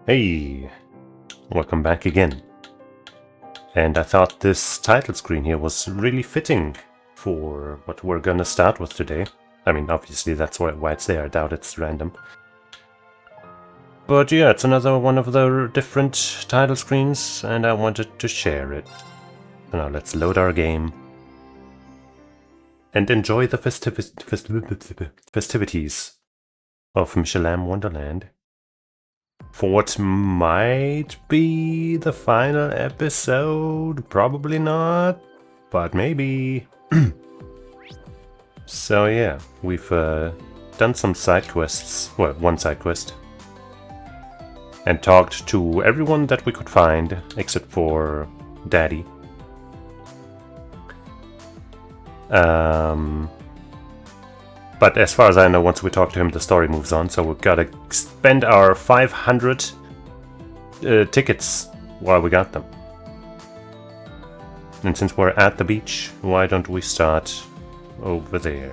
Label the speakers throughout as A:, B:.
A: Hey, welcome back again. And I thought this title screen here was really fitting for what we're gonna start with today. I mean, obviously that's why it's there. I doubt it's random. But yeah, it's another one of the different title screens, and I wanted to share it. So now let's load our game and enjoy the festivities of Michelin Wonderland. For what might be the final episode, probably not, but maybe. So yeah, we've done some side quests, well, one side quest, and talked to everyone that we could find, except for Daddy. But as far as I know, once we talk to him, the story moves on, so we've got to spend our 500 tickets while we got them. And since we're at the beach, why don't we start over there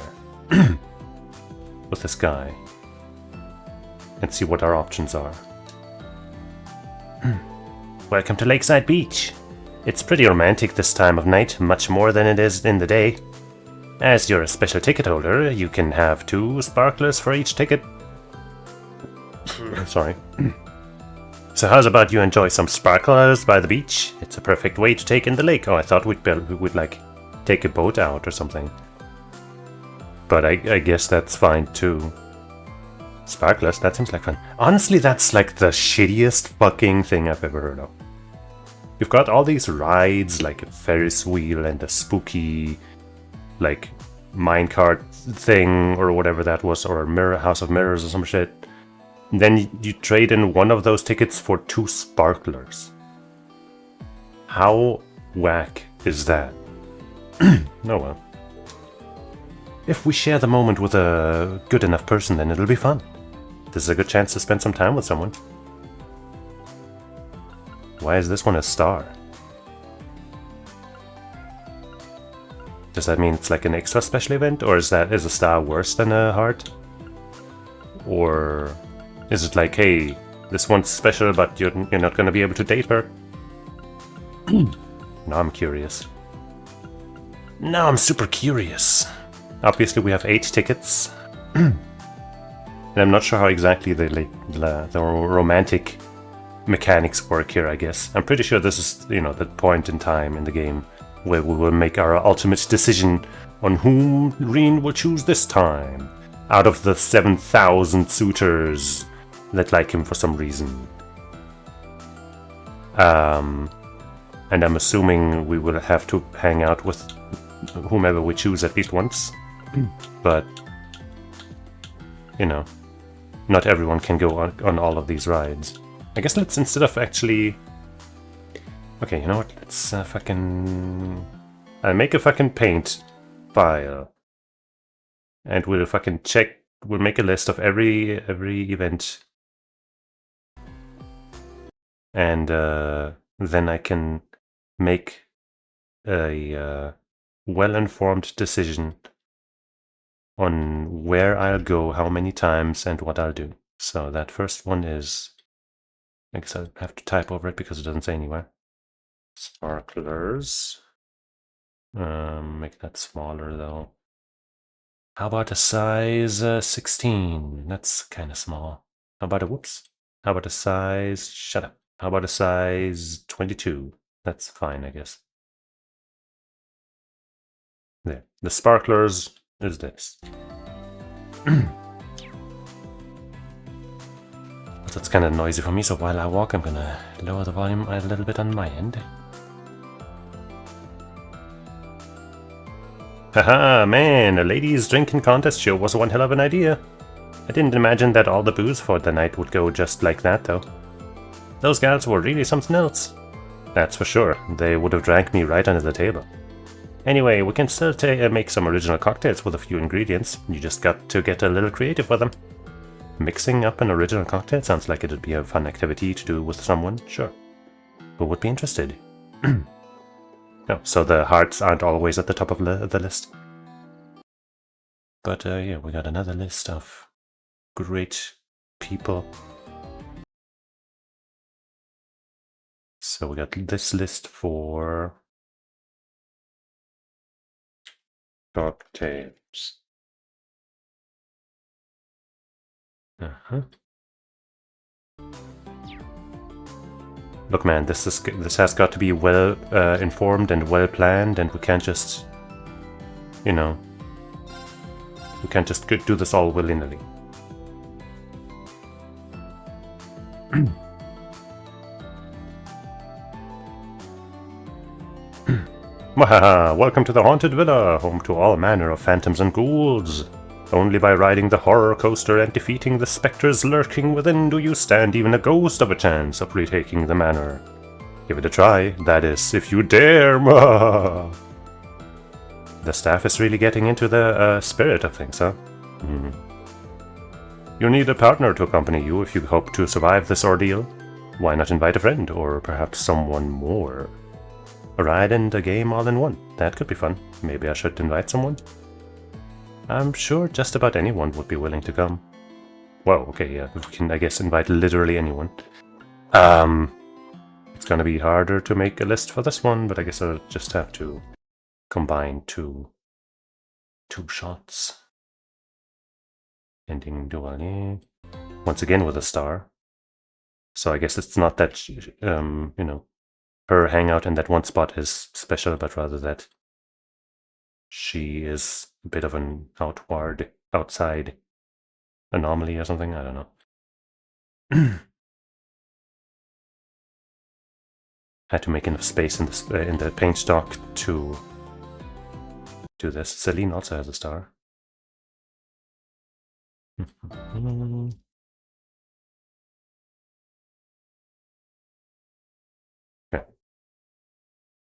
A: with this guy and see what our options are. Welcome to Lakeside Beach. It's pretty romantic this time of night, much more than it is in the day. As you're a special ticket holder, you can have 2 sparklers for each ticket. Sorry. So how's about you enjoy some sparklers by the beach? It's a perfect way to take in the lake. Oh, I thought we'd like take a boat out or something. But I guess that's fine too. Sparklers, that seems like fun. Honestly, that's like the shittiest fucking thing I've ever heard of. You've got all these rides, like a Ferris wheel and a spooky, like, minecart thing or whatever that was, or a mirror, House of Mirrors or some shit. And then you trade in one of those tickets for 2 sparklers. How whack is that? Oh well. If we share the moment with a good enough person, then it'll be fun. This is a good chance to spend some time with someone. Why is this one a star? Does that mean it's like an extra special event, or is a star worse than a heart? Or is it like, hey, this one's special, but you're not going to be able to date her? Now I'm curious. Now I'm super curious. Obviously we have 8 tickets. And I'm not sure how exactly the romantic mechanics work here, I guess. I'm pretty sure this is, the point in time in the game where we will make our ultimate decision on whom Reen will choose this time, out of the 7,000 suitors that like him for some reason. And I'm assuming we will have to hang out with whomever we choose at least once. But, not everyone can go on all of these rides. I guess let's, instead of actually... Okay, you know what? Let's I'll make a fucking paint file. And we'll fucking check... We'll make a list of every event. And then I can make a well-informed decision on where I'll go, how many times, and what I'll do. So that first one is... I guess I'll have to type over it because it doesn't say anywhere. Sparklers. Make that smaller though. How about a size 16? That's kind of small. How about a whoops? How about a size... Shut up. How about a size 22? That's fine, I guess. There. The sparklers is this. That's kind of noisy for me, so while I walk, I'm gonna lower the volume a little bit on my end. Haha, man, a ladies' drinking contest sure was one hell of an idea. I didn't imagine that all the booze for the night would go just like that, though. Those gals were really something else. That's for sure, they would have drank me right under the table. Anyway, we can still make some original cocktails with a few ingredients. You just got to get a little creative with them. Mixing up an original cocktail sounds like it'd be a fun activity to do with someone, sure. Who would be interested? No, so the hearts aren't always at the top of the list. But yeah, we got another list of great people So we got this list for cocktails. Look, man, this has got to be well informed and well planned, and we can't just, you know, we can't just do this all willy-nilly. Wahaha! Welcome to the Haunted Villa, home to all manner of phantoms and ghouls. Only by riding the horror coaster and defeating the specters lurking within do you stand even a ghost of a chance of retaking the manor. Give it a try, that is, if you dare! The staff is really getting into the spirit of things, huh? You need a partner to accompany you if you hope to survive this ordeal. Why not invite a friend, or perhaps someone more? A ride and a game all in one. That could be fun. Maybe I should invite someone? I'm sure just about anyone would be willing to come. Well, okay, yeah, we can, I guess, invite literally anyone. It's gonna be harder to make a list for this one, but I guess I'll just have to combine two shots. Ending dually. Once again with a star. So I guess it's not that, you know, her hangout in that one spot is special, but rather that she is a bit of an outside anomaly or something. I don't know. Had to make enough space in the paint stock to do this. Celine also has a star. Okay.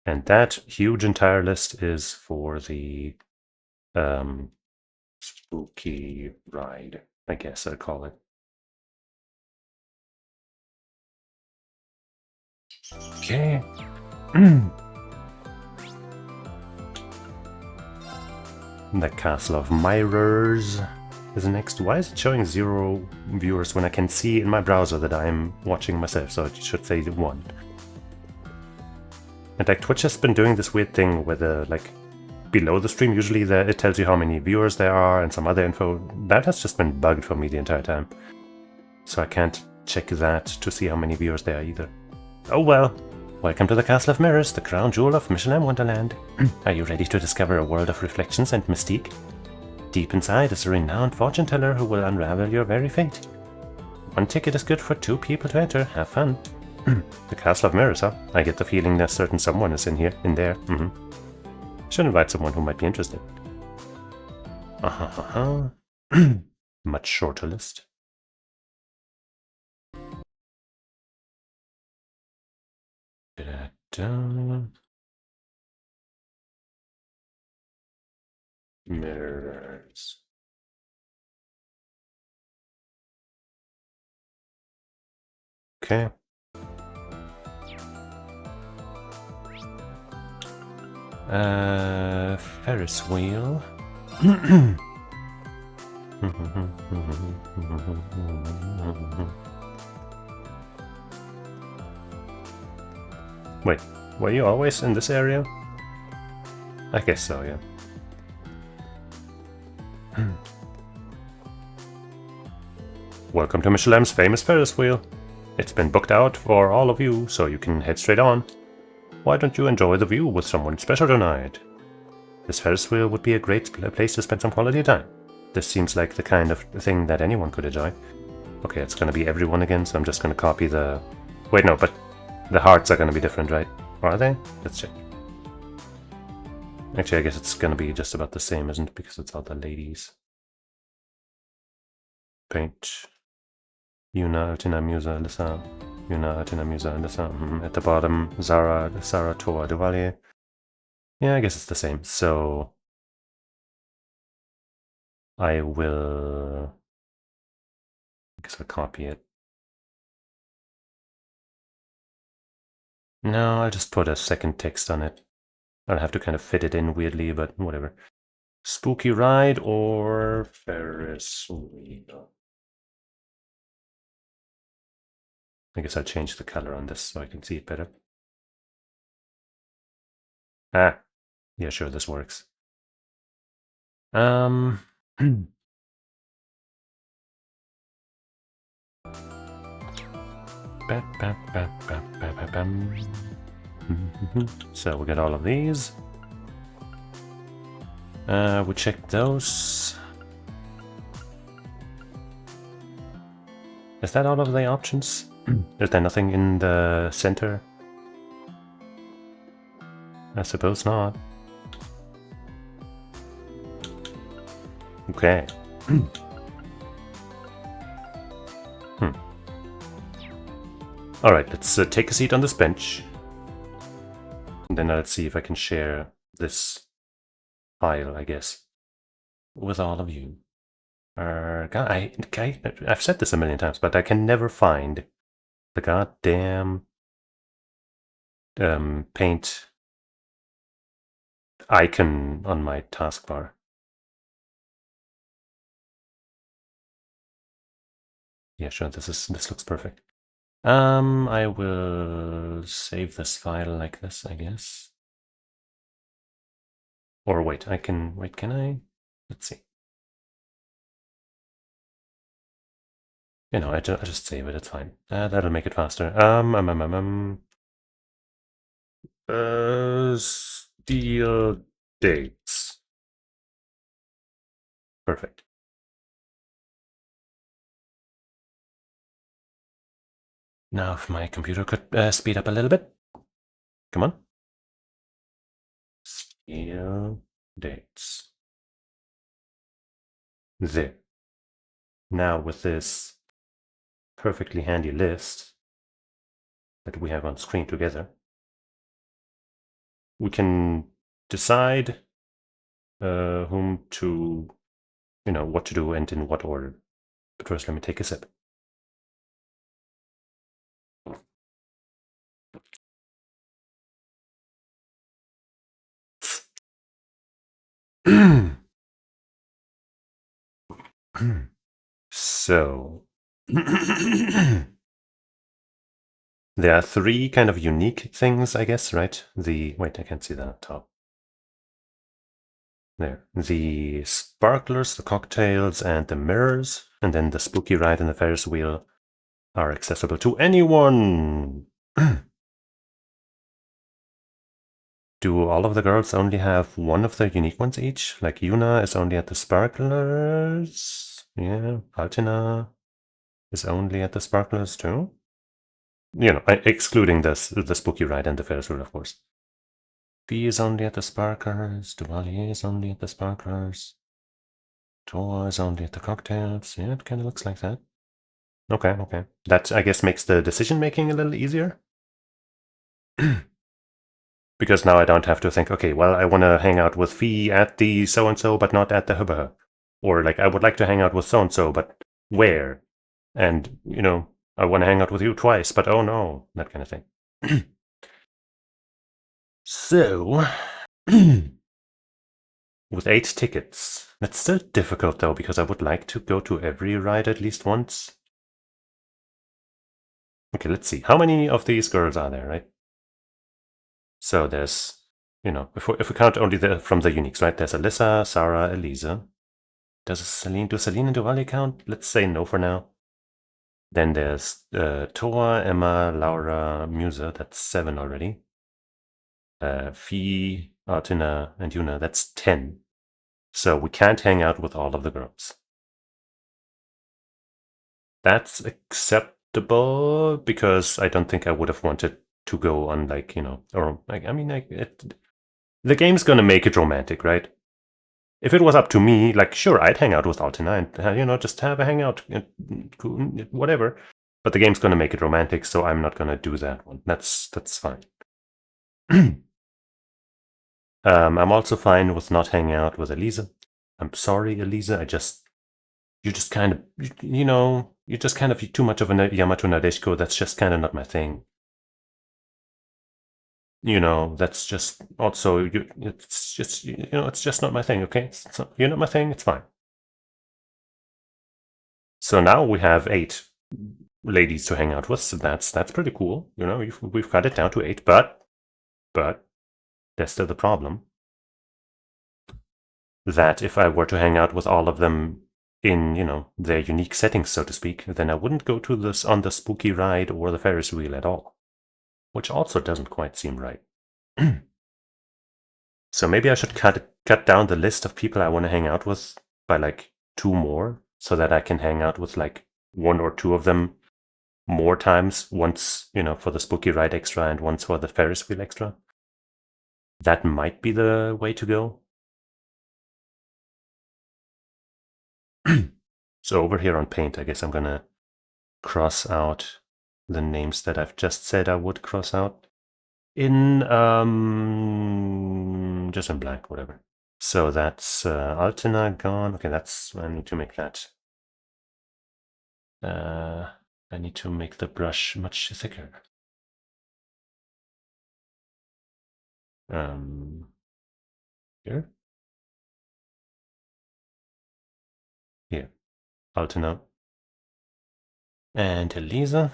A: And that huge entire list is for the spooky ride, I guess I'd call it. Okay. The Castle of Mirrors is next. Why is it showing 0 viewers when I can see in my browser that I'm watching myself, so it should say 1. And like Twitch has been doing this weird thing where the, like, below the stream usually it tells you how many viewers there are and some other info. That has just been bugged for me the entire time. So I can't check that to see how many viewers there are either. Oh well. Welcome to the Castle of Mirrors, the crown jewel of Michelin Wonderland. Are you ready to discover a world of reflections and mystique? Deep inside is a renowned fortune teller who will unravel your very fate. 1 ticket is good for 2 people to enter. Have fun. The Castle of Mirrors, huh? I get the feeling that certain someone is in there. Should invite someone who might be interested. Much shorter list. Mirrors. Okay. Ferris wheel. Wait, were you always in this area? I guess so, yeah. Welcome to Michelin's famous Ferris wheel. It's been booked out for all of you, so you can head straight on. Why don't you enjoy the view with someone special tonight? This Ferris wheel would be a great place to spend some quality time. This seems like the kind of thing that anyone could enjoy. Okay, it's gonna be everyone again, so I'm just gonna copy the... Wait, no, but the hearts are gonna be different, right? Are they? Let's check. Actually, I guess it's gonna be just about the same, isn't it? Because it's all the ladies. Paint. Yuna, Altina, Musa, Alyssa. Yuna, Altina, Musa, Alyssa. At the bottom, Zara, Sarah, Toa, Duvalier. Yeah, I guess it's the same. So I will... I guess I'll copy it. No, I'll just put a second text on it. I'll have to kind of fit it in weirdly, but whatever. Spooky ride or Ferris wheel? I guess I'll change the color on this so I can see it better. Ah, yeah, sure, this works. Um, so we got all of these. We check those. Is that all of the options? Is there nothing in the center? I suppose not. Okay. Alright, let's take a seat on this bench. And then let's see if I can share this file, I guess, with all of you. I've said this a million times, but I can never find the goddamn paint icon on my taskbar. Yeah, sure, this looks perfect. I will save this file like this, I guess. Or wait, can I? Let's see. You know, I just save it, it's fine. That'll make it faster. Steel dates. Perfect. Now if my computer could speed up a little bit. Come on. Steel dates. There. Now with this perfectly handy list that we have on screen together, we can decide whom to, what to do and in what order. But first, let me take a sip. So, there are three kind of unique things, I guess, right? Wait, I can't see that top. There. The sparklers, the cocktails, and the mirrors, and then the spooky ride and the Ferris wheel are accessible to anyone. Do all of the girls only have one of the unique ones each? Like Yuna is only at the sparklers. Yeah, Altina is only at the sparklers too. Excluding the spooky ride and the Ferris wheel, of course. V is only at the sparklers. Duvalier is only at the sparklers. Tor is only at the cocktails. Yeah, it kind of looks like that. Okay, okay. That, I guess, makes the decision making a little easier. Because now I don't have to think, okay, well, I want to hang out with Fee at the so-and-so, but not at the hubba. Or, like, I would like to hang out with so-and-so, but where? And, I want to hang out with you twice, but oh no, that kind of thing. So, with 8 tickets, that's still difficult though, because I would like to go to every ride at least once. Okay, let's see. How many of these girls are there, right? So there's, if we count only from the uniques, right? There's Alyssa, Sarah, Elisa. Do Celine and Diwali count? Let's say no for now. Then there's Toa, Emma, Laura, Musa. That's 7 already. Fee, Artina, and Yuna. That's 10. So we can't hang out with all of the girls. That's acceptable because I don't think I would have wanted to go on the game's gonna make it romantic, right? If it was up to me, like, sure, I'd hang out with Altina and, just have a hangout, whatever. But the game's gonna make it romantic, so I'm not gonna do that one. That's fine. I'm also fine with not hanging out with Elisa. I'm sorry, Elisa. You're just kind of, you're just kind of too much of a Yamato Nadeshiko. That's just kind of not my thing. That's just also, it's just, it's just not my thing, okay? You're not my thing, it's fine. So now we have 8 ladies to hang out with, so that's pretty cool. We've got it down to 8, but there's still the problem that if I were to hang out with all of them in, their unique settings, so to speak, then I wouldn't go to this on the spooky ride or the Ferris wheel at all, which also doesn't quite seem right. So maybe I should cut down the list of people I want to hang out with by like 2 more, so that I can hang out with like 1 or 2 of them more times, once, for the spooky ride extra and once for the Ferris wheel extra. That might be the way to go. So over here on paint, I guess I'm gonna cross out the names that I've just said I would cross out in just in blank, whatever. So that's Altena gone. Okay, I need to make that. I need to make the brush much thicker. Here. Here. Altena. And Elisa.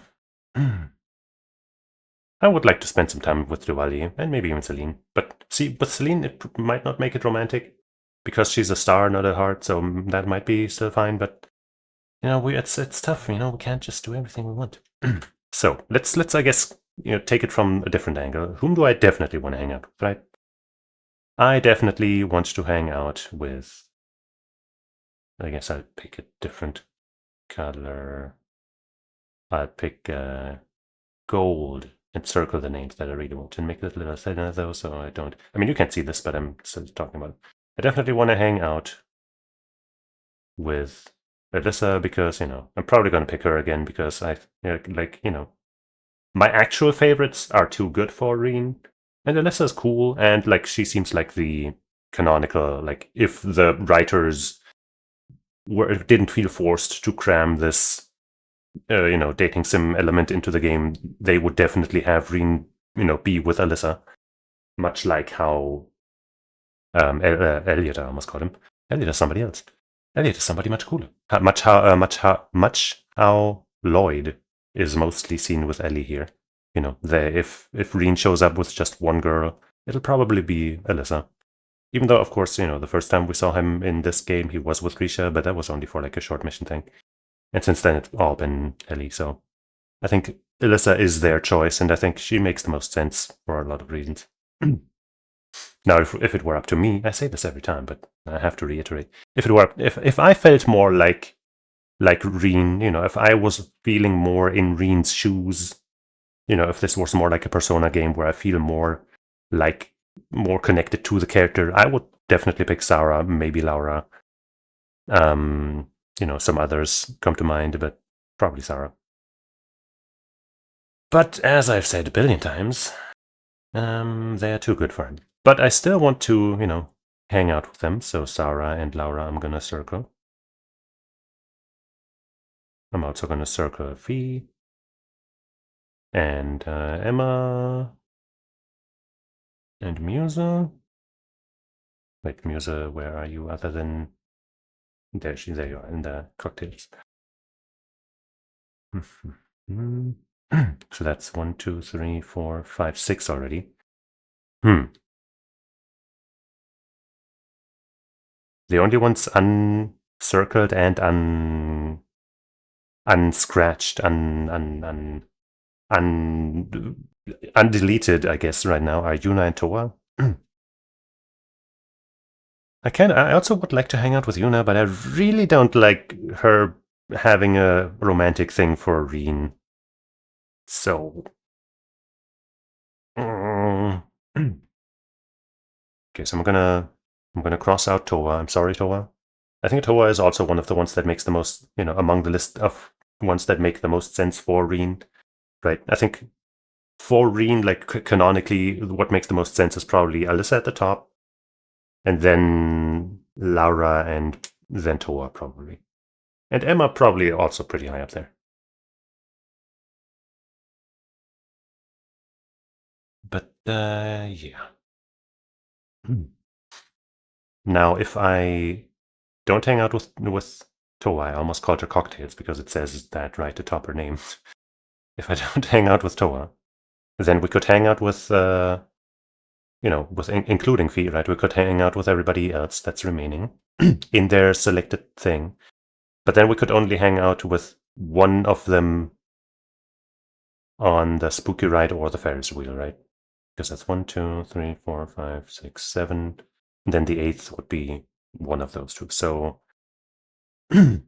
A: I would like to spend some time with Duvalier, and maybe even Celine. But see, with Celine, it might not make it romantic, because she's a star, not a heart, so that might be still fine, but, it's tough, we can't just do everything we want. So, let's I guess, take it from a different angle. Whom do I definitely want to hang out with, right? I definitely want to hang out with... I guess I'll pick a different color. I'll pick gold and circle the names that I really want and make it a little thinner though, so I don't... I mean, you can't see this, but I'm still talking about it. I definitely want to hang out with Alyssa because, I'm probably going to pick her again because my actual favorites are too good for Reen, and Alyssa's cool, and, she seems like the canonical, if the writers didn't feel forced to cram this dating sim element into the game, they would definitely have Reen, be with Alyssa, much like how Elliot, I almost called him. Elliot is somebody else. Elliot is somebody much cooler. Much how Lloyd is mostly seen with Ellie here. If Reen shows up with just one girl, it'll probably be Alyssa. Even though, of course, the first time we saw him in this game, he was with Grisha, but that was only for a short mission thing. And since then, it's all been Ellie, so I think Alyssa is their choice, and I think she makes the most sense for a lot of reasons. Now, if it were up to me, I say this every time, but I have to reiterate. If I felt more like Reen, if I was feeling more in Reen's shoes, if this was more like a Persona game where I feel more connected to the character, I would definitely pick Sarah, maybe Laura. Some others come to mind, but probably Sarah. But as I've said a billion times, they are too good for him. But I still want to, hang out with them. So Sarah and Laura, I'm gonna circle. I'm also gonna circle Fee. And Emma. And Musa. Wait, Musa, where are you other than... There you are, in the cocktails. So that's 1, 2, 3, 4, 5, 6 already. The only ones uncircled and unscratched, undeleted, I guess, right now are Yuna and Toa. I also would like to hang out with Yuna, but I really don't like her having a romantic thing for Reen. So... Okay, so I'm gonna cross out Toa. I'm sorry, Toa. I think Toa is also one of the ones that makes the most, among the list of ones that make the most sense for Reen. Right? I think for Reen, canonically, what makes the most sense is probably Alyssa at the top, and then Laura, and then Toa, probably. And Emma probably also pretty high up there. But, yeah. Now, if I don't hang out with Toa, I almost called her Cocktails because it says that right atop her name. If I don't hang out with Toa, then we could hang out with you know, with including Fee, right? We could hang out with everybody else that's remaining in their selected thing. But then we could only hang out with one of them on the spooky ride or the Ferris wheel, right? Because that's 1, 2, 3, 4, 5, 6, 7. And then the 8th would be one of those two. So, that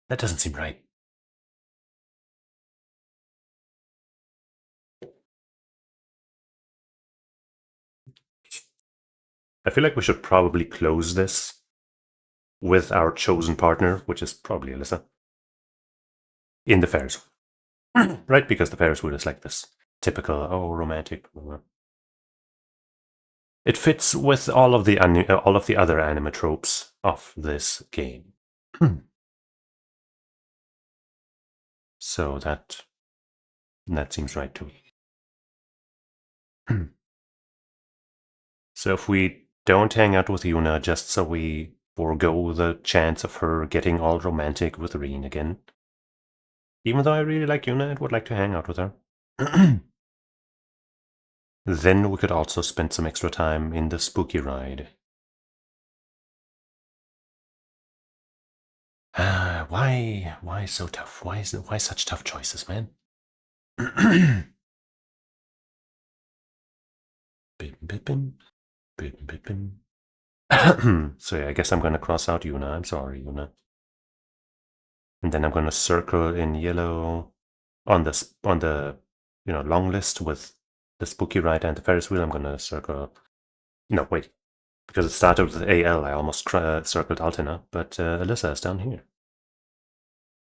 A: doesn't seem right. I feel like we should probably close this with our chosen partner, which is probably Alyssa, in the Ferris wheel. Right? Because the Ferris wheel is like this typical, oh, romantic. It fits with all of the other anime tropes of this game. So that seems right too. So if we don't hang out with Yuna just so we forego the chance of her getting all romantic with Reen again, even though I really like Yuna and would like to hang out with her, then we could also spend some extra time in the spooky ride. Why so tough? Why such tough choices, man? So yeah, I guess I'm gonna cross out Yuna. I'm sorry, Yuna. And then I'm gonna circle in yellow on the long list with the spooky ride and the Ferris wheel. I'm gonna circle. No, wait, because it started with AL. I almost circled Altina, but Alyssa is down here.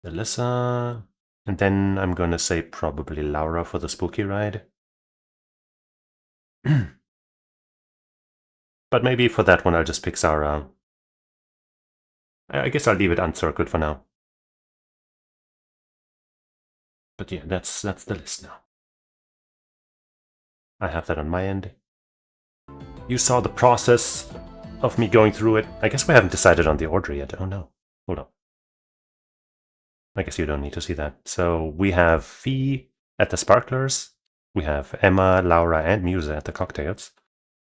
A: Alyssa, and then I'm gonna say probably Laura for the spooky ride. But maybe for that one I'll just pick Zara. I guess I'll leave it uncircled for now. But yeah, that's the list now. I have that on my end. You saw the process of me going through it. I guess we haven't decided on the order yet. Oh no. Hold on. I guess you don't need to see that. So we have Fee at the Sparklers. We have Emma, Laura, and Musa at the Cocktails.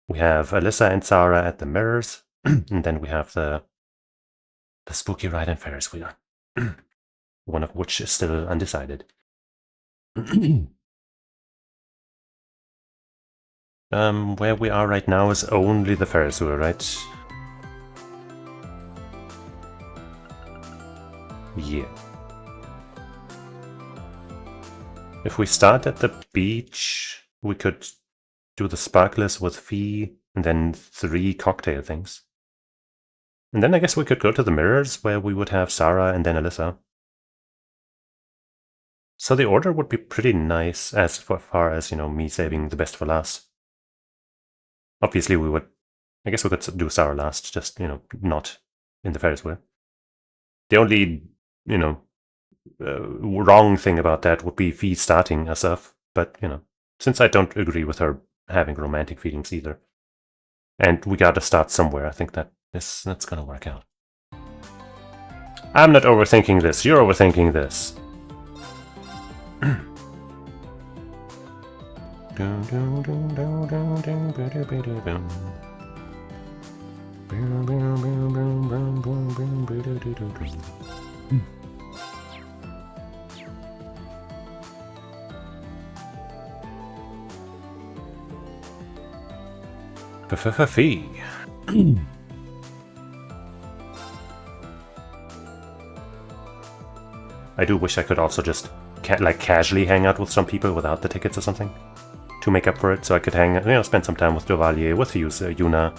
A: We have Alyssa and Sarah at the Mirrors. And then we have the Spooky Ride and Ferris wheel. One of which is still undecided. Where we are right now is only the Ferris wheel, right? Yeah. If we start at the beach, we could do the Sparklers with Fee, and then 3 cocktail things. And then I guess we could go to the Mirrors, where we would have Sarah and then Alyssa. So the order would be pretty nice as far as, me saving the best for last. Obviously I guess we could do Sarah last, just, not in the Ferris wheel. The only, wrong thing about that would be Fee starting herself, but, since I don't agree with her having romantic feelings either, and we gotta start somewhere, I think that's gonna work out. I'm not overthinking this, you're overthinking this. Fee. I do wish I could also just casually hang out with some people without the tickets or something to make up for it, so I could spend some time with Duvalier, with Yuna,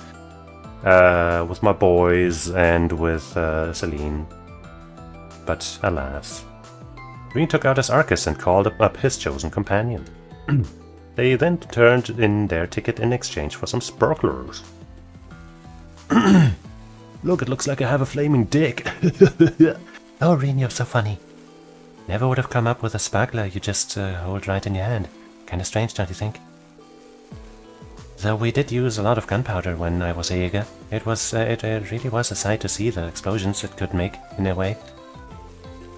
A: with my boys, and with Celine. But alas, Reen took out his Arcus and called up his chosen companion. They then turned in their ticket in exchange for some sparklers. Look, it looks like I have a flaming dick. Oh, Reen, you're so funny. Never would have come up with a sparkler you just hold right in your hand. Kinda strange, don't you think? Though we did use a lot of gunpowder when I was a Jäger. It really was a sight to see the explosions it could make, in a way.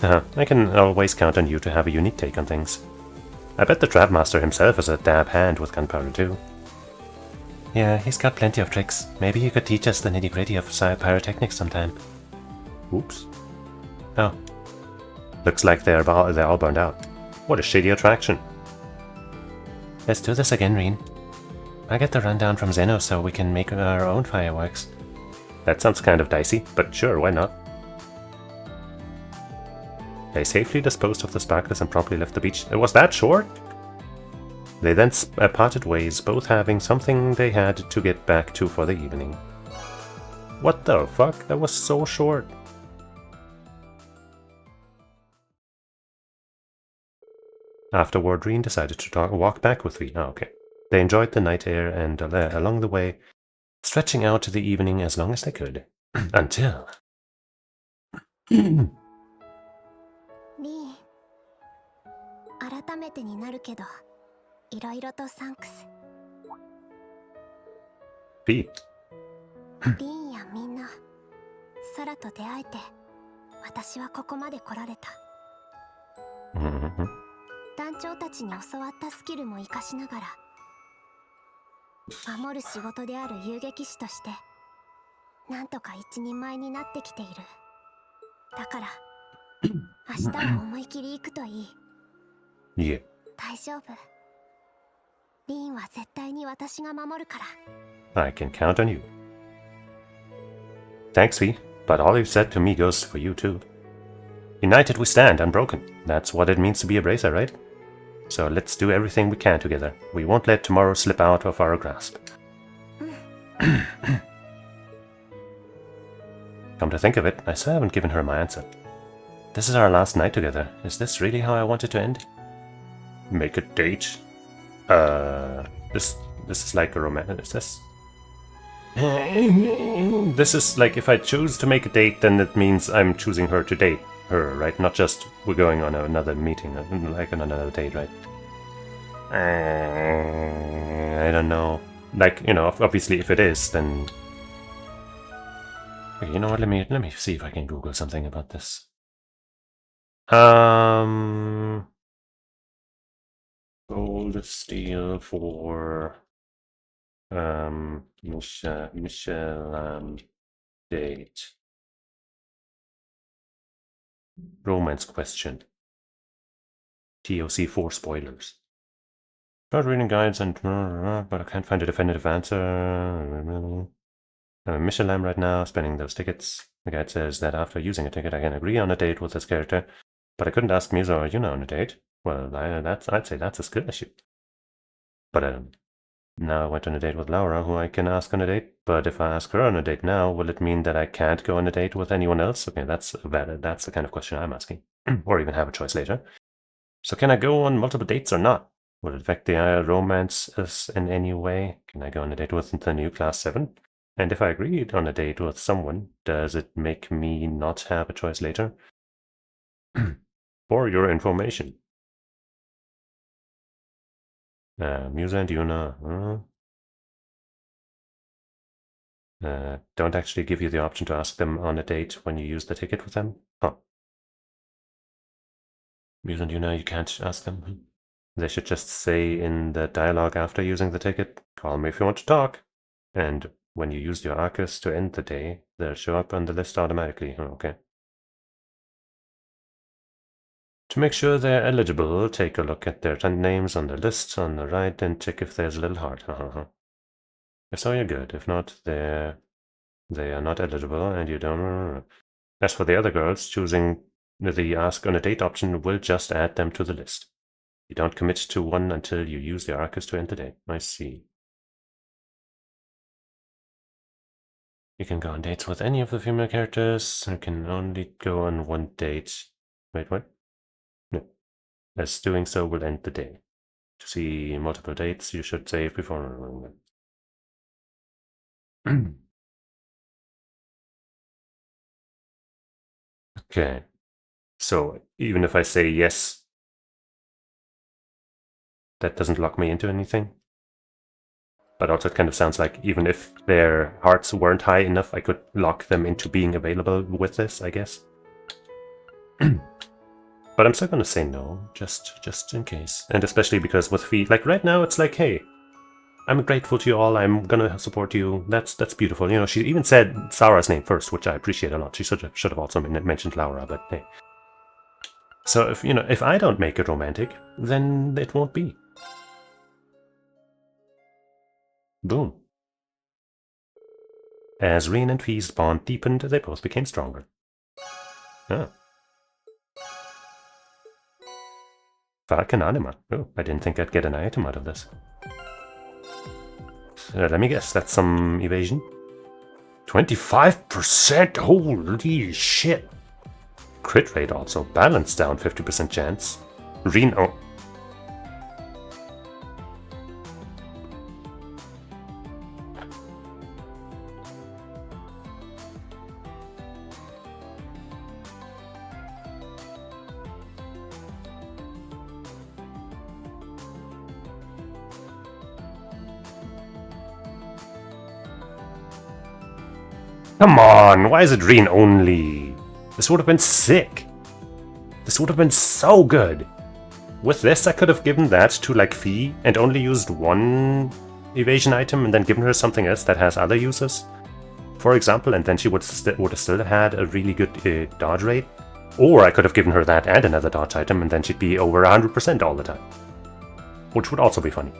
A: I can always count on you to have a unique take on things. I bet the Trapmaster himself is a dab hand with gunpowder too. Yeah, he's got plenty of tricks. Maybe he could teach us the nitty-gritty of pyrotechnics sometime. Oops. Oh. Looks like they're all burned out. What a shady attraction. Let's do this again, Reen. I'll get the rundown from Zeno so we can make our own fireworks. That sounds kind of dicey, but sure, why not? They safely disposed of the sparklers and promptly left the beach. It was that short? They then parted ways, both having something they had to get back to for the evening. What the fuck? That was so short. Afterward, Reen decided to walk back with me. Oh, okay. They enjoyed the night air and along the way, stretching out to the evening as long as they could. Until... B.
B: リンやみんな、空と出会えて、私はここまで来られた。団長たちに教わったスキルも活かしながら、守る仕事である遊撃士として、なんとか一人前になってきている。だから、明日は思い切り行くといい。
A: いえ。
B: 大丈夫。リンは絶対に私が守るから。
A: I can count on you. Thanks, V, but all you said to me goes for you too. United we stand, unbroken. That's what it means to be a bracer, right? So let's do everything we can together. We won't let tomorrow slip out of our grasp. Come to think of it, I still haven't given her my answer. This is our last night together. Is this really how I want it to end? Make a date? This is like a romantic... Is this... This is like if I choose to make a date, then it means I'm choosing her to date her, right? Not just we're going on another meeting, like on another date, right? I don't know. Like, you know, obviously if it is, then... Okay, you know what, let me see if I can Google something about this. Gold steel for... Michelle date. Romance question. TOC 4 spoilers. Tried reading guides and but I can't find a definitive answer. I'm in Michelin right now, spending those tickets. The guide says that after using a ticket I can agree on a date with this character, but I couldn't ask Musa or Yuna on a date. Well, I'd say that's a skill issue. But now I went on a date with Laura, who I can ask on a date, but if I ask her on a date now, will it mean that I can't go on a date with anyone else? Okay, that's the kind of question I'm asking. Or even have a choice later. So can I go on multiple dates or not? Will it affect the romance in any way? Can I go on a date with the new Class 7? And if I agreed on a date with someone, does it make me not have a choice later? For your information. Musa and Yuna don't actually give you the option to ask them on a date when you use the ticket with them? Huh. Musa and Yuna, you can't ask them. They should just say in the dialogue after using the ticket, call me if you want to talk. And when you use your Arcus to end the day, they'll show up on the list automatically. Okay. To make sure they're eligible, take a look at their names on the list on the right and check if there's a little heart. If so, you're good. If not, they are not eligible and you don't... As for the other girls, choosing the ask on a date option will just add them to the list. You don't commit to one until you use the Arcus to end the day. I see. You can go on dates with any of the female characters. You can only go on one date. Wait, what? No. As doing so will end the day. To see multiple dates, you should save before... Okay. So, even if I say yes, that doesn't lock me into anything? But also it kind of sounds like even if their hearts weren't high enough, I could lock them into being available with this, I guess. But But I'm still gonna say no, just in case. And especially because with Fee, like right now, it's like, hey, I'm grateful to you all. I'm gonna support you. That's beautiful. You know, she even said Sarah's name first, which I appreciate a lot. She should have also mentioned Laura, but hey. So if I don't make it romantic, then it won't be. Boom. As Reen and Fee's bond deepened, they both became stronger. Oh. Falcon Anima. Oh, I didn't think I'd get an item out of this. Let me guess, that's some evasion? 25%? Holy shit! Crit rate also. Balance down 50% chance. Reen... Oh. Come on, why is it Reen only? This would have been sick. This would have been so good. With this, I could have given that to like Fee and only used one evasion item and then given her something else that has other uses. For example, and then she would have still had a really good dodge rate. Or I could have given her that and another dodge item and then she'd be over 100% all the time. Which would also be funny.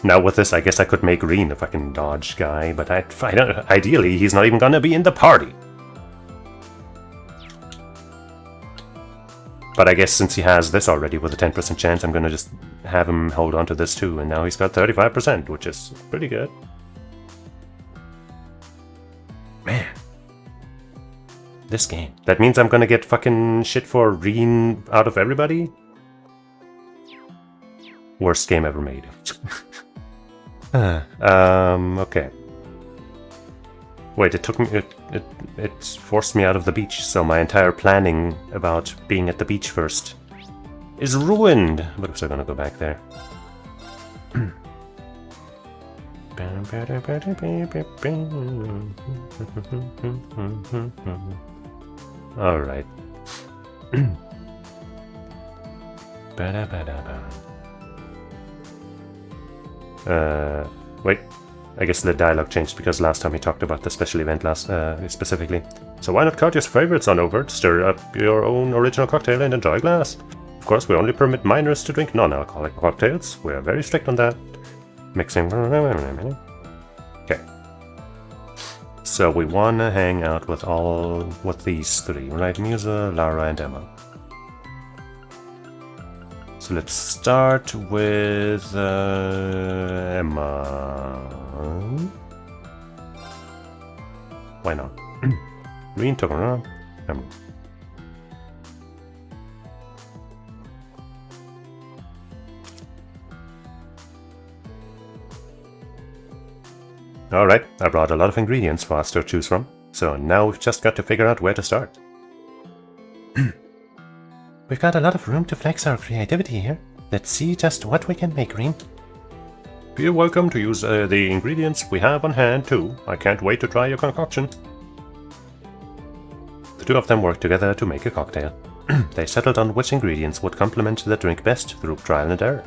A: Now with this, I guess I could make Reen a fucking dodge guy, but ideally he's not even gonna be in the party. But I guess since he has this already with a 10% chance, I'm gonna just have him hold on to this too, and now he's got 35%, which is pretty good. Man. This game. That means I'm gonna get fucking shit for Reen out of everybody? Worst game ever made. Okay. Wait, it took me... It forced me out of the beach, so my entire planning about being at the beach first is ruined! But I'm still gonna go back there. Alright. Wait. I guess the dialogue changed because last time he talked about the special event specifically. So why not cart your favorites on over, stir up your own original cocktail and enjoy a glass? Of course, we only permit minors to drink non-alcoholic cocktails. We are very strict on that. Mixing... Okay. So we wanna hang out with these three, right? Musa, Lara, and Emma. So let's start with Emma. Why not? Reen took her Emma. Alright, I brought a lot of ingredients for us to choose from, so now we've just got to figure out where to start. We've got a lot of room to flex our creativity here. Let's see just what we can make, Reen. Feel welcome to use the ingredients we have on hand too. I can't wait to try your concoction. The two of them worked together to make a cocktail. They settled on which ingredients would complement the drink best through trial and error.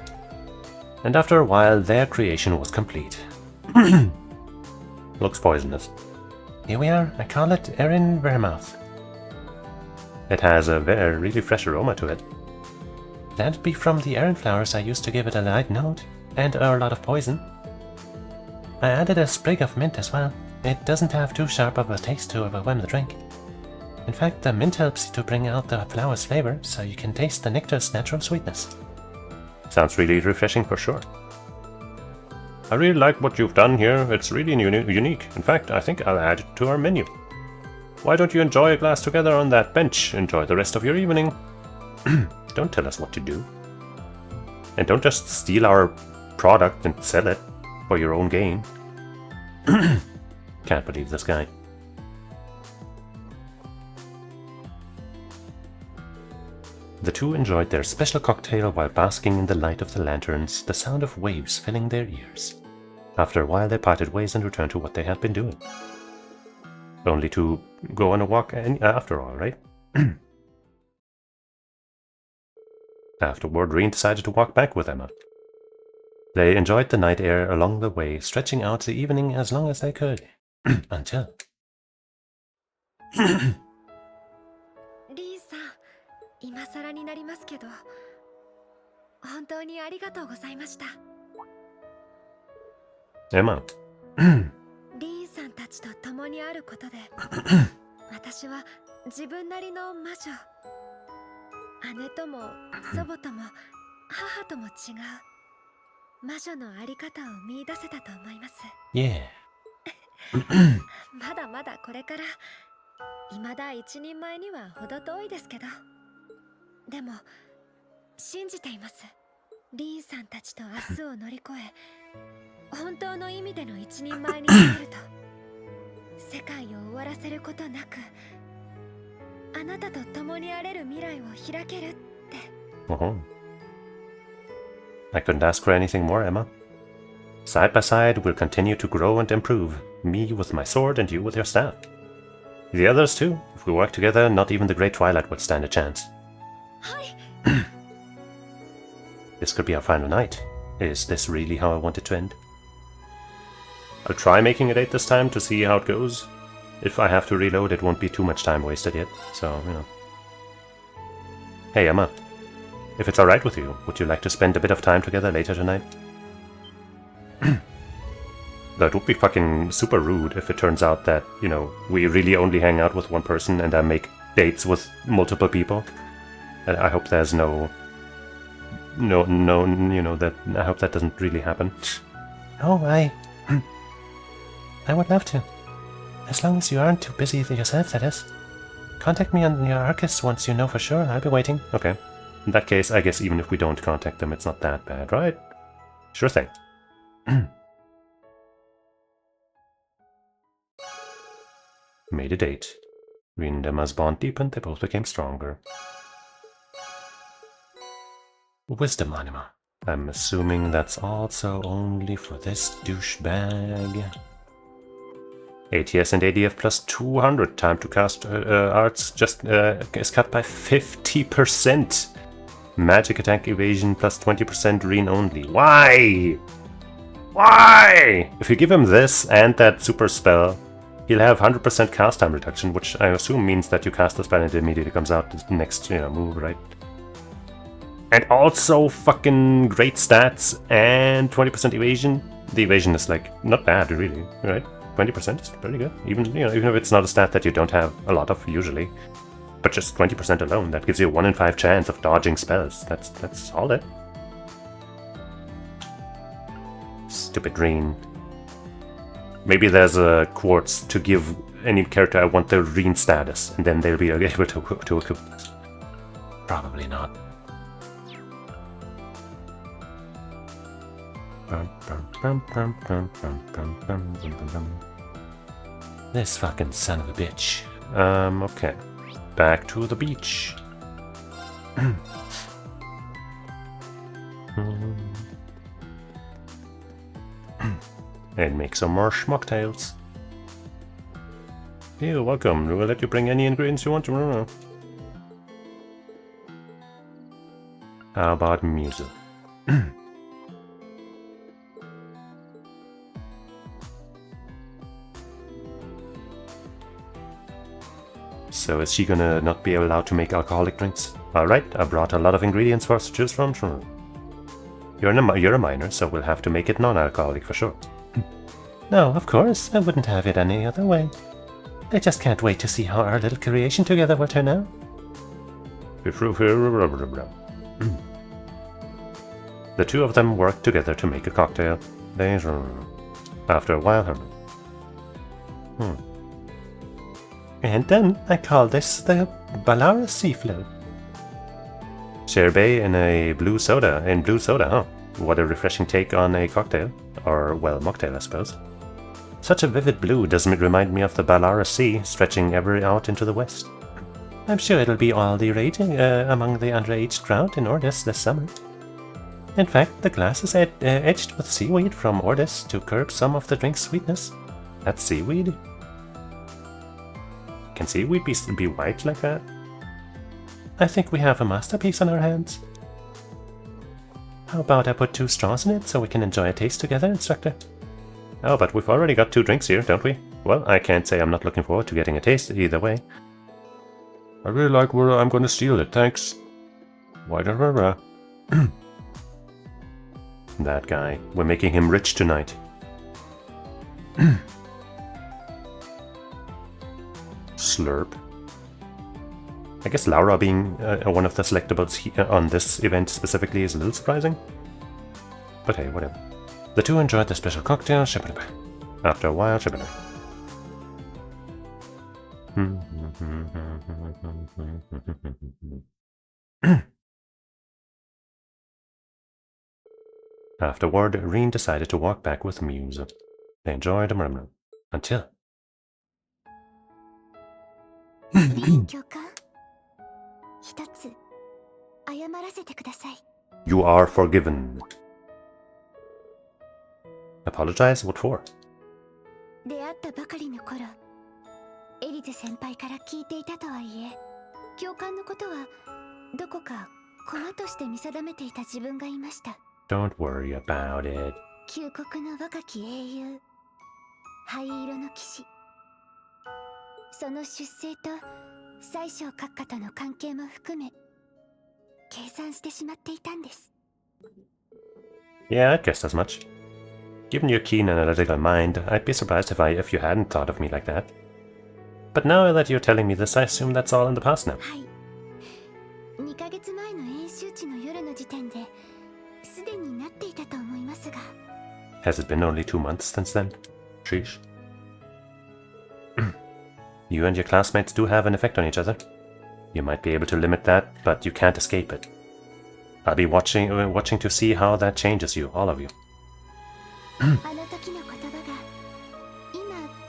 A: And after a while, their creation was complete. Looks poisonous. Here we are. I call it Erin Vermouth. It has a really fresh aroma to it. That'd be from the Erin flowers I used to give it a light note, and a lot of poison. I added a sprig of mint as well. It doesn't have too sharp of a taste to overwhelm the drink. In fact, the mint helps to bring out the flower's flavor, so you can taste the nectar's natural sweetness. Sounds really refreshing for sure. I really like what you've done here. It's really unique. In fact, I think I'll add it to our menu. Why don't you enjoy a glass together on that bench? Enjoy the rest of your evening. Don't tell us what to do. And don't just steal our product and sell it for your own gain. Can't believe this guy. The two enjoyed their special cocktail while basking in the light of the lanterns, the sound of waves filling their ears. After a while they parted ways and returned to what they had been doing. Only to go on a walk after all, right? Afterward, Reen decided to walk back with Emma. They enjoyed the night air along the way, stretching out the evening as long as they could. Until...
B: リーさん、今更になりますけど、本当にありがとうございました。
A: Emma.
B: リーさんたちと共にあることで、私は自分なりの魔女、姉とも祖母とも母とも違う魔女のあり方を見出せたと思います。
A: Yeah.
B: まだまだこれから、未だ一人前には程遠いですけど、でも信じています。リーさんたちと明日を乗り越え、本当の意味での一人前になれると、世界を終わらせることなく、あなたと共にあれる未来を開けるって。
A: I couldn't ask for anything more, Emma. Side by side, we'll continue to grow and improve. Me with my sword and you with your staff. The others too. If we work together, not even the Great Twilight would stand a chance. This could be our final night. Is this really how I want it to end? I'll try making it 8 this time to see how it goes. If I have to reload, it won't be too much time wasted yet, so, you know. Hey, Emma. If it's alright with you, would you like to spend a bit of time together later tonight? That would be fucking super rude if it turns out that, you know, we really only hang out with one person and I make dates with multiple people. And I hope there's no, you know, that, I hope that doesn't really happen. Oh, I would love to. As long as you aren't too busy yourself, that is. Contact me on your Arcus once you know for sure, I'll be waiting. Okay. In that case, I guess even if we don't contact them, it's not that bad, right? Sure thing. Made a date. Reen and Emma's bond deepened, they both became stronger. Wisdom anima. I'm assuming that's also only for this douchebag. ATS and ADF plus 200. Time to cast arts just is cut by 50%. Magic attack evasion plus 20% Reen only. Why? Why? If you give him this and that super spell, he'll have 100% cast time reduction, which I assume means that you cast the spell and it immediately comes out the next, you know, move, right? And also fucking great stats and 20% evasion. The evasion is like not bad, really, right? 20% is pretty good, even, you know, even if it's not a stat that you don't have a lot of usually. But just 20% alone, that gives you a 1 in 5 chance of dodging spells. That's solid. Stupid Reen. Maybe there's a quartz to give any character I want the Reen status, and then they'll be able to equip this. Probably not. This fucking son of a bitch. Okay. Back to the beach. And make some more schmucktails. You're welcome. We'll let you bring any ingredients you want to. How about music? So is she gonna not be allowed to make alcoholic drinks? Alright, I brought a lot of ingredients for us to choose from. You're a minor, so we'll have to make it non-alcoholic for sure. No, of course, I wouldn't have it any other way. I just can't wait to see how our little creation together will turn out. The two of them worked together to make a cocktail. After a while, And then I call this the Balara Sea Float. Sherbet in blue soda, huh? What a refreshing take on a cocktail. Or, well, mocktail, I suppose. Such a vivid blue doesn't remind me of the Balara Sea, stretching ever out into the west. I'm sure it'll be all the rage among the underage crowd in Ordis this summer. In fact, the glass is edged with seaweed from Ordis to curb some of the drink's sweetness. That's seaweed? Can seaweed be white like that? I think we have a masterpiece on our hands. How about I put 2 straws in it so we can enjoy a taste together, instructor? Oh, but we've already got 2 drinks here, don't we? Well, I can't say I'm not looking forward to getting a taste either way. I really like where I'm gonna steal it, thanks. Why da That guy. We're making him rich tonight. Slurp. I guess Laura being one of the selectables on this event specifically is a little surprising. But hey, whatever. The 2 enjoyed the special cocktail. After a while, Afterward, Reen decided to walk back with Muse. They enjoyed a murmur. Until... You are forgiven. Apologize? What for?
B: 出会ったばかりの頃、エリゼ先輩から聞いていたとはいえ、教官のことはどこか駒として見定めていた自分がいました。
A: Don't worry about it.
B: 旧国の若き英雄、灰色の騎士。その出生と宰相閣下との関係も含め、計算してしまっていたんです。
A: Yeah, I guessed as much. Given your keen analytical mind, I'd be surprised if you hadn't thought of me like that. But now that you're telling me this, I assume that's all in the past now.
B: はい。2ヶ月前の演習地の夜の時点で、すでになっていたと思いますが。
A: Has it been only 2 months since then? Sheesh. You and your classmates do have an effect on each other. You might be able to limit that, but you can't escape it. I'll be watching to see how that changes you, all of you.
B: あの時の言葉が今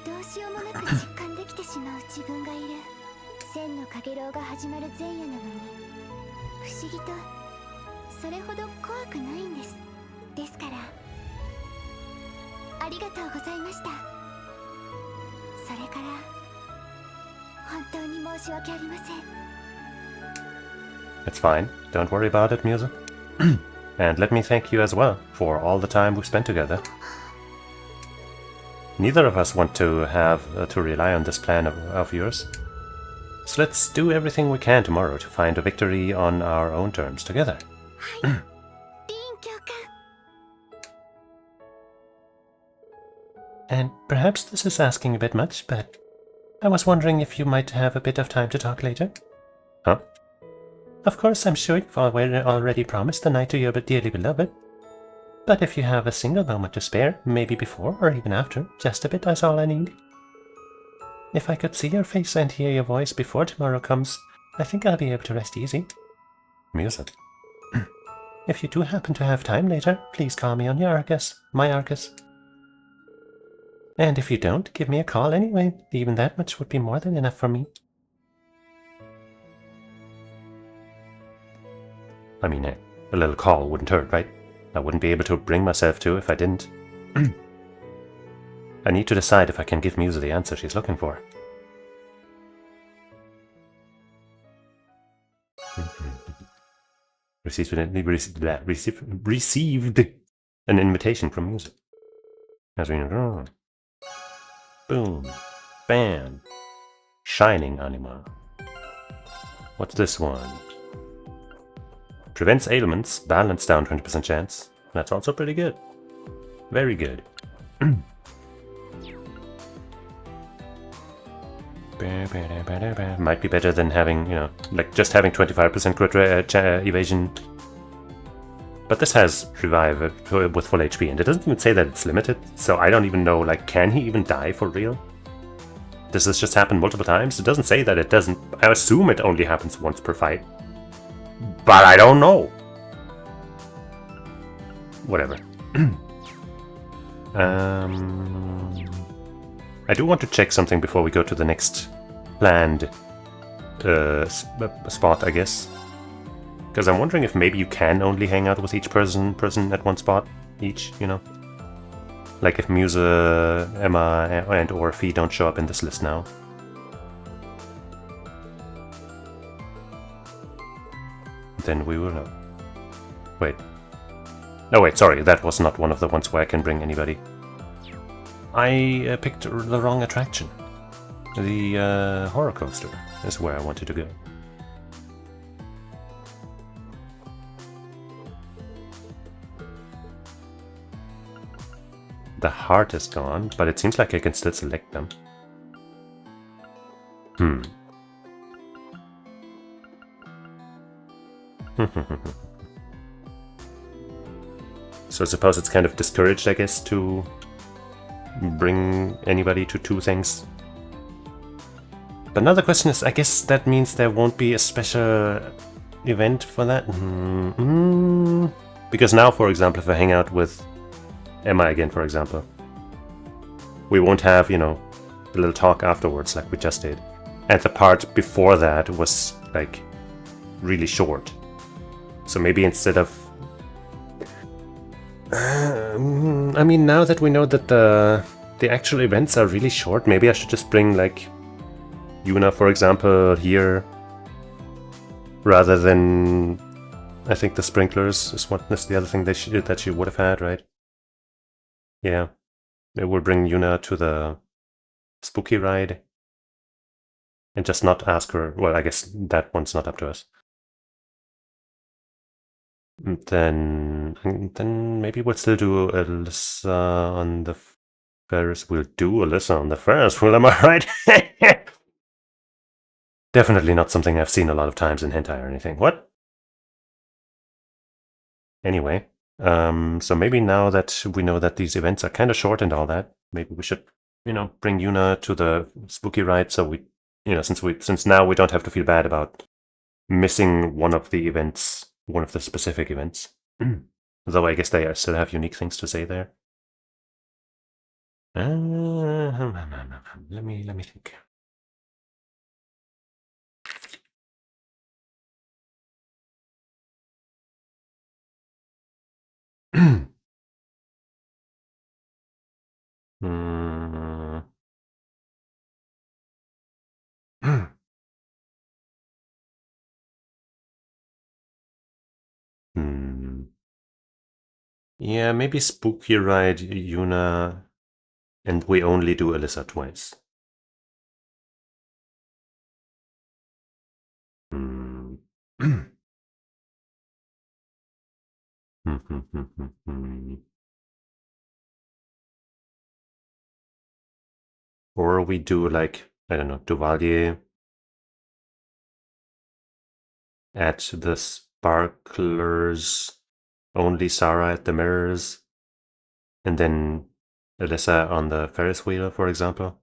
B: どうしようもなく実感できてしまう自分がいる。千のかげろうが始まる前夜なのに不思議とそれほど怖くないんです。ですからありがとうございました。それから本当に申し訳ありません。
A: It's fine. Don't worry about it, Muse. And let me thank you as well for all the time we've spent together. Neither of us want to have to rely on this plan of yours. So let's do everything we can tomorrow to find a victory on our own terms together. And perhaps this is asking a bit much, but I was wondering if you might have a bit of time to talk later. Huh? Of course, I'm sure you've already promised the night to your dearly beloved. But if you have a single moment to spare, maybe before or even after, just a bit is all I need. If I could see your face and hear your voice before tomorrow comes, I think I'll be able to rest easy. Music. If you do happen to have time later, please call me on your Arcus, my Arcus. And if you don't, give me a call anyway. Even that much would be more than enough for me. I mean, a little call wouldn't hurt, right? I wouldn't be able to bring myself to if I didn't. I need to decide if I can give Musa the answer she's looking for. Received an invitation from Musa. As we know. Boom. Bam. Shining Anima. What's this one? Prevents ailments, balance down 20% chance. That's also pretty good. Very good. Might be better than having, you know, like just having 25% crit evasion. But this has revive with full HP, and it doesn't even say that it's limited, so I don't even know, like, can he even die for real? Does this just happen multiple times? It doesn't say that it doesn't. I assume it only happens once per fight. But I don't know. Whatever. I do want to check something before we go to the next planned spot, I guess. Because I'm wondering if maybe you can only hang out with each person at one spot each, you know? Like if Musa, Emma, and or Fee don't show up in this list now. Then we will know. Wait. Oh wait, sorry, that was not one of the ones where I can bring anybody. I picked the wrong attraction. The horror coaster is where I wanted to go. The heart is gone, but it seems like I can still select them. So I suppose it's kind of discouraged, I guess, to bring anybody to two things. But another question is, I guess that means there won't be a special event for that? Because now, for example, if I hang out with Emma again, for example, we won't have, you know, the little talk afterwards like we just did. And the part before that was, like, really short. So maybe instead of... I mean, now that we know that the actual events are really short, maybe I should just bring, like, Yuna, for example, here, rather than... I think the sprinklers is the other thing that she would have had, right? Yeah. It will bring Yuna to the spooky ride. And just not ask her... Well, I guess that one's not up to us. Then maybe we'll still do Alyssa on the Ferris. We'll do Alyssa on the Ferris wheel, am I right? Definitely not something I've seen a lot of times in hentai or anything. What? Anyway, so maybe now that we know that these events are kind of short and all that, maybe we should, you know, bring Yuna to the spooky ride, so we, you know, since now we don't have to feel bad about missing one of the events, one of the specific events. Though I guess they still have unique things to say there. Let me think. Hmm. Yeah, maybe Spooky Ride, Yuna, and we only do Alyssa twice. Or we do, like, I don't know, Duvalier at the Sparklers, only Sarah at the Mirrors, and then Alyssa on the Ferris wheel, for example.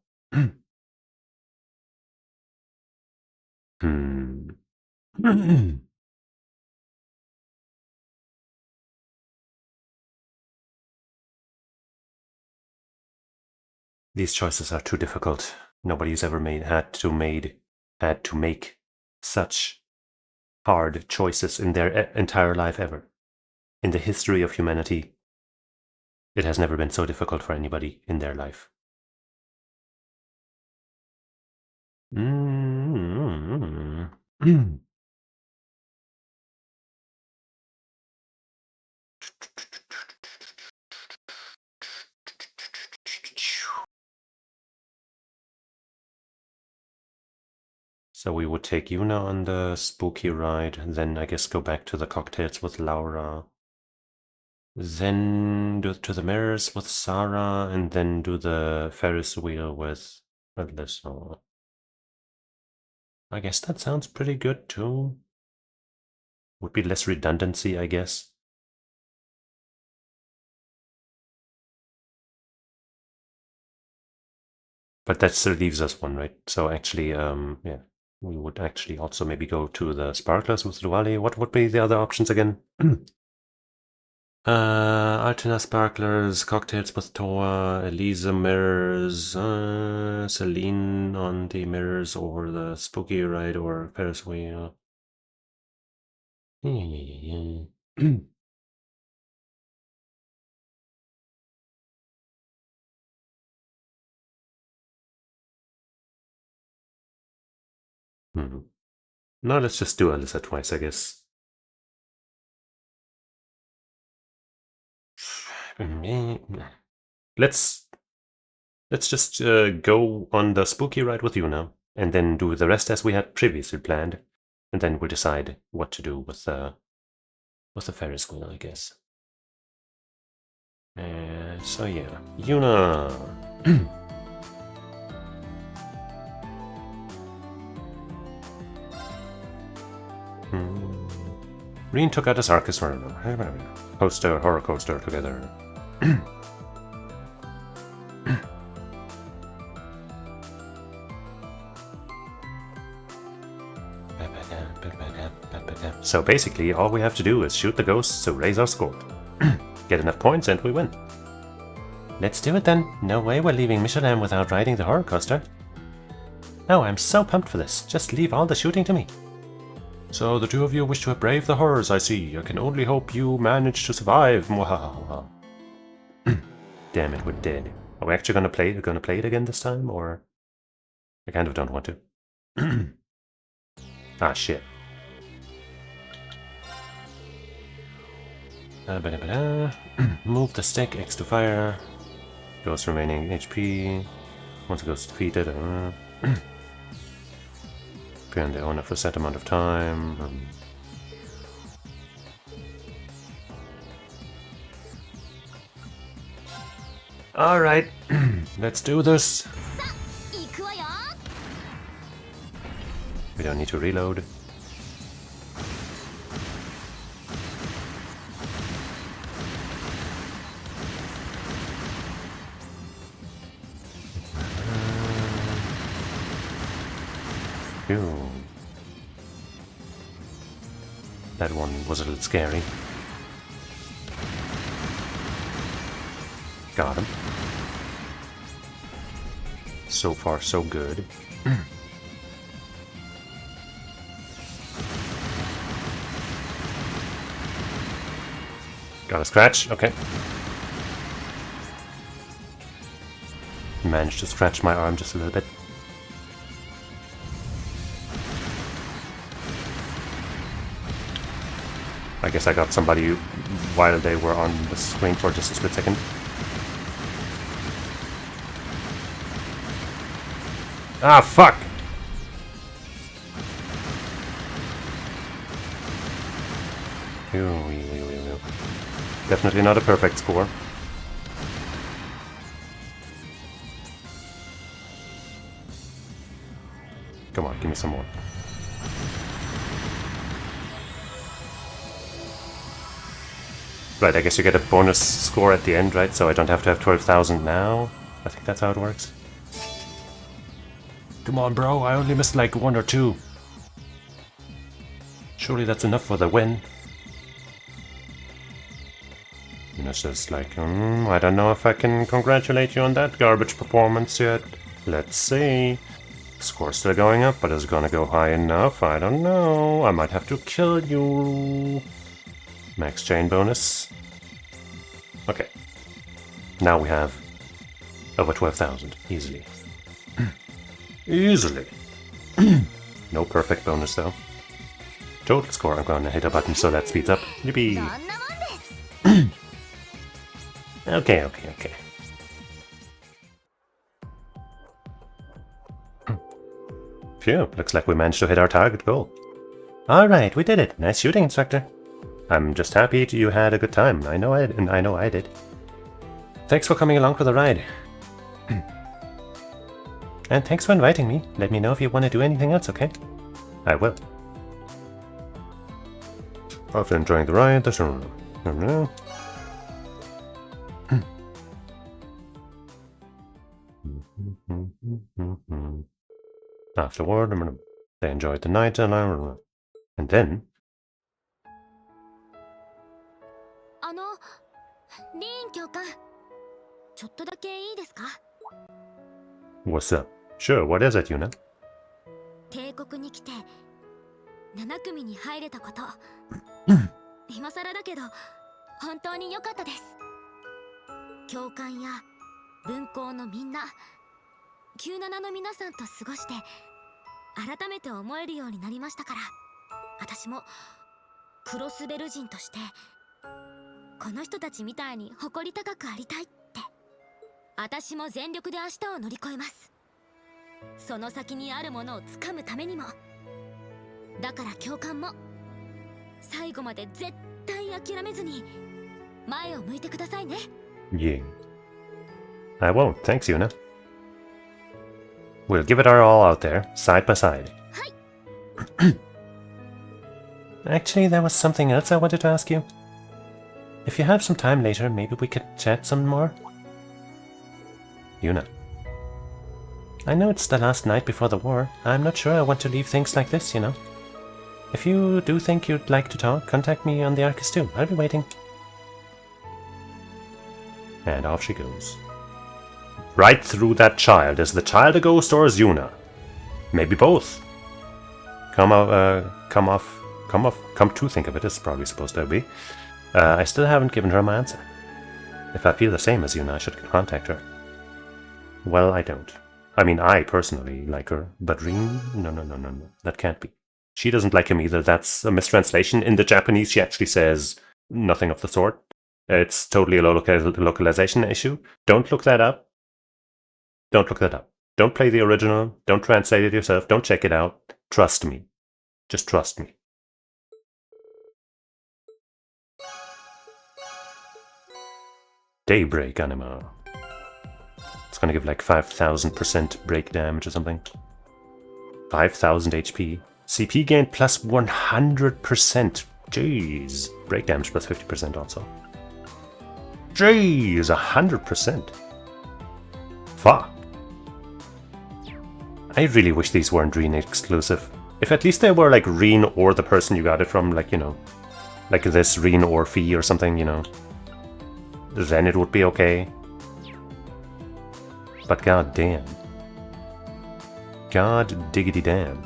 A: These choices are too difficult. Nobody's ever had to make such hard choices in their entire life ever. In the history of humanity, it has never been so difficult for anybody in their life. So we would take Yuna on the spooky ride, and then I guess go back to the cocktails with Laura. Then do to the mirrors with Sarah, and then do the Ferris wheel with Alyssa. I guess that sounds pretty good too. Would be less redundancy, I guess. But that still leaves us one, right? So actually, yeah, we would actually also maybe go to the Sparklers with Duale. What would be the other options again? Altina Sparklers, Cocktails with Toa, Elisa Mirrors, Celine on the Mirrors, or the Spooky Ride, or Ferris Wheel. No, let's just do Alyssa twice, I guess. Let's just go on the spooky ride with you now, and then do the rest as we had previously planned, and then we'll decide what to do with the Ferris wheel, I guess. So yeah, Yuna. Reen took out a circus coaster, horror coaster together. So basically, all we have to do is shoot the ghosts to raise our score. Get enough points and we win. Let's do it then. No way we're leaving Michelin without riding the horror coaster. Oh, I'm so pumped for this. Just leave all the shooting to me. So the two of you wish to brave the horrors, I see. I can only hope you manage to survive. Damn it, we're dead. Are we actually gonna play it again this time, or I kind of don't want to. Ah, shit. Move the stick, X to fire. Ghost remaining HP. Once a ghost defeated. Appear on the owner for a set amount of time. Alright, let's do this. We don't need to reload. Ew. That one was a little scary. Got him. So far, so good. Got a scratch, okay. Managed to scratch my arm just a little bit. I guess I got somebody while they were on the screen for just a split second. Ah, fuck! Definitely not a perfect score. Come on, give me some more. Right, I guess you get a bonus score at the end, right? So I don't have to have 12,000 now. I think that's how it works. Come on, bro, I only missed like 1 or 2. Surely that's enough for the win. And it's just like, I don't know if I can congratulate you on that garbage performance yet. Let's see. Score's still going up, but is it gonna go high enough? I don't know. I might have to kill you. Max chain bonus. Okay. Now we have over 12,000. Easily. Easily. No perfect bonus though. Total score. I'm gonna hit a button so that speeds up. Yippee. Okay. Phew, looks like we managed to hit our target goal. Alright, we did it. Nice shooting, Inspector. I'm just happy you had a good time. I know I did. Thanks for coming along for the ride. And thanks for inviting me. Let me know if you want to do anything else, okay? I will. After enjoying the ride, there's Afterward, they enjoyed the night, and then... What's up? Sure, what is it, Yuna?
B: 帝国に来て7組に入れたこと今更だけど本当に良かったです。教官や分校のみんな97の皆さんと過ごして改めて思えるようになりましたから、私もクロスベル人としてこの人たちみたいに誇り高くありたいって。私も全力で明日を乗り越えます。その先にあるものをつかむためにも。だから教官も最後まで絶対諦めずに前を向いてくださいね。
A: Yeah. I won't, thanks, Yuna. We'll give it our all out there, side by side. Actually, there was something else I wanted to ask you. If you have some time later, maybe we could chat some more? Yuna. I know it's the last night before the war. I'm not sure I want to leave things like this, you know. If you do think you'd like to talk, contact me on the Arcus too. I'll be waiting. And off she goes. Right through that child. Is the child a ghost or is Yuna? Maybe both. Come to think of it, it's probably supposed to be. I still haven't given her my answer. If I feel the same as Yuna, I should contact her. Well, I don't. I mean, I personally like her, but Rin? No. That can't be. She doesn't like him either. That's a mistranslation. In the Japanese, she actually says nothing of the sort. It's totally a localization issue. Don't look that up. Don't look that up. Don't play the original. Don't translate it yourself. Don't check it out. Trust me. Just trust me. Daybreak anima. It's gonna give like 5000% break damage or something. 5000 HP. CP gain plus 100%. Jeez. Break damage plus 50% also. Jeez, 100%. Fuck. I really wish these weren't Reen exclusive. If at least they were like Reen or the person you got it from, like, you know, like this Reen or Fee or something, you know, then it would be okay. But god damn. God diggity damn.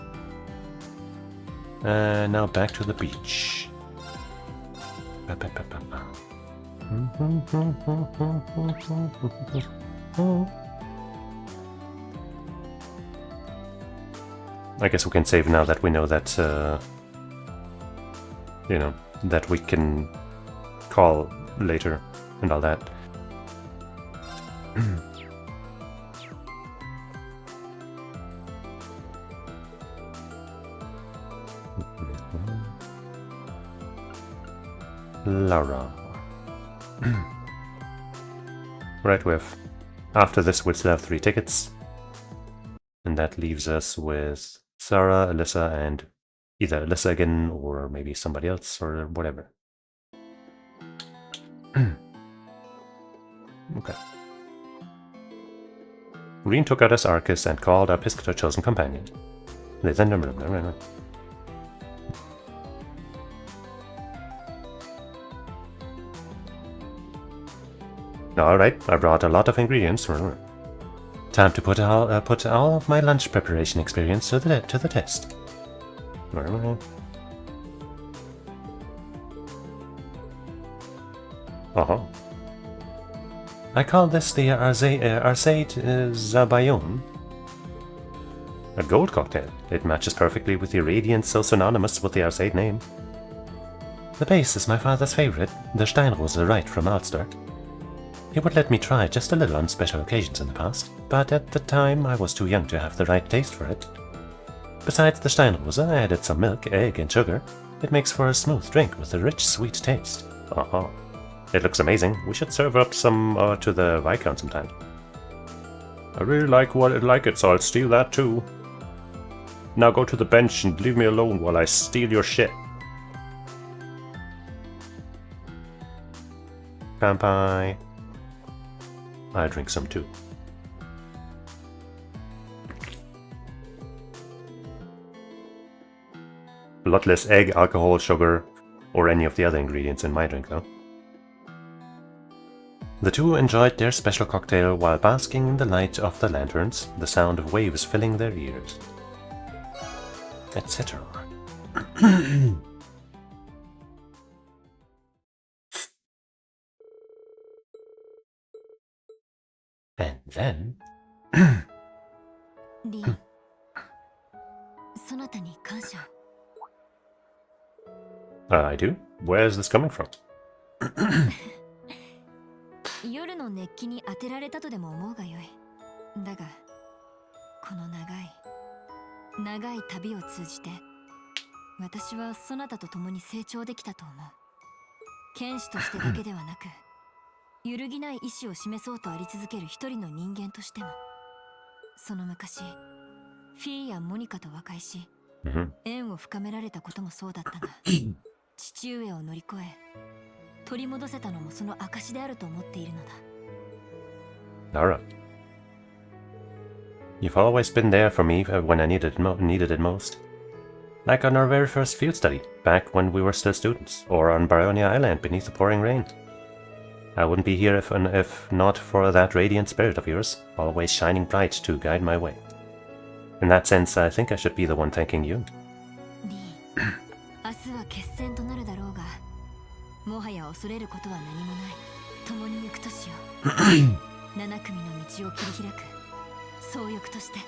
A: Now back to the beach. I guess we can save now that we know that, you know, that we can call later and all that. Lara. Right, we have... After this, we'll still have 3 tickets. And that leaves us with Sarah, Alyssa, and either Alyssa again, or maybe somebody else, or whatever. Okay. Reen took out his Arcus and called up his chosen companion. They then... Alright, I brought a lot of ingredients. Time to put all of my lunch preparation experience to the test. I call this the Arcade Zabayon. A gold cocktail. It matches perfectly with the radiance so synonymous with the Arcade name. The base is my father's favorite, the Steinrose right from Ulster. He would let me try just a little on special occasions in the past, but at the time I was too young to have the right taste for it. Besides the Steinrose, I added some milk, egg, and sugar. It makes for a smooth drink with a rich, sweet taste. It looks amazing. We should serve up some to the Viscount sometime. I really like it, so I'll steal that too. Now go to the bench and leave me alone while I steal your shit. Kanpai. I'll drink some too. A lot less egg, alcohol, sugar, or any of the other ingredients in my drink, though. The two enjoyed their special cocktail while basking in the light of the lanterns, the sound of waves filling their ears, etc. And then...
B: Rin, そなたに感謝。
A: I do? Where is this coming from?
B: 夜の熱気に当てられたとでも思うがよい。だがこの長い旅を通じて私はそなたと共に成長できたと思う。剣士としてだけではなく揺るぎない意志を示そうとあり続ける一人の人間としても。その昔フィーやモニカと和解し縁を深められたこともそうだったが父上を乗り越え取り戻せたのもその証であると思っているのだ。
A: Alright. You've always been there for me when I needed it most. Like on our very first field study, back when we were still students, or on Baronia Island beneath the pouring rain. I wouldn't be here if not for that radiant spirit of yours, always shining bright to guide my way. In that sense, I think I should be the one thanking you.
B: 明日は決戦となるだろうが、もはや恐れることは何もない。共に行くとしよう。7組の道を切り開く総翼として。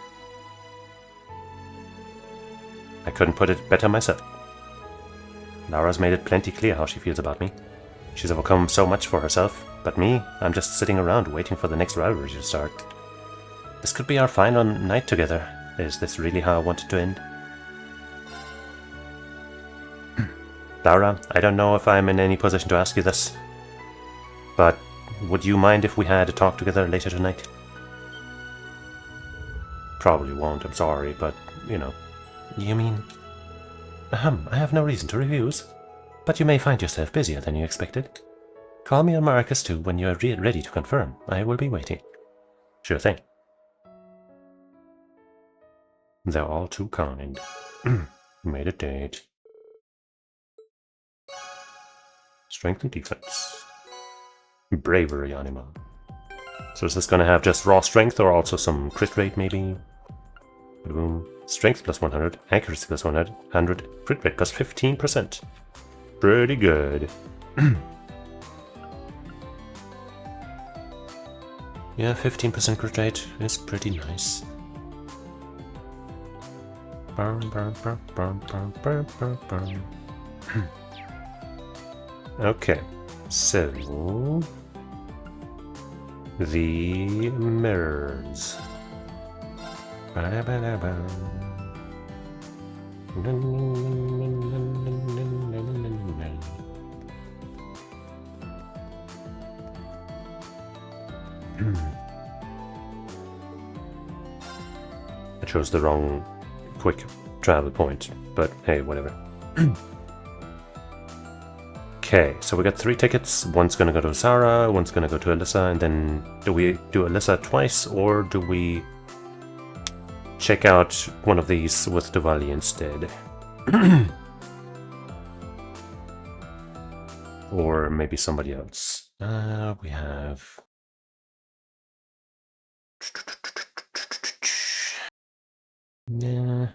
A: I couldn't put it better myself. Laura's made it plenty clear how she feels about me. She's overcome so much for herself, but me, I'm just sitting around waiting for the next rivalry to start. This could be our final night together. Is this really how I want it to end? Laura, I don't know if I'm in any position to ask you this, but would you mind if we had a talk together later tonight? Probably won't, I'm sorry, but, you know. You mean? I have no reason to refuse, but you may find yourself busier than you expected. Call me on Marcus too when you're ready to confirm. I will be waiting. Sure thing. They're all too kind. Made a date. Strength and defense. Bravery anima. So is this gonna have just raw strength or also some crit rate maybe? Boom. Strength plus 100, accuracy plus 100, crit rate plus 15%. Pretty good. Yeah, 15% crit rate is pretty nice. Okay, so the mirrors. I chose the wrong quick travel point, but hey, whatever. Okay, so we got 3 tickets. One's gonna go to Sarah, one's gonna go to Alyssa, and then do we do Alyssa twice, or do we check out one of these with Diwali instead? Or maybe somebody else. We have... Yeah.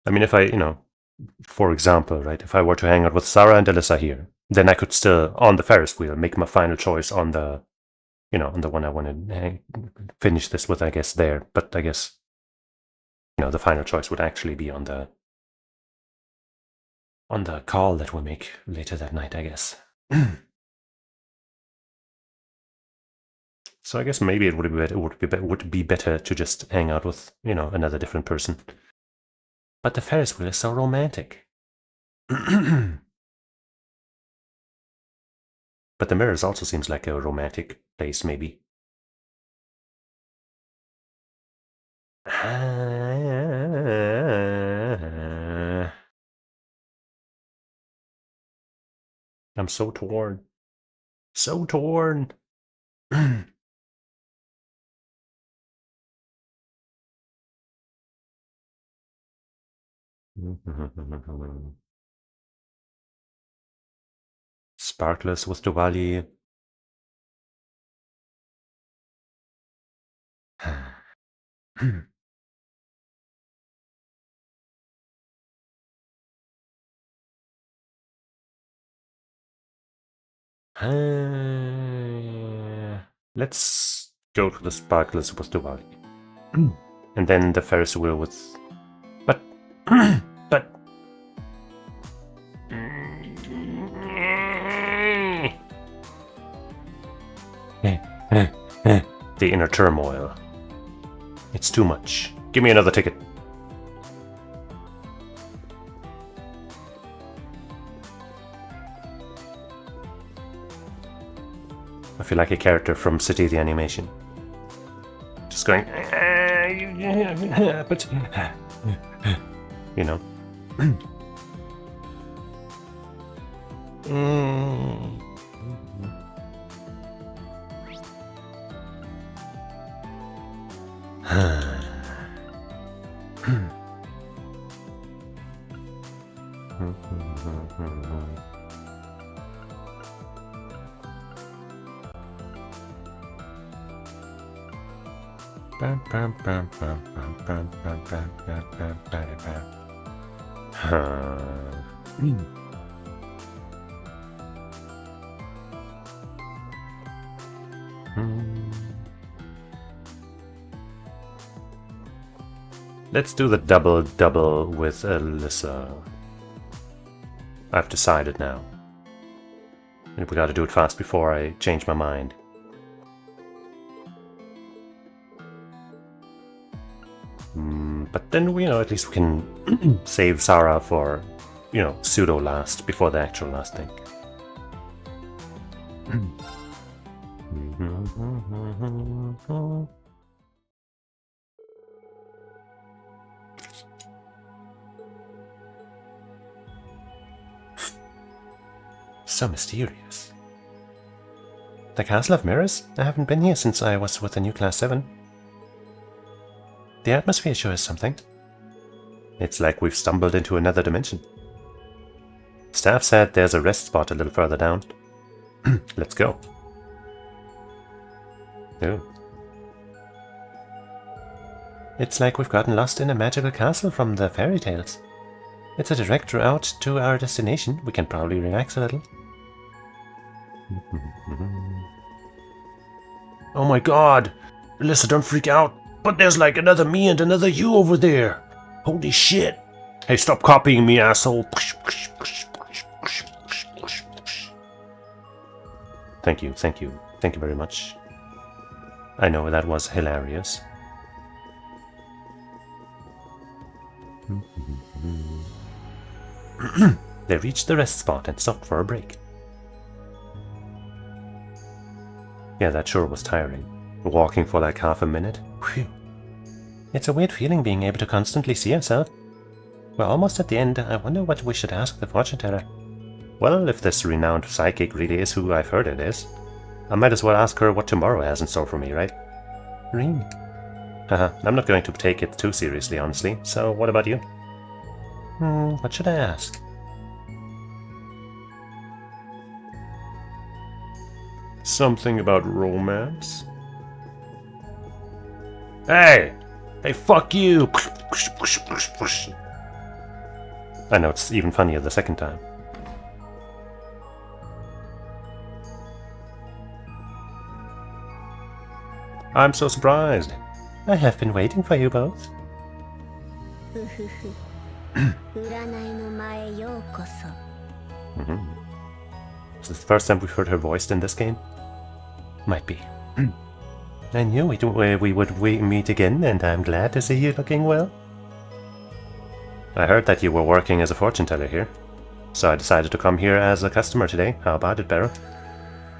A: I mean, if I, for example, right, if I were to hang out with Sarah and Alyssa here, then I could still, on the Ferris wheel, make my final choice on the, on the one I want to finish this with, I guess, there. But I guess, the final choice would actually be on the call that we make later that night, I guess. So I guess maybe it would be better to just hang out with, another different person. But the Ferris wheel is so romantic. But the mirrors also seems like a romantic place, maybe. I'm so torn. So torn. Sparklers with Diwali. Let's go to the Sparklers with Diwali. And then the Ferris wheel with... But But... The inner turmoil. It's too much. Give me another ticket. I feel like a character from City the Animation. Just going... but... You know. Let's do the double with Alyssa. I've decided now. And we gotta do it fast before I change my mind. But then, you know, at least we can save Sarah for, you know, pseudo last before the actual last thing. So mysterious. The Castle of Mirrors? I haven't been here since I was with the new Class 7. The atmosphere sure is something. It's like we've stumbled into another dimension. Staff said there's a rest spot a little further down. Let's go. Oh. It's like we've gotten lost in a magical castle from the fairy tales. It's a direct route to our destination. We can probably relax a little. Oh my god! Alyssa, don't freak out! But there's like another me and another you over there! Holy shit! Hey, stop copying me, asshole! Thank you, thank you. Thank you very much. I know that was hilarious. They reached the rest spot and stopped for a break. Yeah, that sure was tiring. Walking for like half a minute. Whew. It's a weird feeling being able to constantly see yourself. We're almost at the end. I wonder what we should ask the fortune teller. Well, if this renowned psychic really is who I've heard it is, I might as well ask her what tomorrow has in store for me, right? Ring. Haha, I'm not going to take it too seriously, honestly. So, what about you? What should I ask? Something about romance? Hey! Hey, fuck you! I know, it's even funnier the second time. I'm so surprised. I have been waiting for you both. Is this the first time we've heard her voiced in this game? Might be. I knew we would meet again, and I'm glad to see you looking well. I heard that you were working as a fortune teller here, so I decided to come here as a customer today. How about it, Barrow?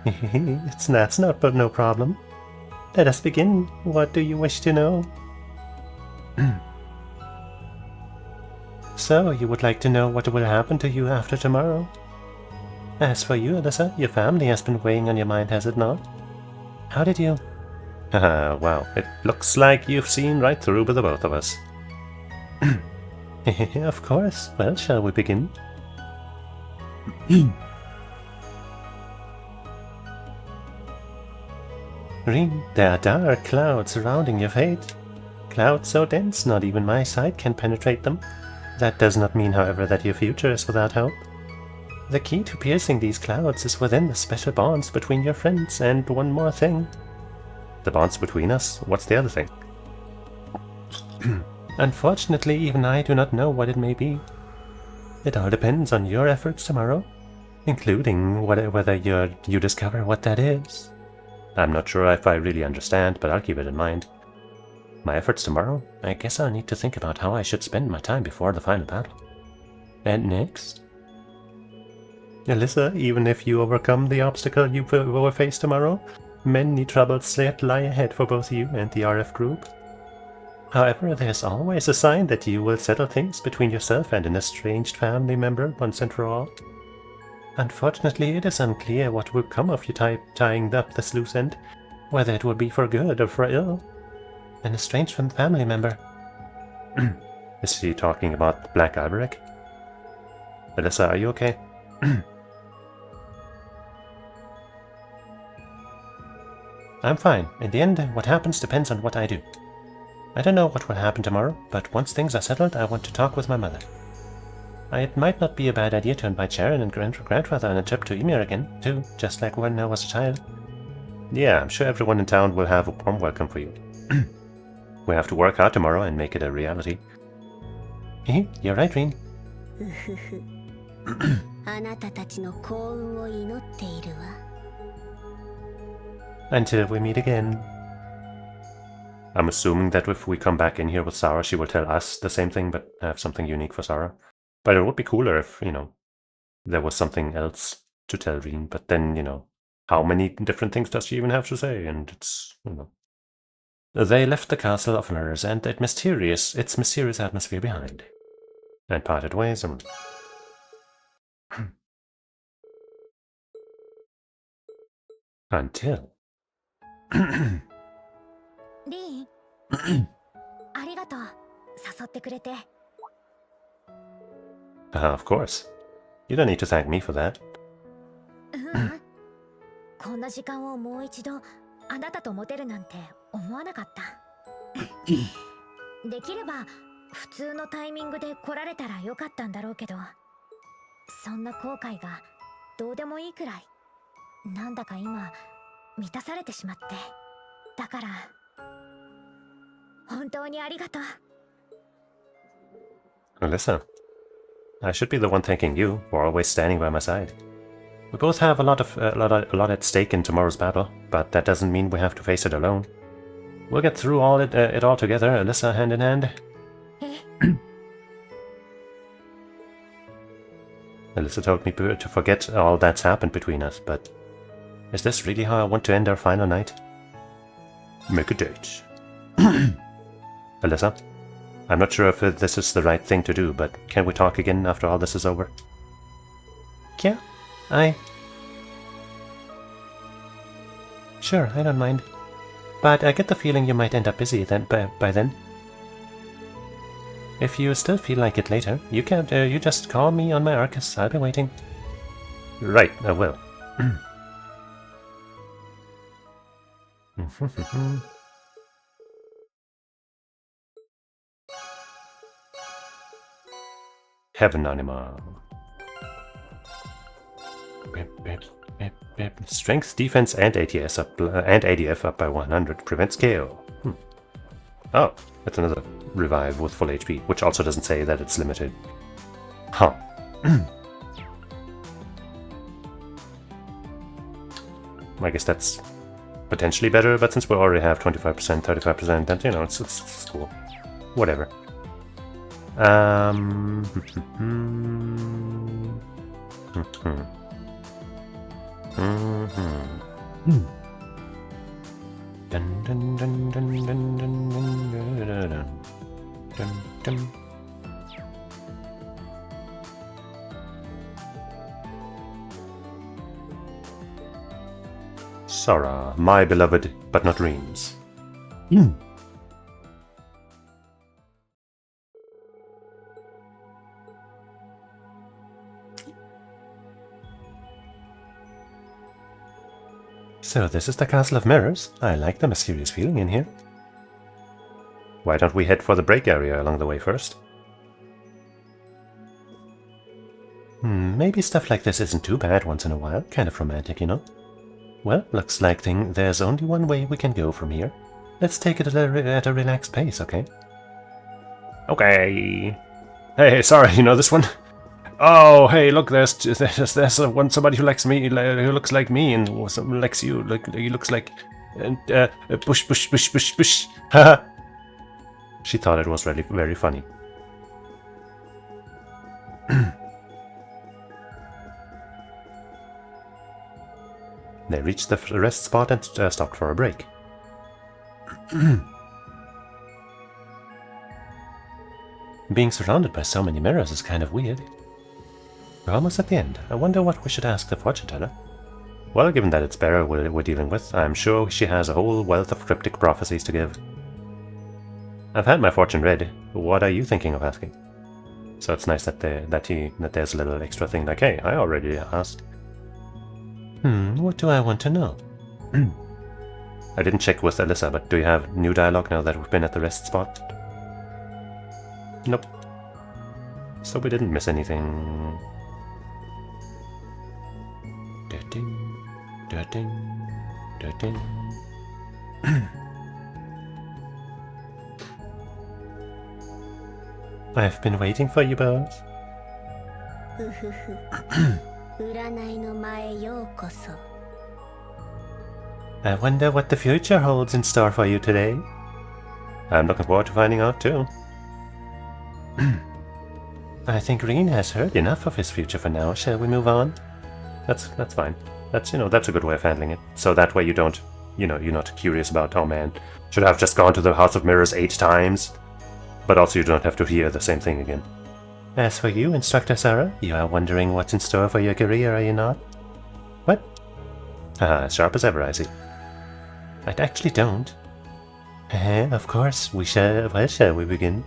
A: That's no problem. Let us begin. What do you wish to know? So, you would like to know what will happen to you after tomorrow? As for you, Alyssa, your family has been weighing on your mind, has it not? How did you... wow, it looks like you've seen right through with the both of us. Of course. Well, shall we begin? Ring, there are dark clouds surrounding your fate. Clouds so dense not even my sight can penetrate them. That does not mean, however, that your future is without hope. The key to piercing these clouds is within the special bonds between your friends, and one more thing. The bonds between us? What's the other thing? Unfortunately, even I do not know what it may be. It all depends on your efforts tomorrow, including whether you discover what that is. I'm not sure if I really understand, but I'll keep it in mind. My efforts tomorrow? I guess I'll need to think about how I should spend my time before the final battle. And next? Alyssa, even if you overcome the obstacle you will face tomorrow, many troubles yet lie ahead for both you and the RF group. However, there's always a sign that you will settle things between yourself and an estranged family member once and for all. Unfortunately, it is unclear what will come of you tying up this loose end, whether it will be for good or for ill. An estranged family member. Is she talking about Black Alberic? Alyssa, are you okay? I'm fine. In the end, what happens depends on what I do. I don't know what will happen tomorrow, but once things are settled, I want to talk with my mother. It might not be a bad idea to invite Sharon and grandfather on a trip to Ymir again, too, just like when I was a child. Yeah, I'm sure everyone in town will have a warm welcome for you. We have to work hard tomorrow and make it a reality. You're right, Reen. Until we meet again. I'm assuming that if we come back in here with Sarah, she will tell us the same thing, but have something unique for Sarah. But it would be cooler if, there was something else to tell Reen. But then, how many different things does she even have to say? And it's, They left the castle of mirrors and its mysterious atmosphere behind, and parted ways. Until.
B: リンありがとう誘ってくれて
A: Of course. You don't need to thank me for that.
B: こんな時間をもう一度あなたと持てるなんて思わなかったできれば普通のタイミングで来られたらよかったんだろうけどそんな後悔がどうでもいいくらいなんだか今満たされてしまってだから本当にありがとう
A: Alyssa, I should be the one thanking you for always standing by my side. We both have a lot at stake in tomorrow's battle, but that doesn't mean we have to face it alone. We'll get through it all together, Alyssa, hand in hand. Alyssa told me to forget all that's happened between us, but is this really how I want to end our final night? Make a date. Alyssa, I'm not sure if this is the right thing to do, but can we talk again after all this is over? Yeah, Sure, I don't mind. But I get the feeling you might end up busy by then. If you still feel like it later, you just call me on my Arcus. I'll be waiting. Right, I will. Heaven Animal. Strength, defense, and ATS up, and ADF up by 100. Prevents KO. Oh, that's another revive with full HP, which also doesn't say that it's limited. Huh. I guess that's potentially better, but since we already have 25%, 35%, then it's cool. Whatever. Dun, dun, dun, dun, dun, dun, dun, dun, dun, dun. Sora, my beloved, but not Reams. So this is the Castle of Mirrors. I like the mysterious feeling in here. Why don't we head for the break area along the way first? Maybe stuff like this isn't too bad once in a while. Kind of romantic, Well, looks like there's only one way we can go from here. Let's take it at a relaxed pace, okay? Okay. Hey, sorry, you know this one? Oh, hey, look, there's one somebody who likes me, who looks like me, and someone likes you. Like he looks like, and bush, bush, bush, bush, bush. Haha. She thought it was really very funny. They reached the rest spot and stopped for a break. Being surrounded by so many mirrors is kind of weird. We're almost at the end. I wonder what we should ask the fortune teller. Well, given that it's Bera we're dealing with, I'm sure she has a whole wealth of cryptic prophecies to give. I've had my fortune read. What are you thinking of asking? So it's nice that there's a little extra thing like, hey, I already asked. What do I want to know? I didn't check with Alyssa, but do you have new dialogue now that we've been at the rest spot? Nope. So we didn't miss anything. I've been waiting for you both. I wonder what the future holds in store for you today. I'm looking forward to finding out too. I think Reen has heard enough of his future for now. Shall we move on? That's fine. That's a good way of handling it. So that way you don't, you're not curious about, oh man, should I have just gone to the House of Mirrors 8 times? But also you don't have to hear the same thing again. As for you, Instructor Sarah, you are wondering what's in store for your career, are you not? What? Haha, as sharp as ever, I see. I actually don't. Of course, we shall. Well, shall we begin?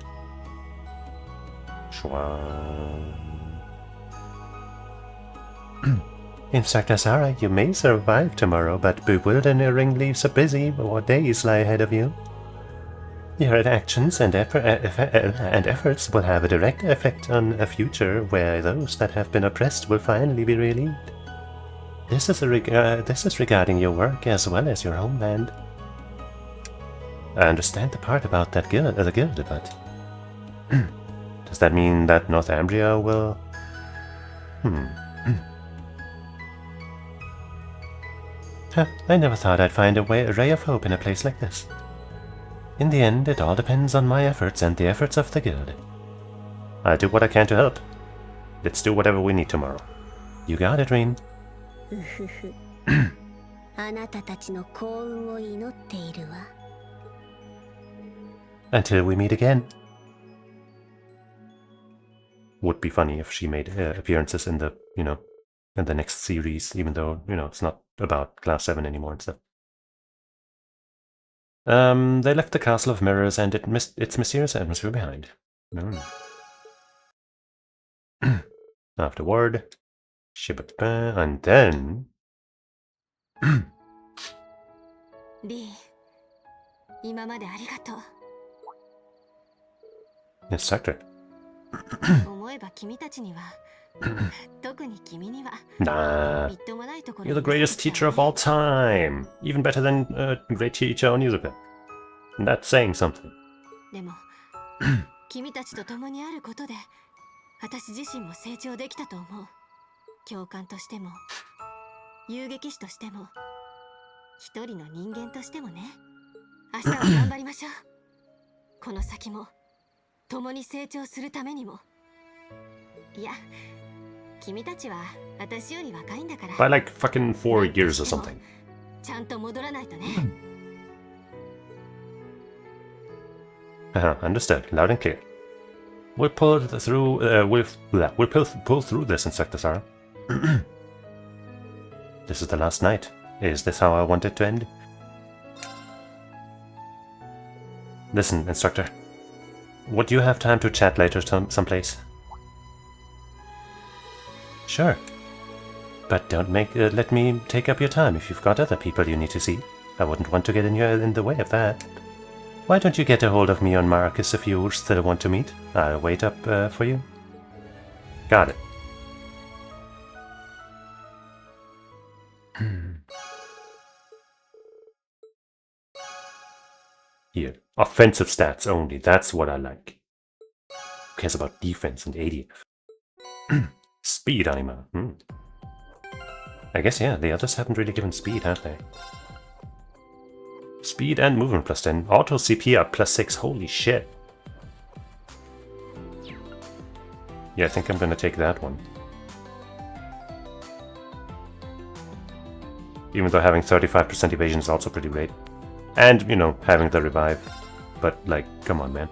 A: Instructor Sarah, you may survive tomorrow, but bewilderingly so busy what days lie ahead of you. Your actions and efforts will have a direct effect on a future where those that have been oppressed will finally be relieved. This is regarding your work as well as your homeland. I understand the part about that guild, but does that mean that Northumbria will? I never thought I'd find a ray of hope in a place like this. In the end, it all depends on my efforts and the efforts of the guild. I'll do what I can to help. Let's do whatever we need tomorrow. You got it, Reen. Until we meet again. Would be funny if she made appearances in the, in the next series, even though, it's not about Class 7 anymore and stuff. They left the Castle of Mirrors and its mysterious atmosphere behind. Afterward, and then... Instructor. Nah, you're the greatest teacher of all time. Even better than great teacher Onizuka. And that's saying something. By like fucking 4 years or something. Understood. Loud and clear. We'll pull through. We'll pull through this, Instructor Sarah. This is the last night. Is this how I want it to end? Listen, Instructor. Would you have time to chat later someplace? Sure. But don't let me take up your time if you've got other people you need to see. I wouldn't want to get in the way of that. Why don't you get a hold of me on Marcus if you still want to meet? I'll wait up for you. Got it. Here. Offensive stats only. That's what I like. cares about defense and ADF? Speed anima. I guess, yeah, the others haven't really given speed, have they? Speed and movement plus 10. Auto CP up plus 6. Holy shit. Yeah, I think I'm gonna take that one. Even though having 35% evasion is also pretty great. And, you know, having the revive. But, like, come on, man.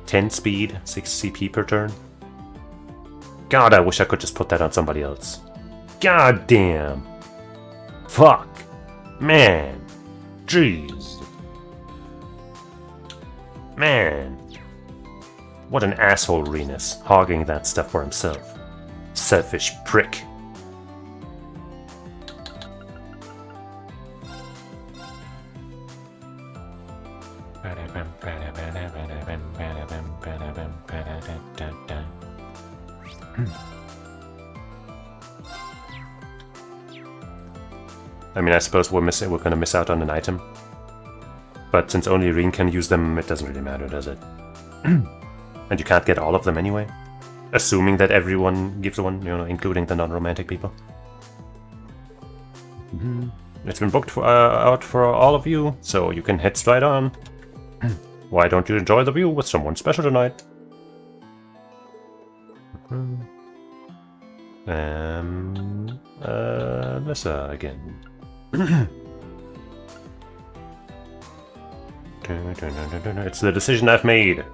A: 10 speed, 6 CP per turn. God, I wish I could just put that on somebody else. God damn. Fuck. Man. Jeez. Man. What an asshole Renus, hogging that stuff for himself. Selfish prick. I mean, I suppose we're gonna miss out on an item. But since only Reen can use them, it doesn't really matter, does it? And you can't get all of them anyway. Assuming that everyone gives one, you know, including the non-romantic people. It's been booked out for all of you, so you can head straight on. Why don't you enjoy the view with someone special tonight? Lissa again. It's the decision I've made.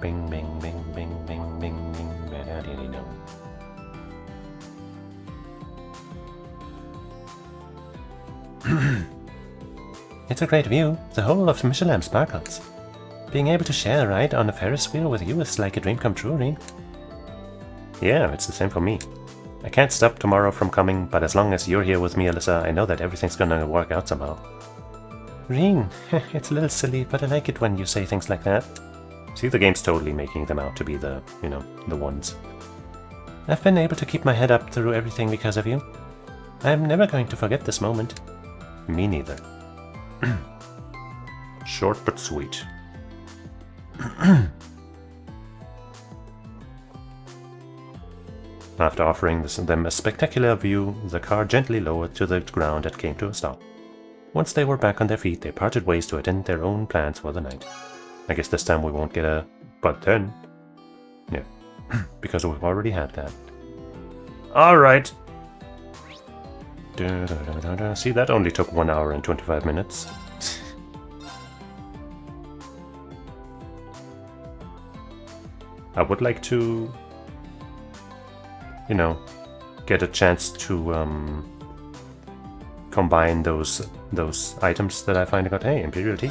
A: Bing, bing, bing, bing, bing, bing, bing. It's a great view. The whole of Michelin sparkles. Being able to share a ride on a Ferris wheel with you is like a dream come true, Reen. Yeah, it's the same for me. I can't stop tomorrow from coming, but as long as you're here with me, Alyssa, I know that everything's gonna work out somehow. Reen, it's a little silly, but I like it when you say things like that. See, the game's totally making them out to be the, you know, the ones. I've been able to keep my head up through everything because of you. I'm never going to forget this moment. Me neither. Short but sweet. After offering them a spectacular view, the car gently lowered to the ground and came to a stop. Once they were back on their feet, they parted ways to attend their own plans for the night. I guess this time we won't get a but then. Yeah, because we've already had that. Alright. See, that only took 1 hour and 25 minutes. I would like to, you know, get a chance to combine those items that I finally got. Hey, Imperial Tea.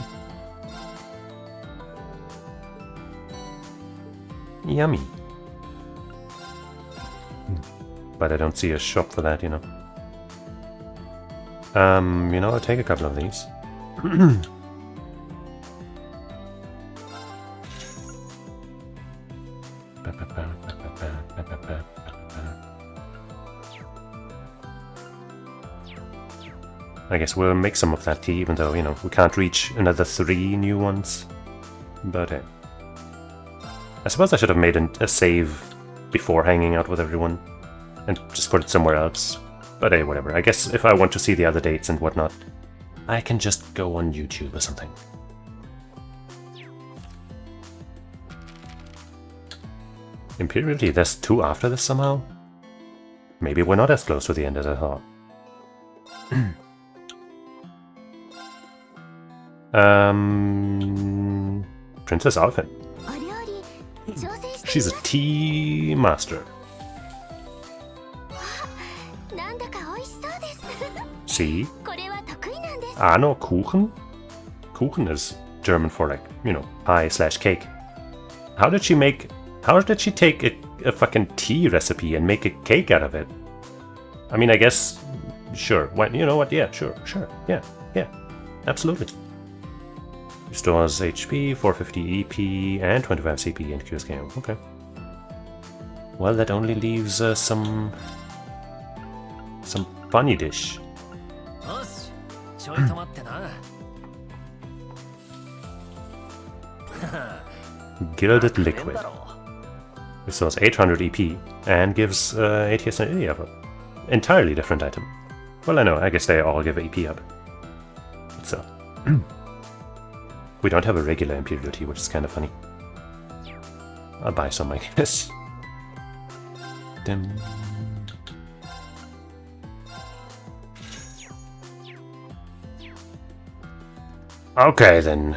A: Yummy. But I don't see a shop for that, you know. You know, I'll take a couple of these. I guess we'll make some of that tea, even though, you know, we can't reach another 3 new ones. But I suppose I should have made a save before hanging out with everyone and just put it somewhere else. But hey, whatever. I guess if I want to see the other dates and whatnot, I can just go on YouTube or something. Imperial Tea, there's 2 after this somehow? Maybe we're not as close to the end as I thought. Princess Alphin. She's a tea master. See? Ano Kuchen? Kuchen is German for, like, you know, pie/cake. How did she take a fucking tea recipe and make a cake out of it? I mean, I guess, sure. When, you know what? Yeah, sure. Yeah, absolutely. Restores HP, 450 EP, and 25 CP and cures KO. Okay. Well, that only leaves some funny dish. Gilded Liquid. Restores 800 EP and gives 80 and EP up. Entirely different item. Well, I know, I guess they all give EP up. But still. We don't have a regular Imperial Tea, which is kind of funny. I'll buy some, I guess. Dim. Okay, then.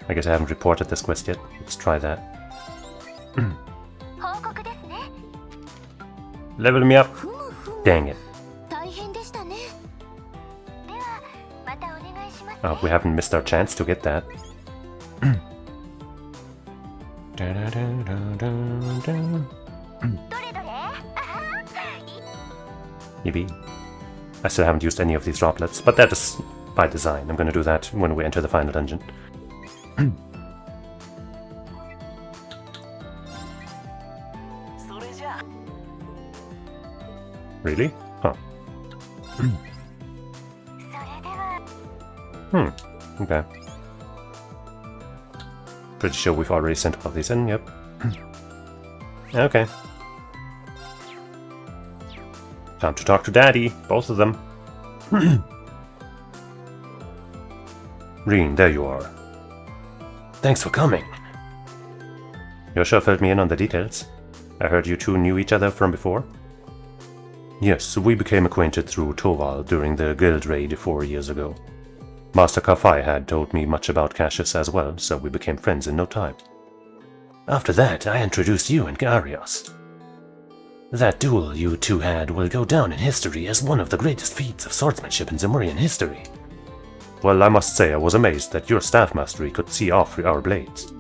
A: I guess I haven't reported this quest yet. Let's try that. Level me up. Dang it. Oh, we haven't missed our chance to get that. EB. I still haven't used any of these droplets, but that is by design. I'm gonna do that when we enter the final dungeon. Really? Huh. Okay. Pretty sure we've already sent all these in, yep. Okay. Time to talk to Daddy, both of them. Reen, there you are. Thanks for coming. Yosha filled me in on the details. I heard you two knew each other from before. Yes, we became acquainted through Toval during the guild raid 4 years ago. Master Kafai had told me much about Cassius as well, so we became friends in no time. After that, I introduced you and Arios. That duel you two had will go down in history as one of the greatest feats of swordsmanship in Zemurian history. Well, I must say I was amazed that your staff mastery could see off our blades.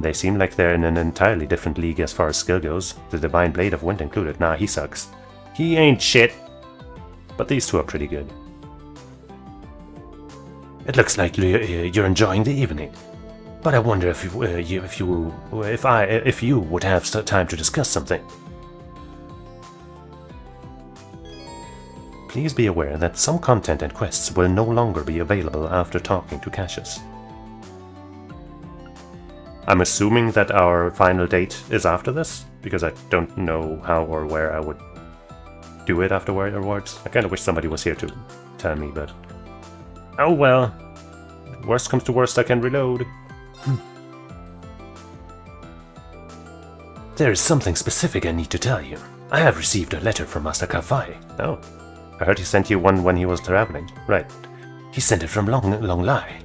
A: They seem like they're in an entirely different league as far as skill goes, the Divine Blade of Wind included. Nah, he sucks. He ain't shit. But these two are pretty good. It looks like you're enjoying the evening. But I wonder if you would have time to discuss something. Please be aware that some content and quests will no longer be available after talking to Cassius. I'm assuming that our final date is after this, because I don't know how or where I would do it afterwards. I kind of wish somebody was here to tell me, but... oh well. Worst comes to worst, I can reload. There is something specific I need to tell you. I have received a letter from Master Kafai. Oh. I heard he sent you one when he was traveling. Right. He sent it from Long Lai.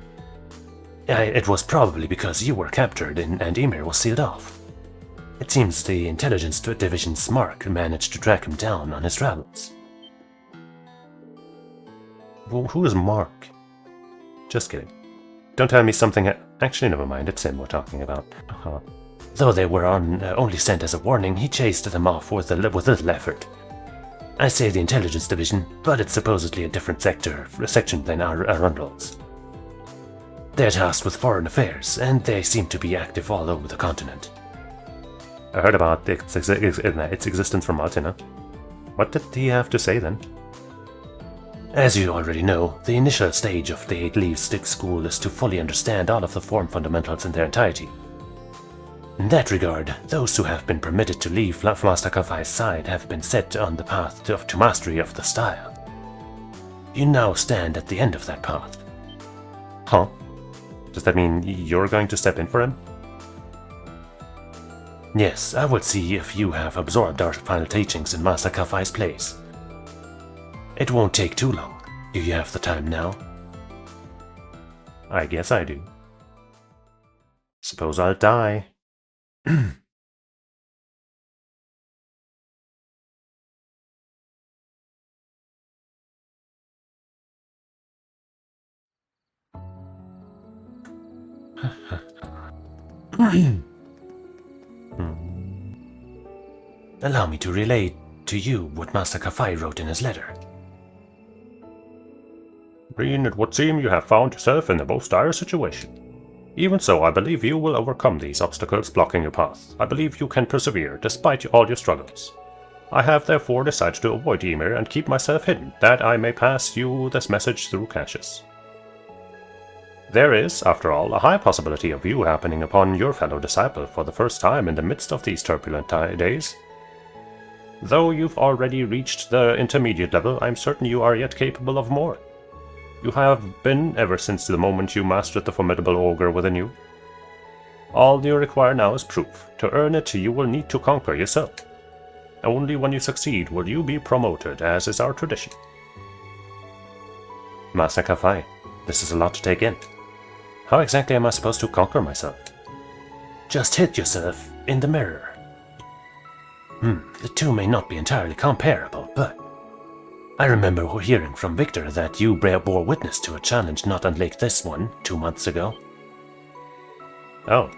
A: It was probably because you were captured and Emir was sealed off. It seems the Intelligence Division's Mark managed to track him down on his travels. Well, who is Mark? Just kidding. Don't tell me something... Actually, never mind, it's him we're talking about. Though they were only sent as a warning, he chased them off with little effort. I say the Intelligence Division, but it's supposedly a different section than our Arundels. They're tasked with foreign affairs, and they seem to be active all over the continent. I heard about its existence from Martina. What did he have to say then? As you already know, the initial stage of the 8 Leaves Stick School is to fully understand all of the form fundamentals in their entirety. In that regard, those who have been permitted to leave Master Kafai's side have been set on the path to mastery of the style. You now stand at the end of that path. Huh? Does that mean you're going to step in for him? Yes, I will see if you have absorbed our final teachings in Master Kafai's place. It won't take too long. Do you have the time now? I guess I do. Suppose I'll die. Allow me to relay to you what Master Kafai wrote in his letter. Rin, it would seem you have found yourself in a most dire situation. Even so, I believe you will overcome these obstacles blocking your path. I believe you can persevere, despite all your struggles. I have therefore decided to avoid Ymir and keep myself hidden, that I may pass you this message through Cassius. There is, after all, a high possibility of you happening upon your fellow disciple for the first time in the midst of these turbulent days. Though you've already reached the intermediate level, I'm certain you are yet capable of more. You have been ever since the moment you mastered the formidable ogre within you. All you require now is proof. To earn it, you will need to conquer yourself. Only when you succeed will you be promoted, as is our tradition. Master Kafai, this is a lot to take in. How exactly am I supposed to conquer myself? Just hit yourself in the mirror. The two may not be entirely comparable, but I remember hearing from Victor that you bore witness to a challenge not unlike this one 2 months ago. Oh.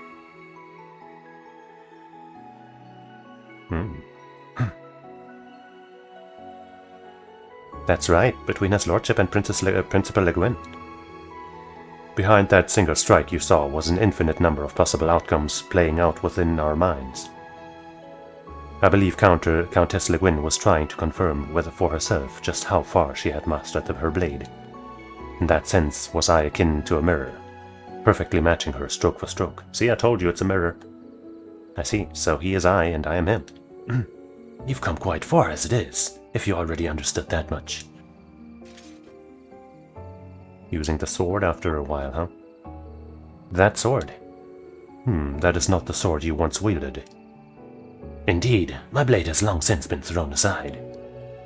A: That's right, between his lordship and Principal Legwin. Behind that single strike you saw was an infinite number of possible outcomes playing out within our minds. I believe Countess Legwin was trying to confirm whether for herself just how far she had mastered her blade. In that sense was I akin to a mirror, perfectly matching her stroke for stroke. See, I told you it's a mirror. I see, so he is I and I am him. You've come quite far as it is, if you already understood that much. Using the sword after a while, huh? That sword? That is not the sword you once wielded. Indeed, my blade has long since been thrown aside.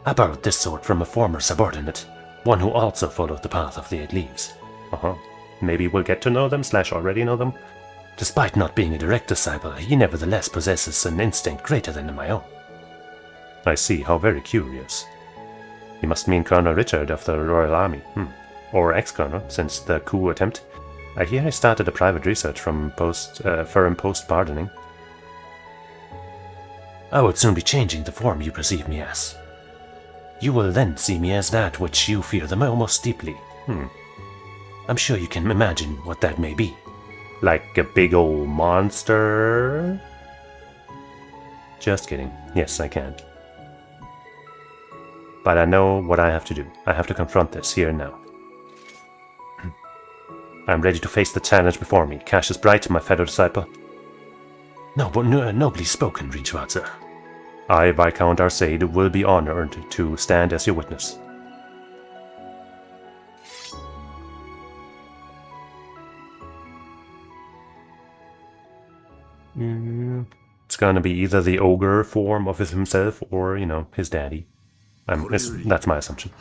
A: I borrowed this sword from a former subordinate, one who also followed the path of the 8 leaves. Maybe we'll get to know them / already know them. Despite not being a direct disciple, he nevertheless possesses an instinct greater than my own. I see, how very curious. You must mean Colonel Richard of the Royal Army, or ex-colonel, since the coup attempt. I hear he started a private research from firm post-pardoning. I would soon be changing the form you perceive me as. You will then see me as that which you fear the most deeply. I'm sure you can imagine what that may be. Like a big old monster? Just kidding. Yes, I can. But I know what I have to do. I have to confront this here and now. I'm ready to face the challenge before me. Cassius Bright, my fellow disciple. Nobly spoken, Rinchwatzer. I, Viscount Arcade, will be honored to stand as your witness. It's gonna be either the ogre form of himself or, his daddy. That's my assumption.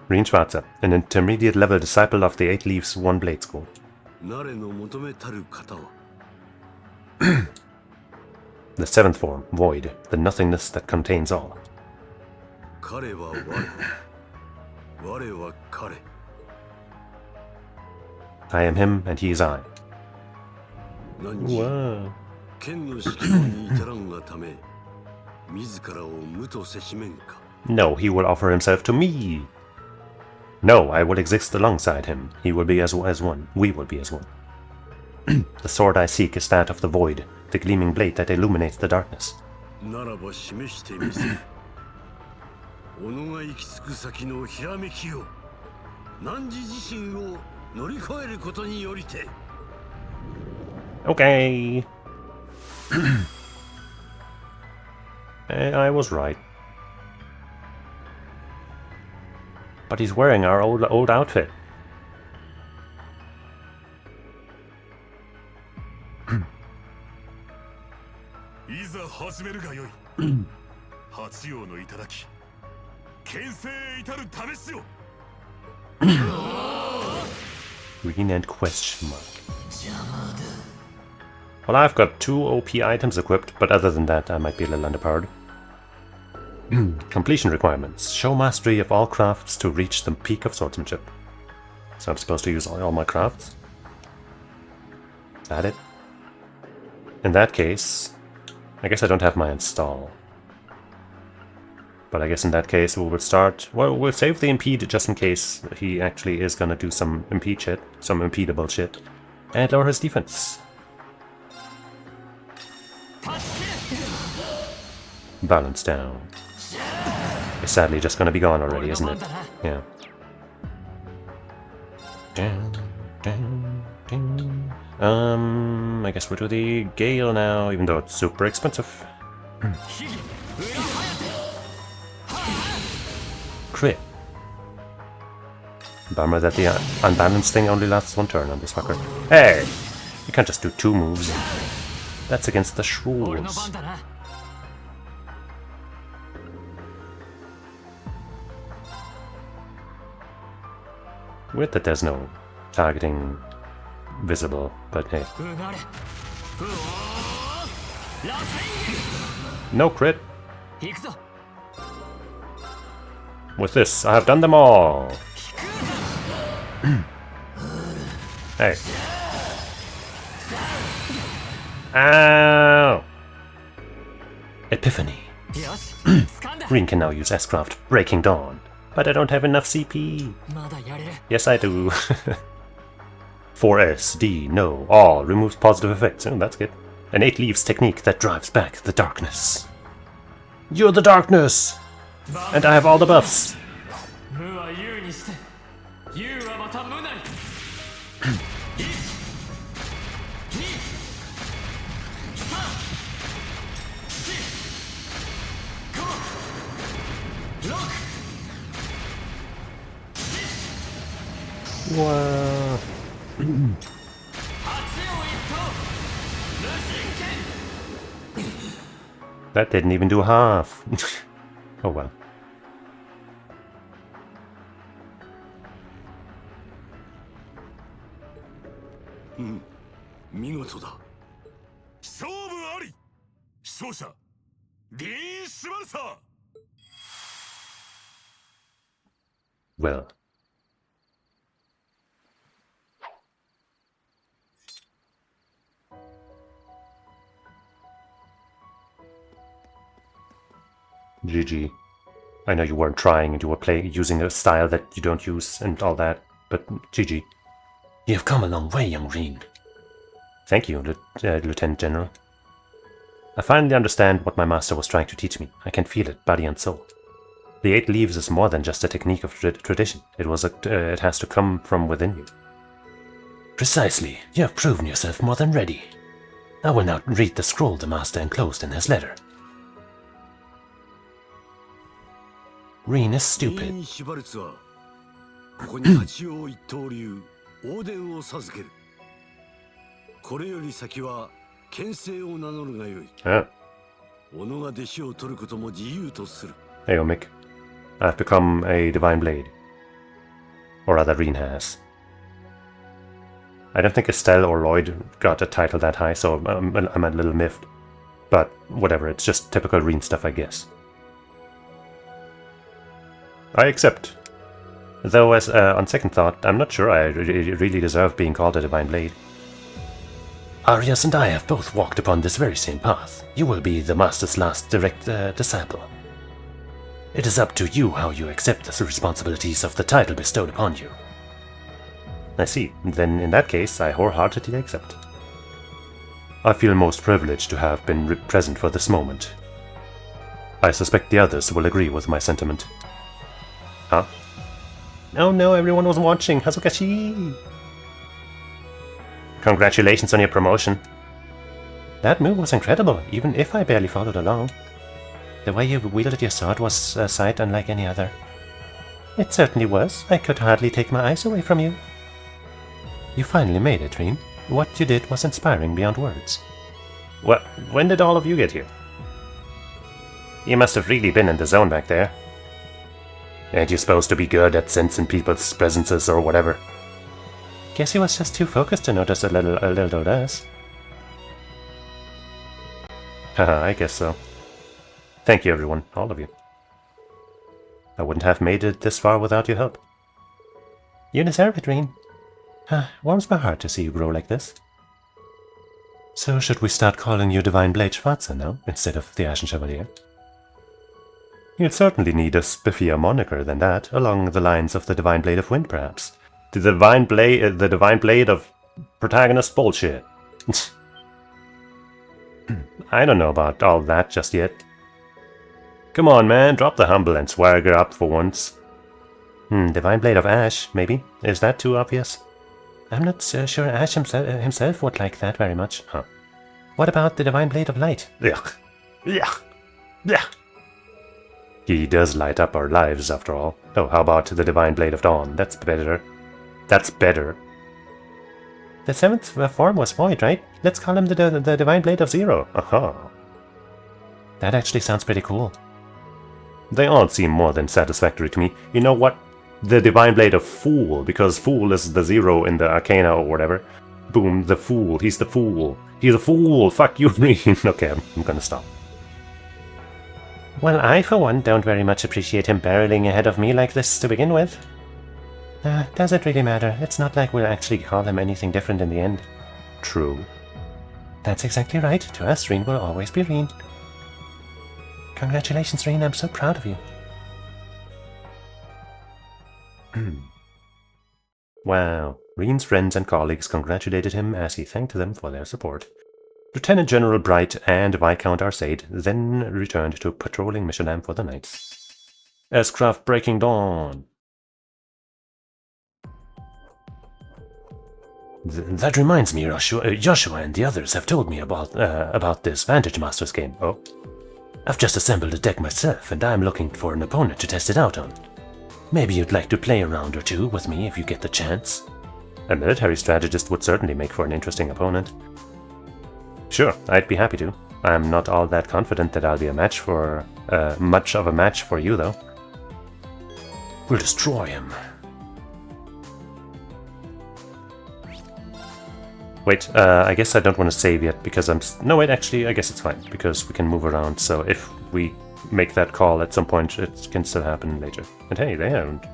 A: Rinchwatzer, an intermediate level disciple of the 8 Leaves 1 Blade School. The 7th form, Void, the nothingness that contains all. I am him and he is I. Wow. No, he will offer himself to me. No, I will exist alongside him. He will be as one. We will be as one. The sword I seek is that of the Void, the gleaming blade that illuminates the darkness. Okay. I was right. But he's wearing our old outfit. Green and question mark. Well, I've got 2 OP items equipped, but other than that, I might be a little underpowered. Completion requirements. Show mastery of all crafts to reach the peak of swordsmanship. So I'm supposed to use all my crafts? Is that it? In that case, I guess I don't have my install. But I guess in that case we will start... Well, we'll save the impede just in case he actually is gonna do some impede shit. Some impedable shit. And lower his defense. Balance down. It's sadly just gonna be gone already, isn't it? Yeah. I guess we'll do the Gale now, even though it's super expensive. Crit. Bummer that the unbalanced thing only lasts one turn on this fucker. Hey! You can't just do 2 moves. That's against the rules. Weird that there's no targeting visible, but hey. No crit! With this, I have done them all! Hey. Ow! Epiphany. Green can now use S-Craft Breaking Dawn. But I don't have enough CP. Yes, I do. 4S, D, no, all removes positive effects. Oh, that's good. An 8 leaves technique that drives back the darkness. You're the darkness! And I have all the buffs. Wow. That didn't even do half. Oh well. Well. GG. I know you weren't trying and you were using a style that you don't use and all that, but GG. You have come a long way, young Green. Thank you, Lieutenant General. I finally understand what my master was trying to teach me. I can feel it, body and soul. The 8 leaves is more than just a technique of tradition. It has to come from within you. Precisely. You have proven yourself more than ready. I will now read the scroll the master enclosed in his letter. Green is stupid. Ah. Hey, Mick. I've become a Divine Blade. Or rather, Reen has. I don't think Estelle or Lloyd got a title that high, so I'm a little miffed. But whatever, it's just typical Reen stuff, I guess. I accept. Though, as on second thought, I'm not sure I really deserve being called a Divine Blade. Arias and I have both walked upon this very same path. You will be the Master's last direct disciple. It is up to you how you accept the responsibilities of the title bestowed upon you. I see. Then in that case, I wholeheartedly accept. I feel most privileged to have been present for this moment. I suspect the others will agree with my sentiment. Huh? Oh no, everyone was watching. Hazukashi! Congratulations on your promotion. That move was incredible, even if I barely followed along. The way you wielded your sword was a sight unlike any other. It certainly was. I could hardly take my eyes away from you. You finally made it, Reen. What you did was inspiring beyond words. Well, when did all of you get here? You must have really been in the zone back there. Ain't you supposed to be good at sensing people's presences or whatever? Guess he was just too focused to notice a little less. Haha, I guess so. Thank you everyone, all of you. I wouldn't have made it this far without your help. You deserve it, Reen. Warms my heart to see you grow like this. So should we start calling you Divine Blade Schwarze now, instead of the Ashen Chevalier? You'd certainly need a spiffier moniker than that, along the lines of the Divine Blade of Wind, perhaps. The Divine Blade of protagonist bullshit. I don't know about all that just yet. Come on, man, drop the humble and swagger up for once. Divine Blade of Ash, maybe? Is that too obvious? I'm not sure Ash himself would like that very much. Huh. What about the Divine Blade of Light? Ugh. Ugh. Ugh. He does light up our lives, after all. Oh, how about the Divine Blade of Dawn? That's better. That's better. The 7th form was Void, right? Let's call him the Divine Blade of Zero. Aha. That actually sounds pretty cool. They all seem more than satisfactory to me. You know what? The Divine Blade of Fool, because Fool is the 0 in the Arcana or whatever. Boom, the Fool. He's the Fool. He's a fool. Fuck you, Reen. Okay, I'm gonna stop. Well, I, for one, don't very much appreciate him barreling ahead of me like this to begin with. Does it really matter? It's not like we'll actually call him anything different in the end. True. That's exactly right. To us, Reen will always be Reen. Congratulations, Reen. I'm so proud of you. Wow. Reen's friends and colleagues congratulated him as he thanked them for their support. Lieutenant General Bright and Viscount Arcade then returned to patrolling Mishalam for the night. S-Craft Breaking Dawn. That reminds me, Joshua and the others have told me about this Vantage Masters game. Oh? I've just assembled a deck myself, and I'm looking for an opponent to test it out on. Maybe you'd like to play a round or two with me if you get the chance. A military strategist would certainly make for an interesting opponent. Sure, I'd be happy to. I'm not all that confident that I'll be much of a match for you, though. We'll destroy him. Wait, I guess I don't want to save yet, because no, wait, actually, I guess it's fine, because we can move around, so if we make that call at some point, it can still happen later. And hey, they haven't.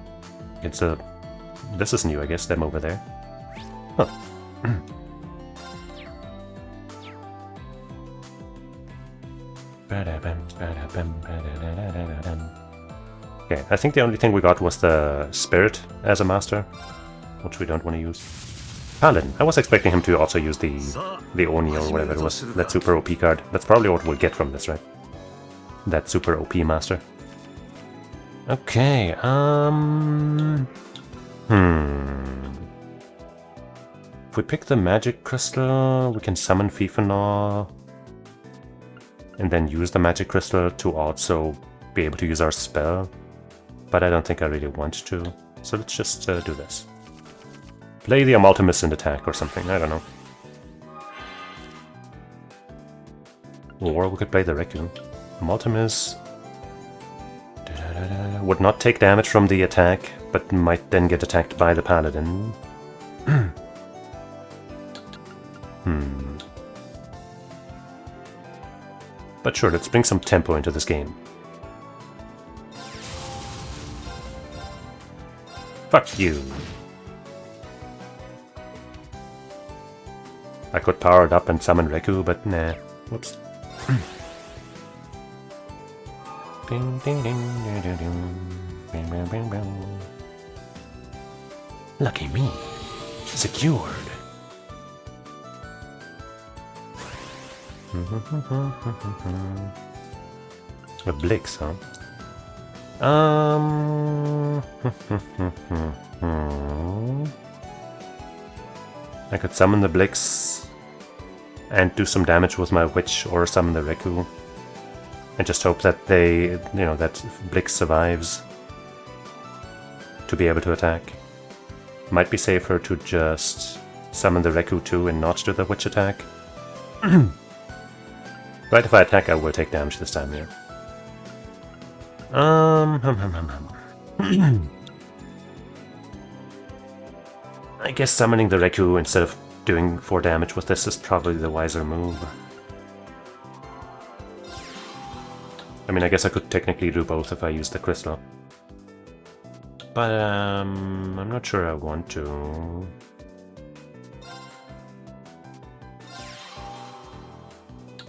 A: This is new, I guess, them over there. Huh. Okay, I think the only thing we got was the Spirit as a master, which we don't want to use. Paladin. I was expecting him to also use the Oni or whatever it was, that super OP card. That's probably what we'll get from this, right? That super OP master. Okay, If we pick the magic crystal, we can summon Fifanaw, and then use the magic crystal to also be able to use our spell. But I don't think I really want to, so let's just do this. Play the Amultimus and attack or something, I don't know. Or we could play the Raccoon. Amultimus would not take damage from the attack, but might then get attacked by the Paladin. But sure, let's bring some tempo into this game. Fuck you. I could power it up and summon Reku, but nah. Whoops. Ding, ding, ding, ding, ding, ding. Bing, bing, bing, bing. Lucky me. Secured. A Blix, huh? I could summon the Blix and do some damage with my Witch, or summon the Reku, and just hope that that Blix survives to be able to attack. Might be safer to just summon the Reku too and not do the Witch attack. Right, if I attack, I will take damage this time here. I guess summoning the Reku instead of doing 4 damage with this is probably the wiser move. I mean, I guess I could technically do both if I use the crystal. But I'm not sure I want to.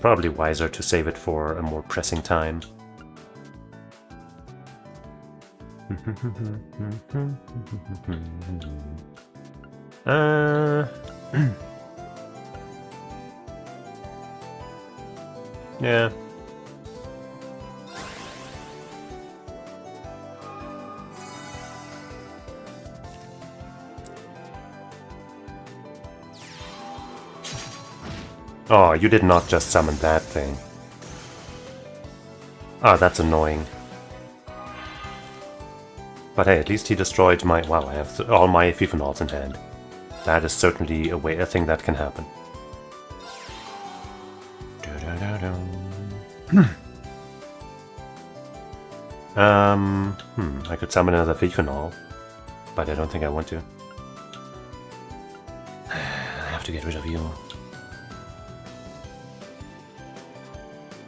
A: Probably wiser to save it for a more pressing time. Yeah. Oh, you did not just summon that thing. Ah, that's annoying. But hey, at least he destroyed my... Wow, I have all my Fifanals in hand. That is certainly a thing that can happen. I could summon another Fifanal, but I don't think I want to. I have to get rid of you.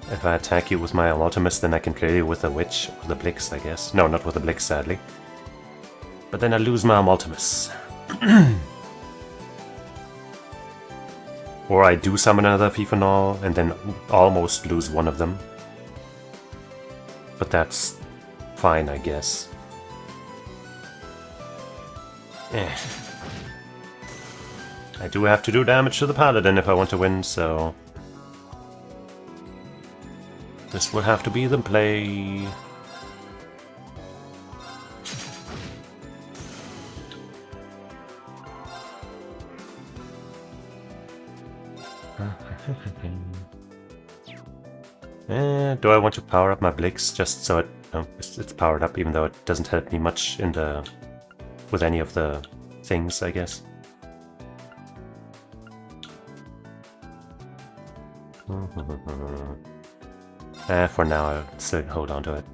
A: If I attack you with my Ultimus, then I can clear you with the Witch, or the Blix, I guess. No, not with the Blix, sadly. But then I lose my Ultimus. Or I do summon another Fifanal, and then almost lose one of them. But that's fine, I guess. I do have to do damage to the Paladin if I want to win, so... this will have to be the play. Do I want to power up my Blix just so it... No, it's powered up, even though it doesn't help me much in the... with any of the things, I guess. For now, I'll still hold on to it.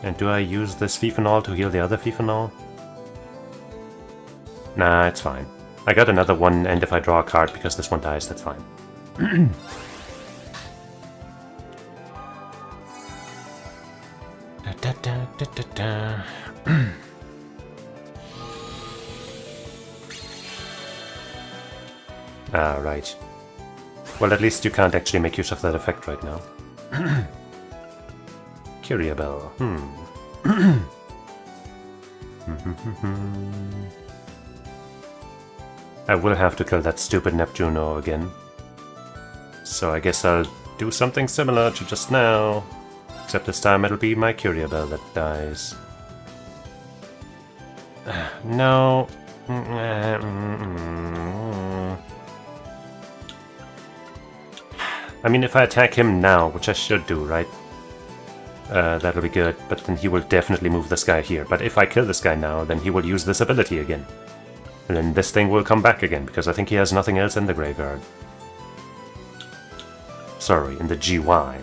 A: And do I use this Fifanal to heal the other Fifanal? Nah, it's fine. I got another one, and if I draw a card because this one dies, that's fine. Ah, right. Well, at least you can't actually make use of that effect right now. Curia Bell. I will have to kill that stupid Neptuno again. So I guess I'll do something similar to just now. Except this time it'll be my Curia Bell that dies. No. I mean, if I attack him now, which I should do, right? That'll be good, but then he will definitely move this guy here. But if I kill this guy now, then he will use this ability again. And then this thing will come back again, because I think he has nothing else in the graveyard. Sorry, in the GY.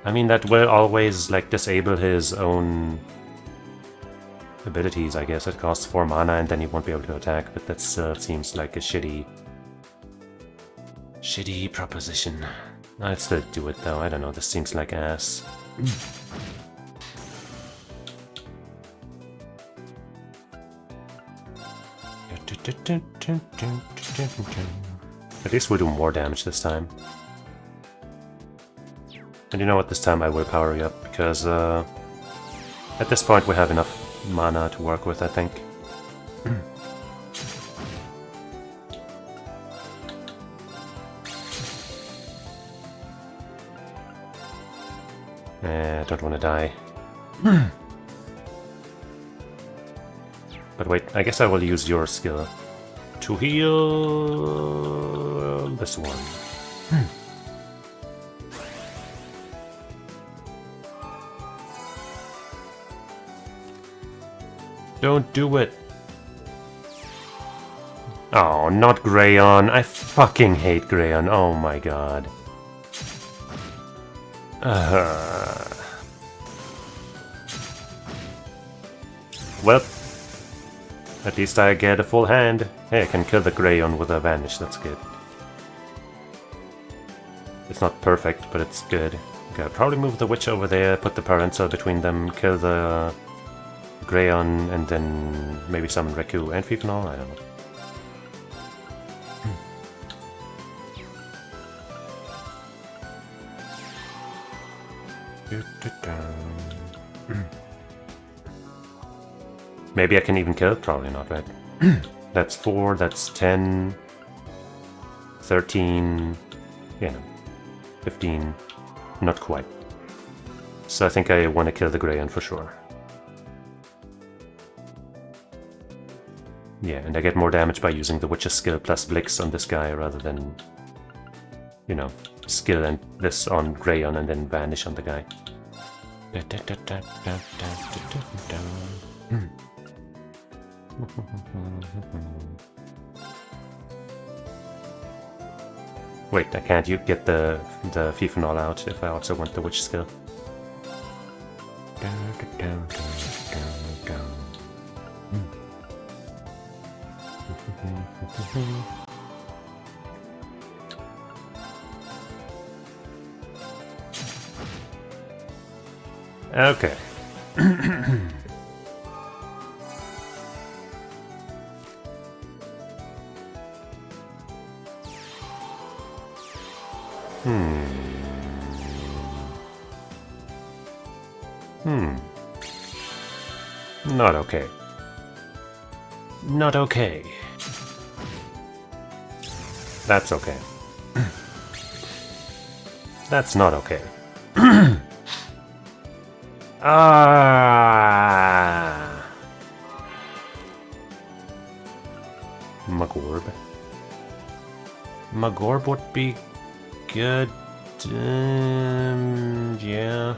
A: I mean, that will always, like, disable his own abilities, I guess. It costs 4 mana and then he won't be able to attack, but that seems like a shitty proposition. I'd still do it, though. I don't know, this seems like ass. At least we'll do more damage this time. And you know what, this time I will power you up, because at this point we have enough mana to work with, I think. I don't want to die. But wait, I guess I will use your skill to heal this one. Don't do it. Oh, not Greyon. I fucking hate Greyon. Oh my god. Well, At least I get a full hand. Hey, I can kill the Greyon with a Vanish, that's good. It's not perfect, but it's good. Okay, I'll probably move the Witch over there, put the Parental between them, kill the Greyon, and then maybe summon Reku and Fifanol? I don't know. Maybe I can even kill it? Probably not, right? That's 4, that's 10, 13, you know, 15, not quite. So I think I want to kill the Greyon for sure. Yeah, and I get more damage by using the Witch's skill plus Blix on this guy rather than, you know, skill and this on Greyon and then Vanish on the guy. Wait, I can't get the Fifanol out if I also want the Witch skill. Okay. Not okay. Not okay. That's okay. That's not okay. Magorb. Magorb would be good. Yeah.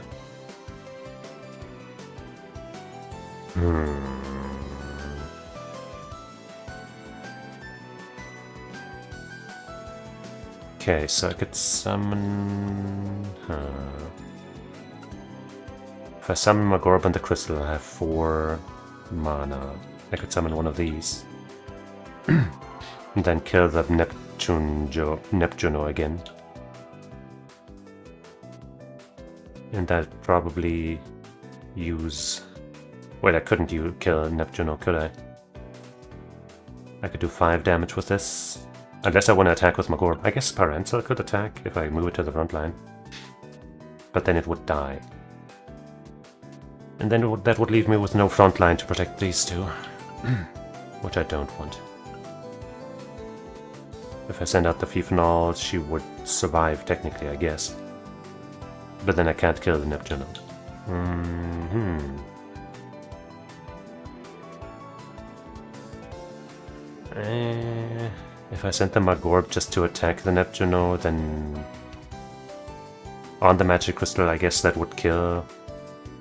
A: Okay, so I could summon... If I summon Magorb and the Crystal, I have 4 mana. I could summon one of these. And then kill the Neptuno again. And I'd probably use... Wait, I couldn't kill Neptuno, could I? I could do 5 damage with this. Unless I want to attack with Magorb. I guess Parental could attack if I move it to the front line. But then it would die. And then that would leave me with no front line to protect these two. Which I don't want. If I send out the Fifanol, she would survive technically, I guess. But then I can't kill the Neptuno. If I sent the Magorb just to attack the Neptuno, then on the Magic Crystal, I guess that would kill,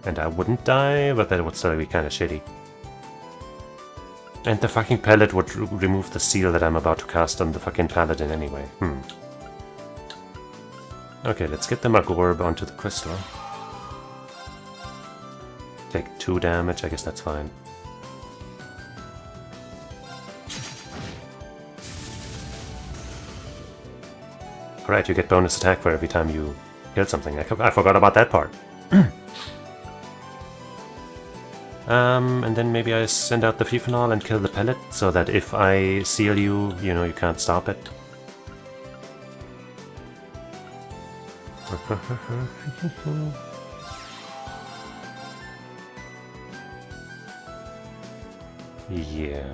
A: and I wouldn't die, but that would still be kind of shitty. And the fucking pellet would remove the seal that I'm about to cast on the fucking Paladin anyway. Okay, let's get the Magorb onto the Crystal. Take 2 damage, I guess that's fine. Alright, you get bonus attack for every time you kill something. I forgot about that part. And then maybe I send out the Fifanol and kill the pellet, so that if I seal you, you know, you can't stop it. Yeah.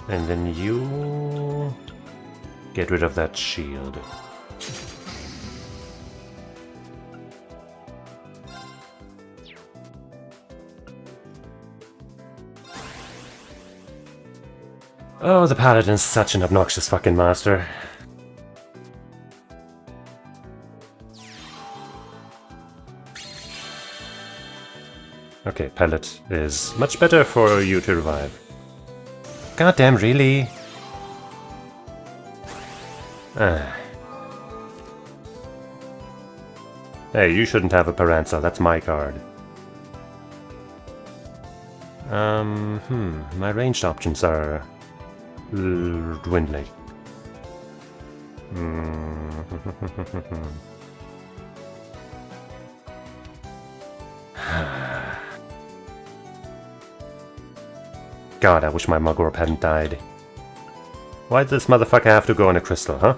A: And then you get rid of that shield. Oh, the Paladin's such an obnoxious fucking master. Okay, pellet is much better for you to revive. Goddamn, really? Hey, you shouldn't have a Paranza, that's my card. My ranged options are dwindling. God, I wish my Mugorp hadn't died. Why did this motherfucker have to go on a crystal, huh?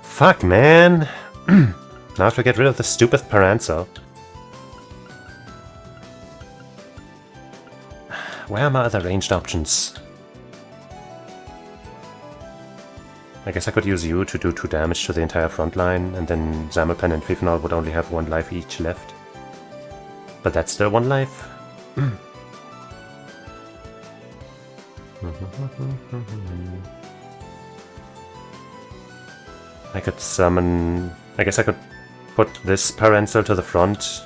A: Fuck, man! Now I have to get rid of the stupid Paranza. Where are my other ranged options? I guess I could use you to do 2 damage to the entire front line, and then Zamopan and Fifinol would only have 1 life each left. But that's still 1 life. I could summon... I guess I could put this Paranza to the front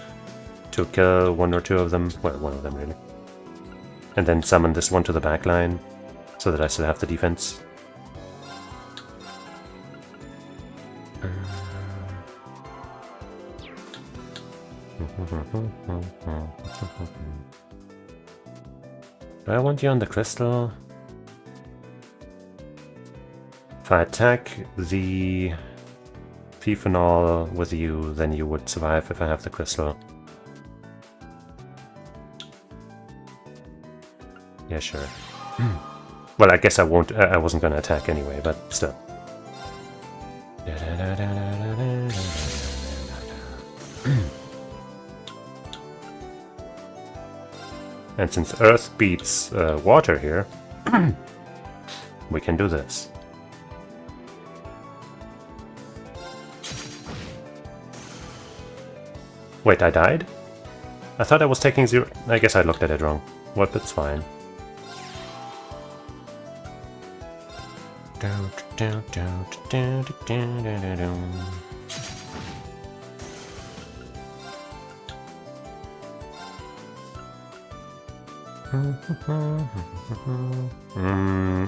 A: to kill 1 or 2 of them. Well, 1 of them really. And then summon this one to the back line so that I still have the defense. Do I want you on the crystal? If I attack the Fifinol with you, then you would survive if I have the crystal. Yeah, sure. Well, I guess I won't. I wasn't gonna attack anyway, but still. And since Earth beats water here, we can do this. Wait, I died? I thought I was taking 0. I guess I looked at it wrong. Well, that's fine.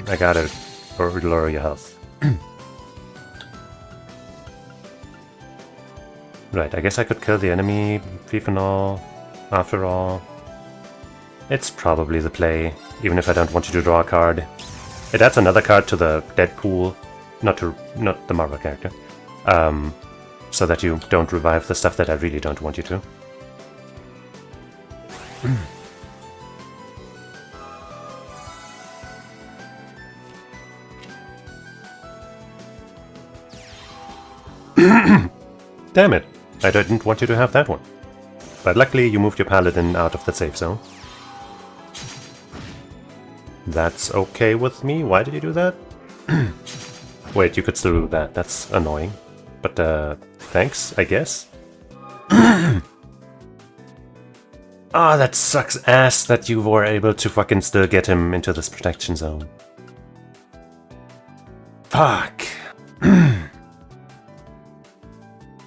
A: I got it. Or lower your health. Right, I guess I could kill the enemy Fifinol after all. It's probably the play, even if I don't want you to draw a card. It adds another card to the dead pool, not the Marvel character, so that you don't revive the stuff that I really don't want you to. Damn it! I didn't want you to have that one. But luckily you moved your paladin out of the safe zone. That's okay with me. Why did you do that? Wait, you could still do that. That's annoying. But thanks, I guess. Ah, that sucks ass that you were able to fucking still get him into this protection zone. Fuck.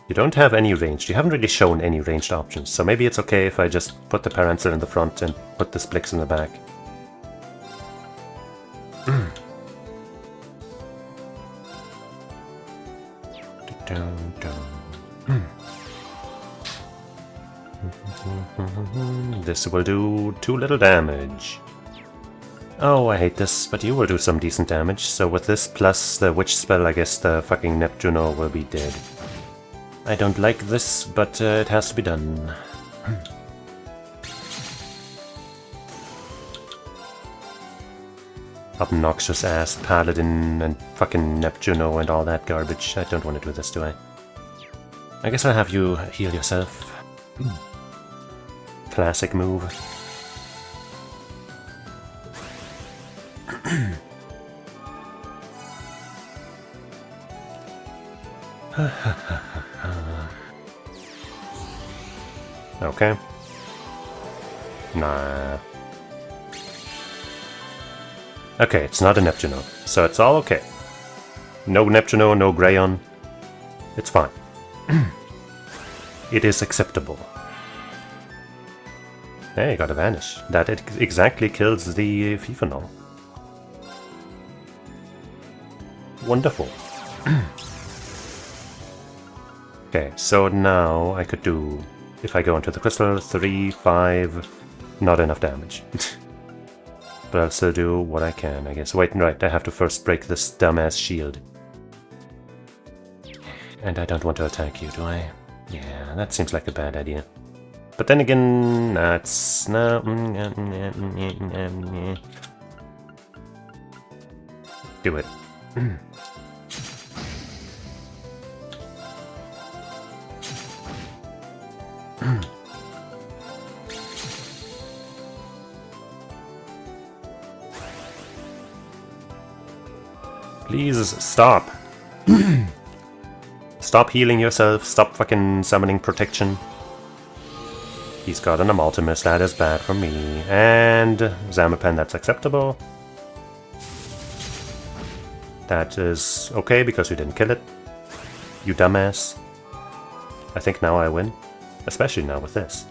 A: You don't have any ranged. You haven't really shown any ranged options, so maybe it's okay if I just put the Paranza in the front and put the Splix in the back. This will do 2 little damage. Oh, I hate this, but you will do some decent damage, so with this plus the witch spell, I guess the fucking Neptuno will be dead. I don't like this, but it has to be done. Obnoxious ass Paladin and fucking Neptuno and all that garbage. I don't want to do this, do I? I guess I'll have you heal yourself. Classic move. Okay. Nah. Okay, it's not a Neptuno, so it's all okay. No Neptuno, no Greyon. It's fine. It is acceptable. Hey, gotta vanish. That exactly kills the Fifinol. Wonderful. Okay, so now I could do, if I go into the crystal, 3, 5, not enough damage. But I'll still do what I can, I guess. Wait, right, I have to first break this dumbass shield. And I don't want to attack you, do I? Yeah, that seems like a bad idea. But then again, that's no. Do it. Please stop. Stop healing yourself. Stop fucking summoning protection. He's got an Amaltimus. That is bad for me. And Zamapen, that's acceptable. That is okay because you didn't kill it. You dumbass. I think now I win. Especially now with this.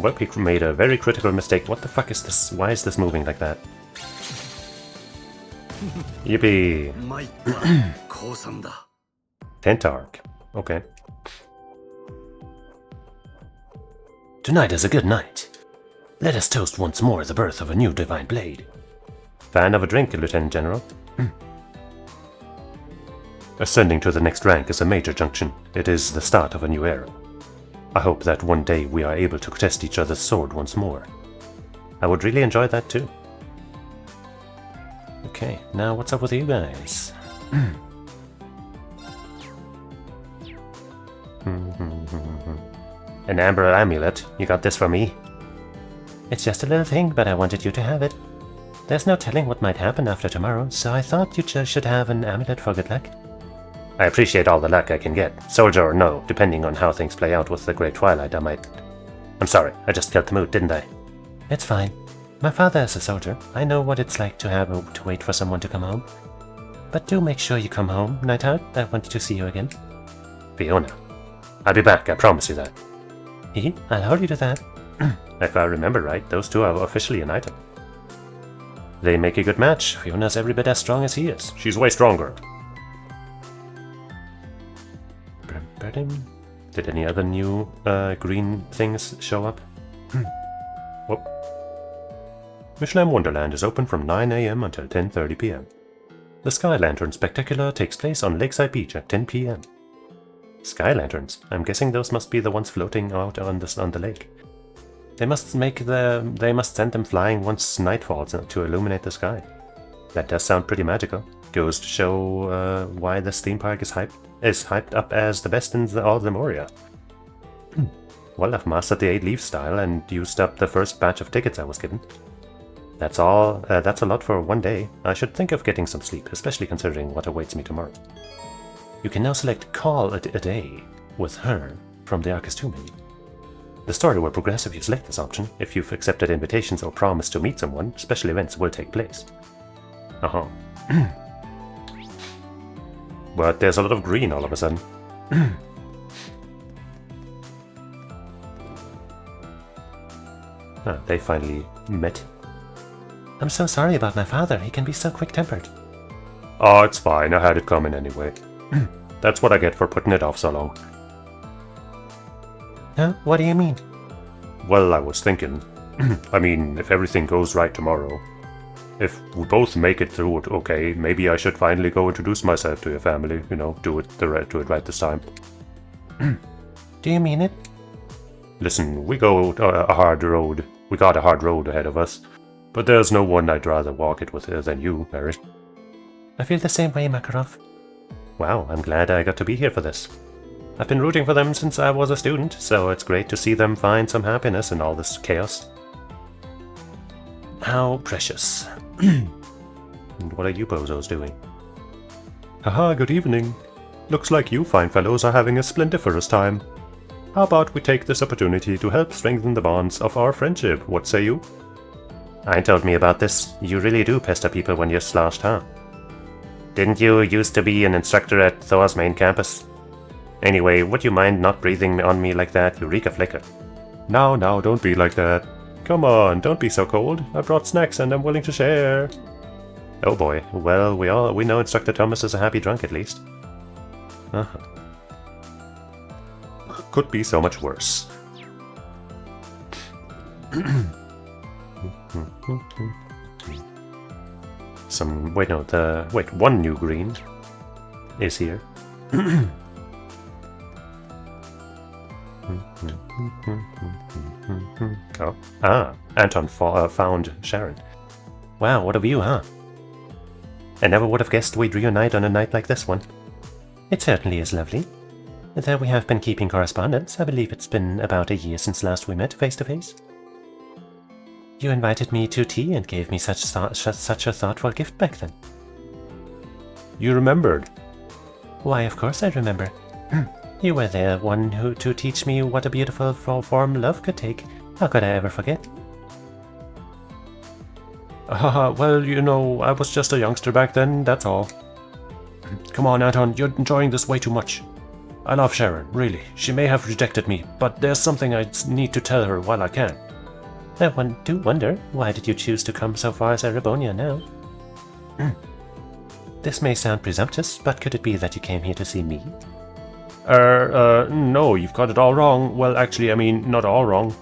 A: Well, he made a very critical mistake. What the fuck is this? Why is this moving like that? Yippee! 10th arc. Okay. Tonight is a good night. Let us toast once more the birth of a new divine blade. Fan of a drink, Lieutenant General? Ascending to the next rank is a major junction. It is the start of a new era. I hope that one day we are able to test each other's sword once more. I would really enjoy that too. Okay, now what's up with you guys? An amber amulet? You got this for me? It's just a little thing, but I wanted you to have it. There's no telling what might happen after tomorrow, so I thought you should have an amulet for good luck. I appreciate all the luck I can get, soldier or no, depending on how things play out with the Great Twilight. I'm sorry, I just killed the mood, didn't I? It's fine. My father is a soldier. I know what it's like to have to wait for someone to come home. But do make sure you come home, Nightheart. I want to see you again. Fiona. I'll be back, I promise you that. I'll hold you to that. If I remember right, those two are officially an item. They make a good match. Fiona's every bit as strong as he is. She's way stronger. Did any other new green things show up? Whoop. Michelin Wonderland is open from 9 AM until 10:30 PM. The Sky Lantern Spectacular takes place on Lakeside Beach at 10 PM. Sky lanterns? I'm guessing those must be the ones floating out on the lake. They must send them flying once night falls to illuminate the sky. That does sound pretty magical. Goes to show why this theme park is hyped up as the best in all of Lemuria. Well, I've mastered the 8 leaf style and used up the first batch of tickets I was given. That's all. That's a lot for one day. I should think of getting some sleep, especially considering what awaits me tomorrow. You can now select Call a Day with her from the Arcus 2 menu. The story will progress if you select this option. If you've accepted invitations or promised to meet someone, special events will take place. But there's a lot of green all of a sudden. They finally met. I'm so sorry about my father. He can be so quick-tempered. Oh, it's fine. I had it coming anyway. That's what I get for putting it off so long. Huh? What do you mean? Well, I was thinking. I mean, if everything goes right tomorrow, if we both make it through it okay, maybe I should finally go introduce myself to your family, you know, do it right this time. Do you mean it? Listen, we go a hard road. We got a hard road ahead of us, but there's no one I'd rather walk it with than you, Mary. I feel the same way, Makarov. Wow, I'm glad I got to be here for this. I've been rooting for them since I was a student, so it's great to see them find some happiness in all this chaos. How precious. And what are you bozos doing? Haha, good evening. Looks like you fine fellows are having a splendiferous time. How about we take this opportunity to help strengthen the bonds of our friendship, what say you? Ain't told me about this. You really do pester people when you're sloshed, huh? Didn't you used to be an instructor at Thor's main campus? Anyway, would you mind not breathing on me like that? You reek of liquor. Now, don't be like that. Come on, don't be so cold. I brought snacks and I'm willing to share. Oh boy, well, we know Instructor Thomas is a happy drunk at least. Uh-huh. Could be so much worse. One new green is here. Anton found Sharon. Wow, what a view, huh? I never would have guessed we'd reunite on a night like this one. It certainly is lovely. Though we have been keeping correspondence, I believe it's been about a year since last we met face to face. You invited me to tea and gave me such a thoughtful gift back then. You remembered? Why, of course I remember. You were the one to teach me what a beautiful form love could take. How could I ever forget? Well, you know, I was just a youngster back then, that's all. Come on, Anton, you're enjoying this way too much. I love Sharon, really. She may have rejected me, but there's something I need to tell her while I can. I do wonder, why did you choose to come so far as Erebonia now? This may sound presumptuous, but could it be that you came here to see me? No, you've got it all wrong. Well, actually, I mean, not all wrong.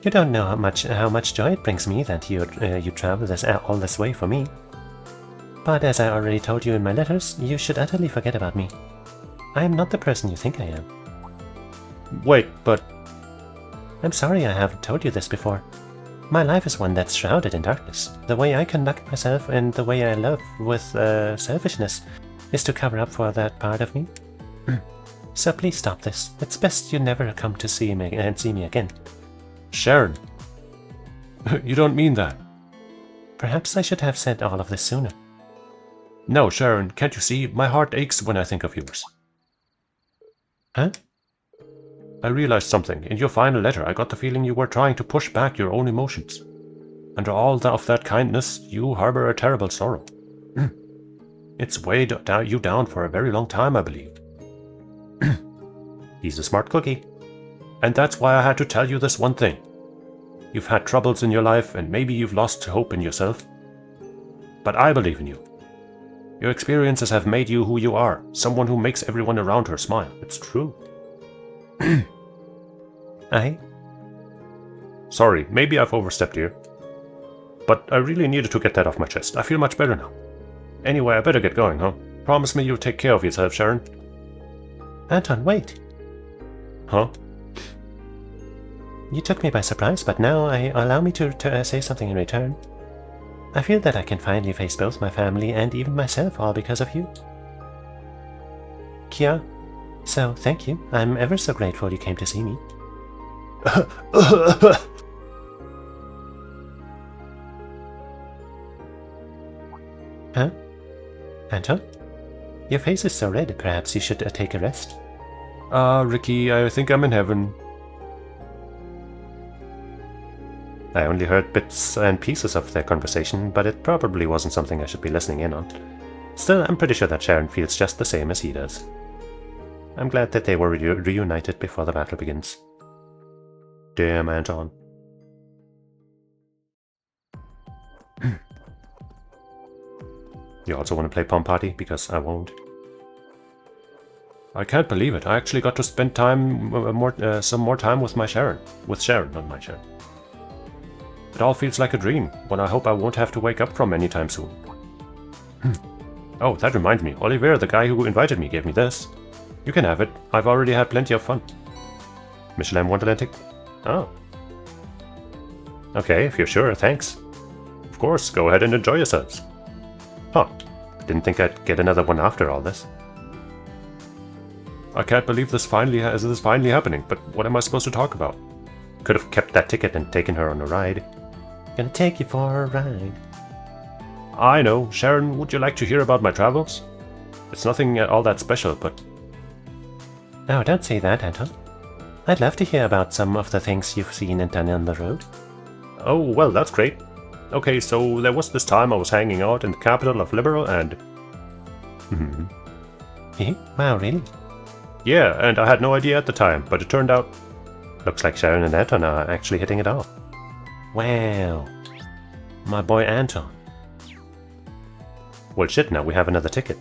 A: You don't know how much joy it brings me that you travel all this way for me. But as I already told you in my letters, you should utterly forget about me. I am not the person you think I am. Wait, but... I'm sorry I haven't told you this before. My life is one that's shrouded in darkness. The way I conduct myself and the way I love with selfishness is to cover up for that part of me. So please stop this. It's best you never come to see me again. Sharon, you don't mean that. Perhaps I should have said all of this sooner. No, Sharon, can't you see? My heart aches when I think of yours. Huh? I realized something. In your final letter, I got the feeling you were trying to push back your own emotions. Under all of that kindness, you harbor a terrible sorrow. It's weighed you down for a very long time, I believe. He's a smart cookie. And that's why I had to tell you this one thing. You've had troubles in your life, and maybe you've lost hope in yourself. But I believe in you. Your experiences have made you who you are, someone who makes everyone around her smile. It's true. Sorry, maybe I've overstepped here. But I really needed to get that off my chest. I feel much better now. Anyway, I better get going, huh? Promise me you'll take care of yourself, Sharon. Anton, wait. Huh? You took me by surprise, but now allow me to say something in return. I feel that I can finally face both my family and even myself, all because of you. Kia. So, thank you. I'm ever so grateful you came to see me. Huh? Anton? Your face is so red, perhaps you should take a rest. Ricky, I think I'm in heaven. I only heard bits and pieces of their conversation, but it probably wasn't something I should be listening in on. Still, I'm pretty sure that Sharon feels just the same as he does. I'm glad that they were reunited before the battle begins. Damn, Anton. You also want to play Pom Party? Because I won't. I can't believe it. I actually got to spend time some more time with Sharon, not my Sharon. It all feels like a dream, one I hope I won't have to wake up from anytime soon. Oh, that reminds me. Oliver, the guy who invited me, gave me this. You can have it. I've already had plenty of fun. Michelin Wonderland ticket? Oh. Okay, if you're sure, thanks. Of course, go ahead and enjoy yourselves. Huh. Didn't think I'd get another one after all this. I can't believe this is finally happening, but what am I supposed to talk about? Could have kept that ticket and taken her on a ride. Gonna take you for a ride. I know. Sharon, would you like to hear about my travels? It's nothing all that special, but... Oh, don't say that, Anton. I'd love to hear about some of the things you've seen and done on the road. Oh, well, that's great. Okay, so there was this time I was hanging out in the capital of Liberal and...
C: Wow, really?
A: Yeah, and I had no idea at the time, but it turned out... Looks like Sharon and Anton are actually hitting it off.
C: Wow. My boy Anton.
A: Well shit, now we have another ticket.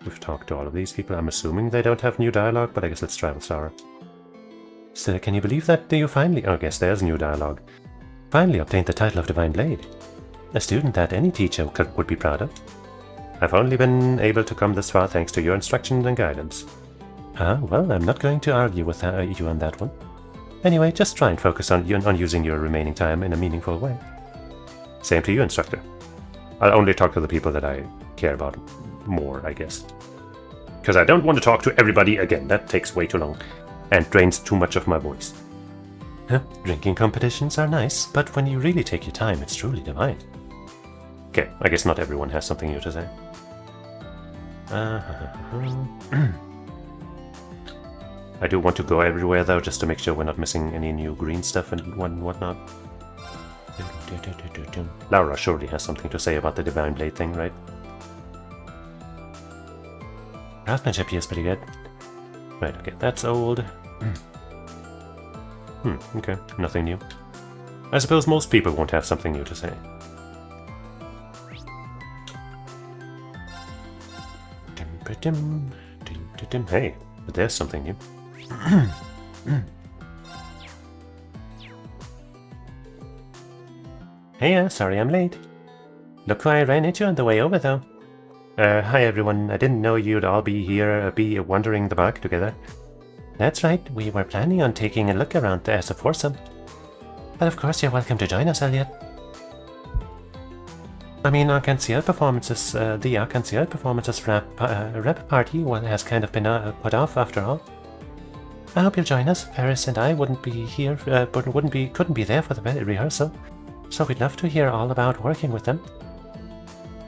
A: We've talked to all of these people. I'm assuming they don't have new dialogue, but I guess let's try with Sarah.
C: So, can you believe that you finally...
A: Oh, I guess there's new dialogue.
C: Finally obtained the title of Divine Blade. A student that any teacher would be proud of.
A: I've only been able to come this far thanks to your instructions and guidance.
C: Well, I'm not going to argue with you on that one. Anyway, just try and focus on using your remaining time in a meaningful way.
A: Same to you, instructor. I'll only talk to the people that I care about more, I guess. Because I don't want to talk to everybody again. That takes way too long. And drains too much of my voice.
C: Drinking competitions are nice, but when you really take your time, it's truly divine.
A: Okay, I guess not everyone has something new to say. I do want to go everywhere though, just to make sure we're not missing any new green stuff and whatnot. Laura surely has something to say about the Divine Blade thing, right?
C: Craftsmanship here is pretty good.
A: Right, okay, that's old. Okay, nothing new. I suppose most people won't have something new to say. Hey, but there's something new.
C: Hey, sorry I'm late. Look who I ran into on the way over, though.
A: Hi everyone, I didn't know you'd all be here, wandering the park together.
C: That's right, we were planning on taking a look around as a foursome. But of course you're welcome to join us, Elliot. I mean, Arc-en-Ciel Performances, the Arc-en-Ciel Performances rep party has kind of been put off after all. I hope you'll join us. Ferris and I wouldn't be here, couldn't be there for the rehearsal. So we'd love to hear all about working with them.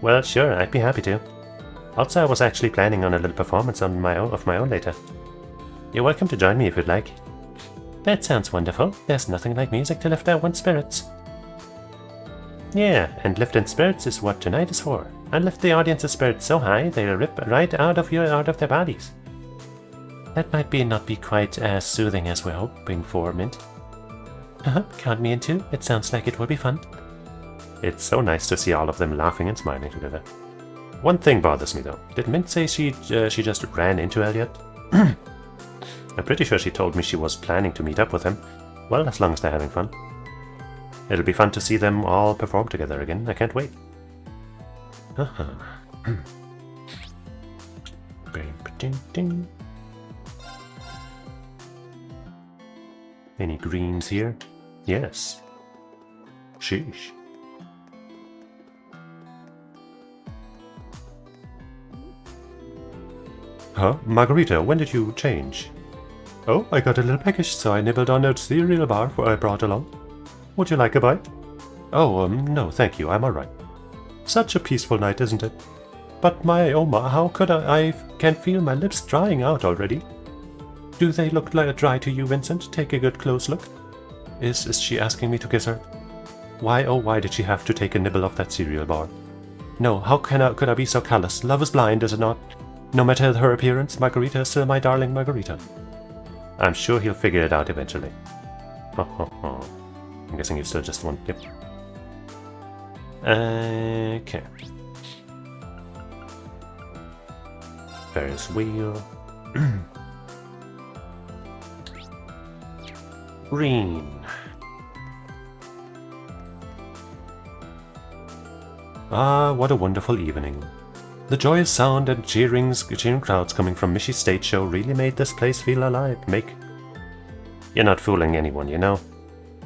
A: Well, sure, I'd be happy to. Also, I was actually planning on a little performance of my own later. You're welcome to join me if you'd like.
C: That sounds wonderful. There's nothing like music to lift one's spirits.
A: Yeah, and lifting spirits is what tonight is for. And lift the audience's spirits so high they'll rip right out of their bodies.
C: That might not be quite as soothing as we're hoping for, Mint. Count me in too. It sounds like it will be fun.
A: It's so nice to see all of them laughing and smiling together. One thing bothers me though. Did Mint say she just ran into Elliot? I'm pretty sure she told me she was planning to meet up with him. Well, as long as they're having fun. It'll be fun to see them all perform together again. I can't wait. Any greens here? Yes. Sheesh. Huh? Margarita, when did you change? Oh, I got a little peckish, so I nibbled on a cereal bar I brought along. Would you like a bite? Oh, no, thank you, I'm alright. Such a peaceful night, isn't it? But my Oma, how could I can feel my lips drying out already. Do they look like dry to you, Vincent? Take a good close look. Is she asking me to kiss her? Why, oh why did she have to take a nibble off that cereal bar? No, how could I be so callous? Love is blind, is it not? No matter her appearance, Margarita is still my darling Margarita. I'm sure he'll figure it out eventually. I'm guessing you still just want... Yep. Okay. Ferris wheel. Green. Ah, what a wonderful evening. The joyous sound and cheering crowds coming from Mishy's stage show really made this place feel alive. You're not fooling anyone, you know.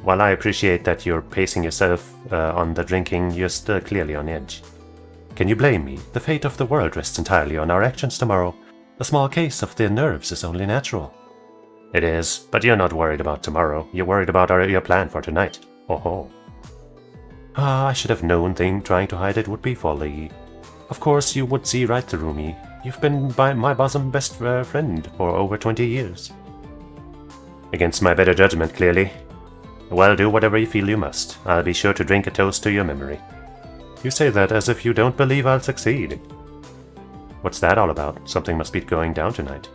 A: While I appreciate that you're pacing yourself on the drinking, you're still clearly on edge. Can you blame me? The fate of the world rests entirely on our actions tomorrow. A small case of the nerves is only natural. It is, but you're not worried about tomorrow. You're worried about your plan for tonight. Oh. I should have known trying to hide it would be folly. Of course, you would see right through me. You've been my bosom best friend for over 20 years. Against my better judgment, clearly. Well, do whatever you feel you must. I'll be sure to drink a toast to your memory. You say that as if you don't believe I'll succeed. What's that all about? Something must be going down tonight.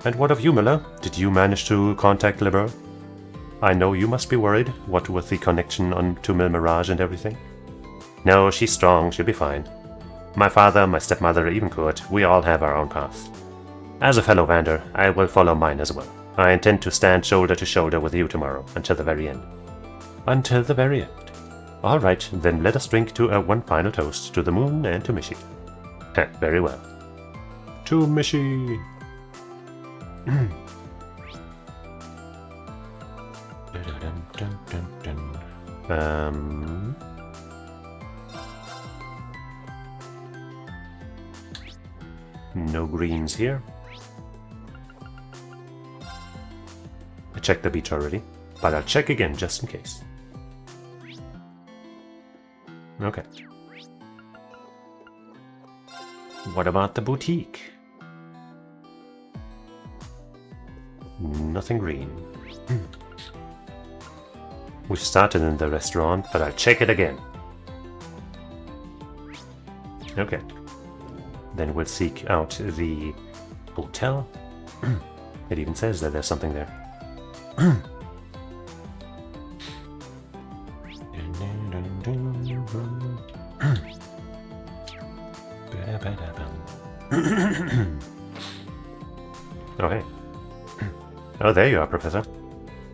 A: And what of you, Miller? Did you manage to contact Liberal? I know you must be worried, what with the connection to Mil Mirage and everything. No, she's strong, she'll be fine. My father, my stepmother, even Kurt, we all have our own path. As a fellow Vander, I will follow mine as well. I intend to stand shoulder to shoulder with you tomorrow, until the very end. Until the very end. Alright, then let us drink to one final toast, to the moon and to Mishi. Very well. To Mishi! No greens here. I checked the beach already, but I'll check again just in case. Okay. What about the boutique? Nothing green. We started in the restaurant, but I'll check it again. Okay. Then we'll seek out the hotel. It even says that there's something there. Okay. Oh, there you are, Professor.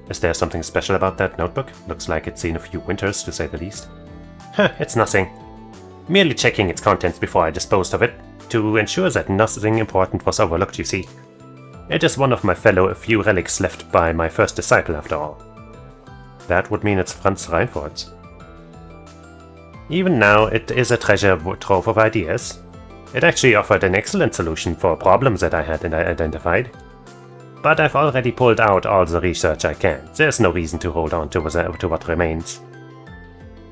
A: Is there something special about that notebook? Looks like it's seen a few winters, to say the least. It's nothing. Merely checking its contents before I disposed of it, to ensure that nothing important was overlooked, you see. It is one of my few relics left by my first disciple, after all. That would mean it's Franz Reinford's. Even now, it is a treasure trove of ideas. It actually offered an excellent solution for problems that I had identified. But I've already pulled out all the research I can. There's no reason to hold on to what remains.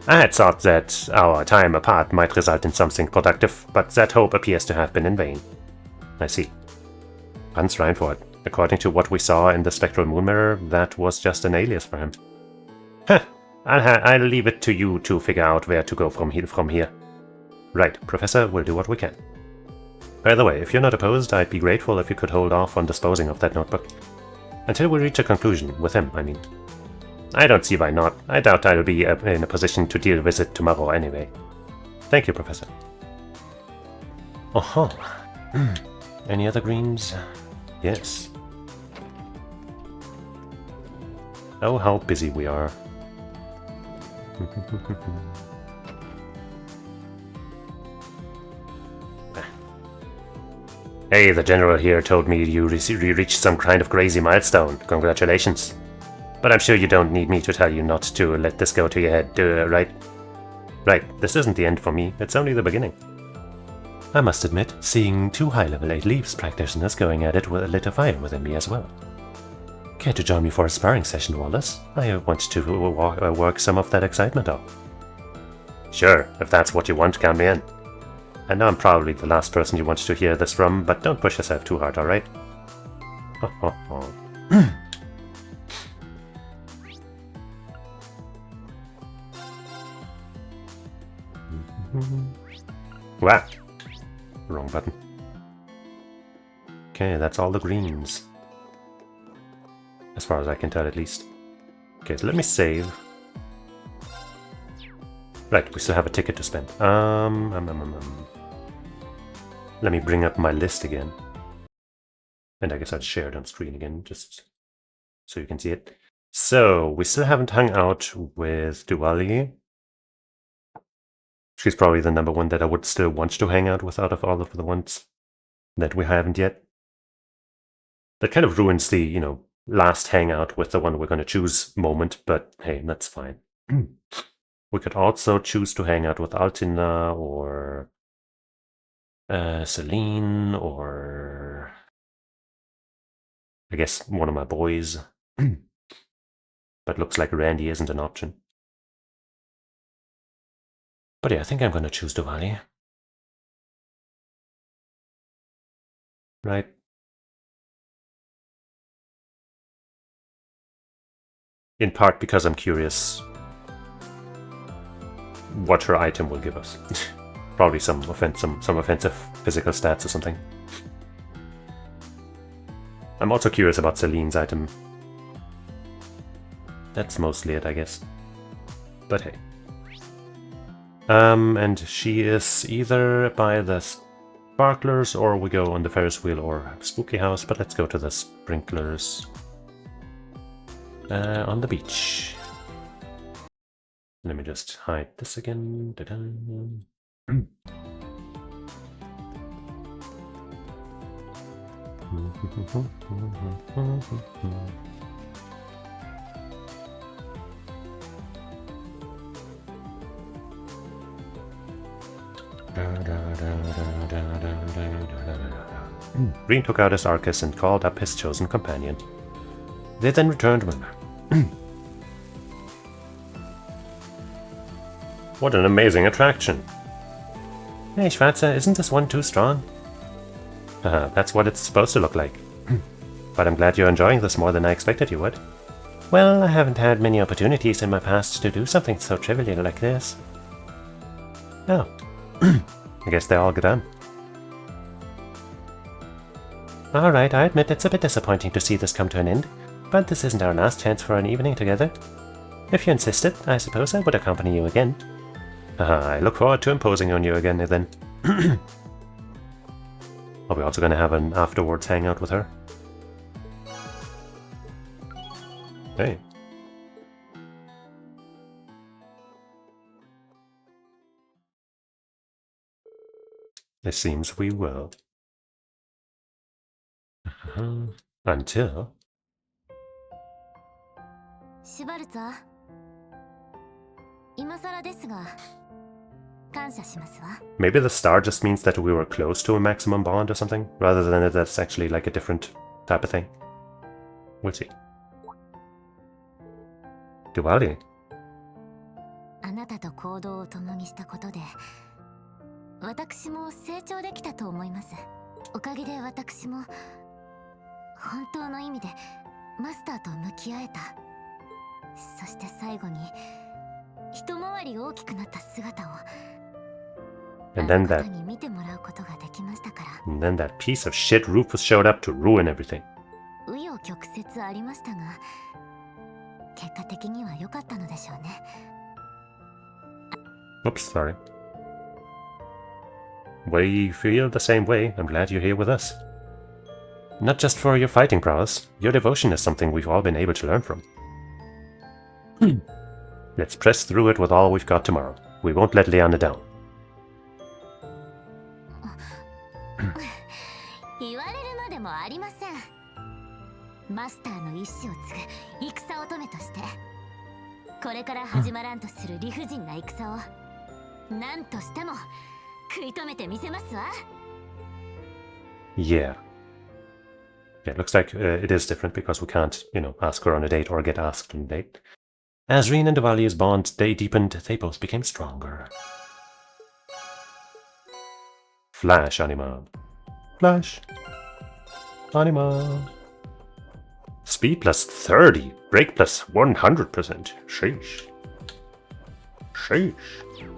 A: I had thought that our time apart might result in something productive, but that hope appears to have been in vain. I see. Franz Reinford. According to what we saw in the spectral moon mirror, that was just an alias for him. I'll leave it to you to figure out where to go from here. Right, Professor, we'll do what we can. By the way, if you're not opposed, I'd be grateful if you could hold off on disposing of that notebook. Until we reach a conclusion, with him, I mean. I don't see why not. I doubt I'll be in a position to deal with it tomorrow anyway. Thank you, Professor. Oh-ho. Any other greens? Yes. Oh, how busy we are. Hey, the general here told me you reached some kind of crazy milestone. Congratulations. But I'm sure you don't need me to tell you not to let this go to your head, right? Right, this isn't the end for me. It's only the beginning. I must admit, seeing two high-level 8 Leaves practitioners going at it lit a fire within me as well. Care to join me for a sparring session, Wallace? I want to work some of that excitement up. Sure, if that's what you want, count me in. I know I'm probably the last person you want to hear this from, but don't push yourself too hard, alright? Wow! Wrong button. Okay, that's all the greens. As far as I can tell, at least. Okay, so let me save. Right, we still have a ticket to spend. Let me bring up my list again. And I guess I'll share it on screen again, just so you can see it. So, we still haven't hung out with Diwali. She's probably the number one that I would still want to hang out with out of all of the ones that we haven't yet. That kind of ruins the, last hangout with the one we're going to choose moment, but hey, that's fine. We could also choose to hang out with Altina or Celine or I guess one of my boys. But looks like Randy isn't an option. But yeah, I think I'm going to choose Diwali. Right? In part because I'm curious what her item will give us. Probably some offensive physical stats or something. I'm also curious about Celine's item. That's mostly it, I guess. But hey. And she is either by the sparklers or we go on the Ferris wheel or spooky house, but let's go to the sprinklers on the beach. Let me just hide this again. Green took out his Arcus and called up his chosen companion. They then returned with What an amazing attraction! Hey Schwarzer, isn't this one too strong? That's what it's supposed to look like. But I'm glad you're enjoying this more than I expected you would. Well, I haven't had many opportunities in my past to do something so trivial like this. Oh. I guess they're all done. Alright, I admit it's a bit disappointing to see this come to an end, but this isn't our last chance for an evening together. If you insisted, I suppose I would accompany you again. I look forward to imposing on you again, then. Are we also going to have an afterwards hangout with her? Hey. It seems we will. Until... Maybe the star just means that we were close to a maximum bond or something, rather than that that's actually like a different type of thing. We'll see. Diwali.
B: あなたと行動を共にしたことで私も成長できたと思います。おかげで私も本当の意味でマスターと向き合えた。そして最後に一回り大きくなった姿を
A: And then that piece of shit Rufus showed up to ruin everything.
B: 紆余曲折ありましたが結果的には良かったのでしょうね。
A: Oops, sorry. We feel the same way. I'm glad you're here with us. Not just for your fighting prowess. Your devotion is something we've all been able to learn from. Let's press through it with all we've got tomorrow. We won't let Leanna down.
B: 言われるまでもありません。マスターの意志を継ぐ戦乙女としてこれから始まらんとする理不尽な戦を何としても食い止めてみせますわ。
A: Yeah. Yeah, it looks like it is different because we can't, you know, ask her on a date or get asked on a date. As Reen and Diwali's bond, they deepened, they both became stronger. Flash Anima. Flash. Anima. Speed plus 30. Break plus 100%. Sheesh. Sheesh.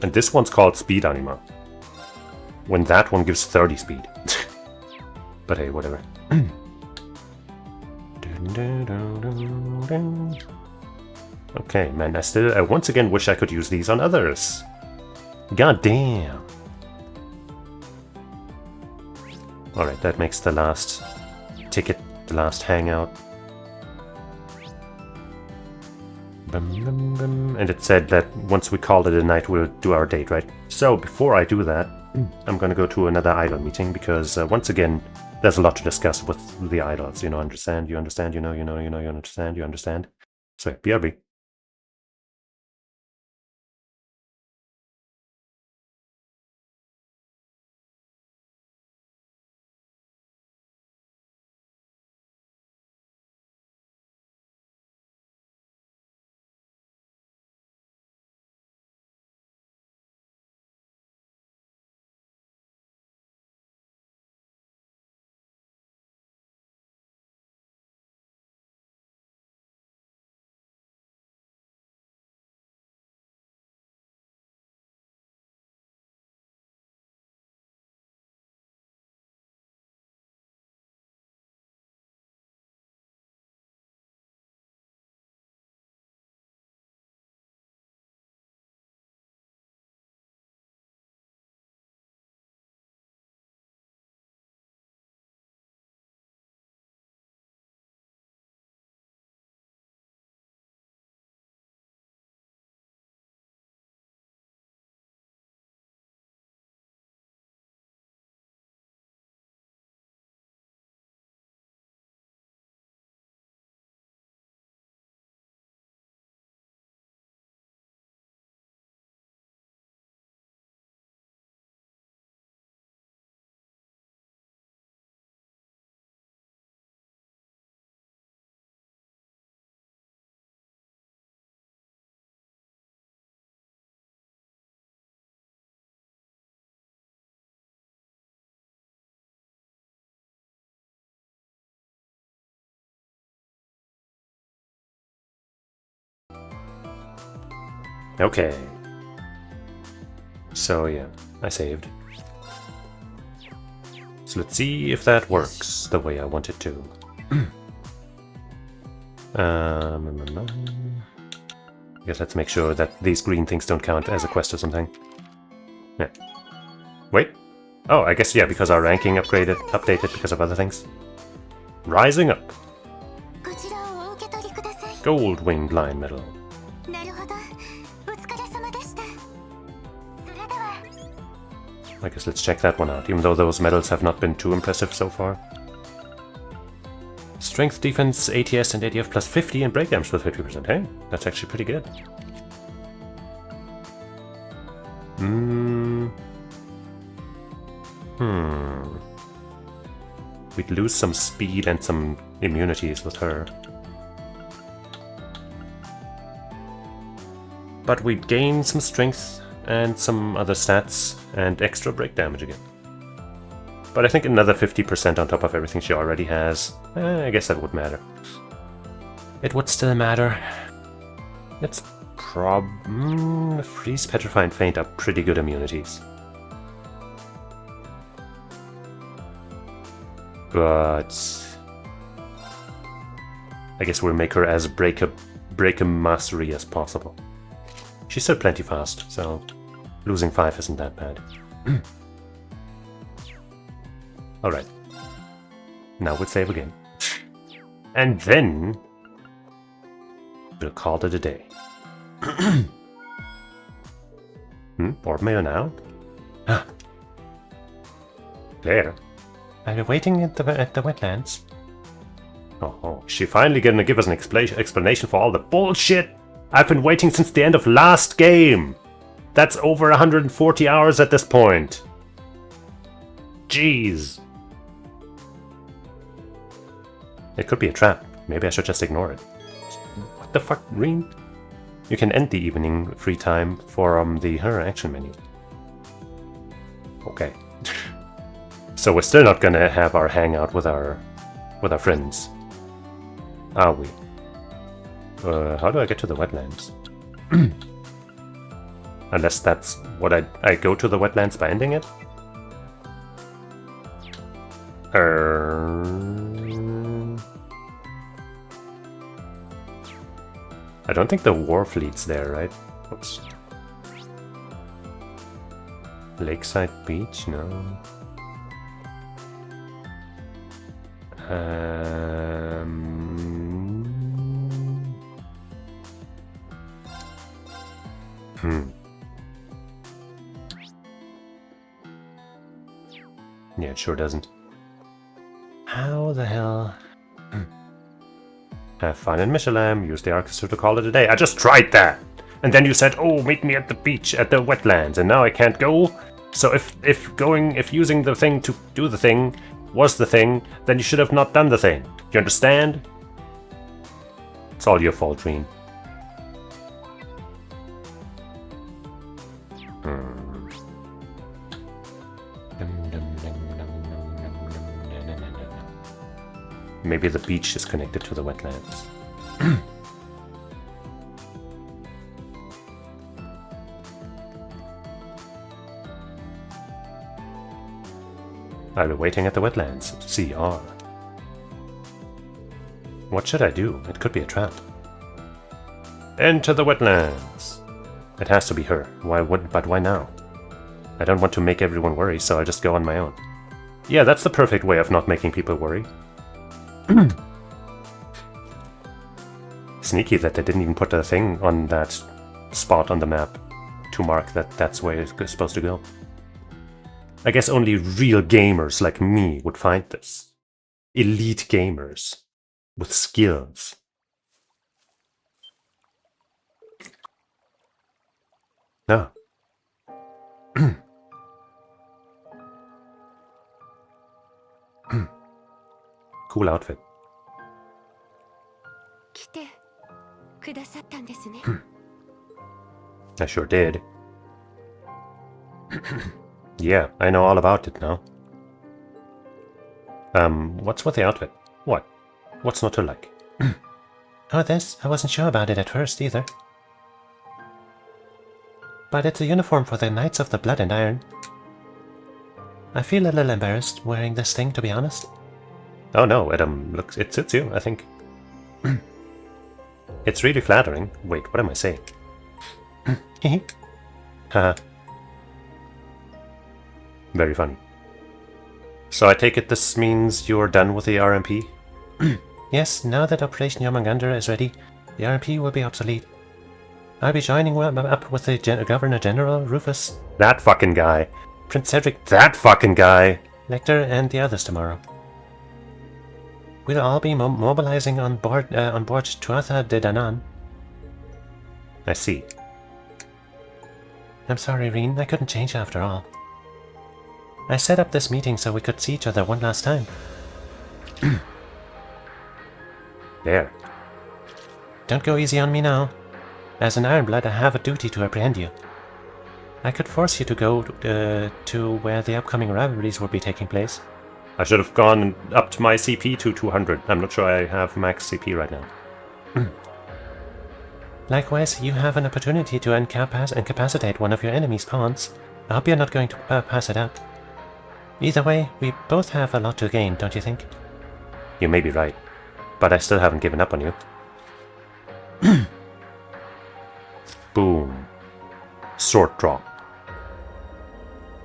A: And this one's called Speed Anima. When that one gives 30 speed. But hey, whatever. Okay, man, I once again wish I could use these on others. God damn. Alright, that makes the last ticket, the last hangout. And it said that once we call it a night, we'll do our date, right? So, before I do that, I'm gonna go to another idol meeting, because once again, there's a lot to discuss with the idols. You know, understand, you understand, you know, you understand, you understand. So, BRB. Okay. So yeah, I saved. So let's see if that works the way I want it to. I guess let's make sure that these green things don't count as a quest or something. Yeah. Wait. Oh, I guess yeah, because our ranking updated because of other things. Rising up. Gold winged lion medal. I guess let's check that one out, even though those medals have not been too impressive so far. Strength, defense, ATS, and ADF plus 50 and break damage plus 50%. Hey, that's actually pretty good. We'd lose some speed and some immunities with her. But we'd gain some strength and some other stats and extra break damage again. But I think another 50% on top of everything she already has, I guess that would matter. It would still matter. It's Freeze, Petrify, and Faint are pretty good immunities. But I guess we'll make her as break a mastery as possible. She's still plenty fast, so losing 5 isn't that bad. Alright. Now we'll save again. And then we'll call it a day. Board mail now? There.
C: I've been waiting at the wetlands.
A: Oh, is she finally gonna give us an explanation for all the bullshit? I've been waiting since the end of last game. That's over 140 hours at this point. Jeez. It could be a trap. Maybe I should just ignore it. What the fuck, Green? You can end the evening free time from the her action menu. Okay. So we're still not gonna have our hangout with our friends, are we? How do I get to the wetlands? Unless that's what I go to the wetlands by ending it? I don't think the war fleet's there, right? Oops. Lakeside Beach? No. Yeah, it sure doesn't.
C: How the hell?
A: Have fun in Michelin, use the orchestra to call it a day. I just tried that! And then you said, oh, meet me at the beach, at the wetlands, and now I can't go? So if using the thing to do the thing was the thing, then you should have not done the thing. You understand? It's all your fault, Reen. Maybe the beach is connected to the wetlands. I'll be waiting at the wetlands. CR. What should I do? It could be a trap. Enter the wetlands! It has to be her. But why now? I don't want to make everyone worry, so I'll just go on my own. Yeah, that's the perfect way of not making people worry. Sneaky that they didn't even put a thing on that spot on the map to mark that that's where it's supposed to go. I guess only real gamers like me would find this. Elite gamers with skills. No. Cool outfit. I sure did. Yeah, I know all about it now. What's with the outfit? What? What's not to like?
C: Oh, this? I wasn't sure about it at first either. but it's a uniform for the Knights of the Blood and Iron. I feel a little embarrassed wearing this thing, to be honest.
A: Oh no, it suits you, I think. It's really flattering. Wait, what am I saying? Haha. Very funny. So I take it this means you're done with the RMP?
C: Yes, now that Operation Yomaganda is ready, the RMP will be obsolete. I'll be joining up with the Governor General, Rufus,
A: That fucking guy.
C: Prince Cedric,
A: That fucking guy.
C: Lecter, and the others tomorrow. We'll all be mobilizing on board Tuatha de Danann.
A: I see.
C: I'm sorry, Reen, I couldn't change after all. I set up this meeting so we could see each other one last time.
A: There.
C: Don't go easy on me now. As an Ironblood, I have a duty to apprehend you. I could force you to go to where the upcoming rivalries will be taking place.
A: I should have gone up to my CP to 200. I'm not sure I have max CP right now.
C: Likewise, you have an opportunity to incapacitate one of your enemy's pawns. I hope you're not going to pass it up. Either way, we both have a lot to gain, don't you think?
A: You may be right, but I still haven't given up on you. Boom. Sword draw.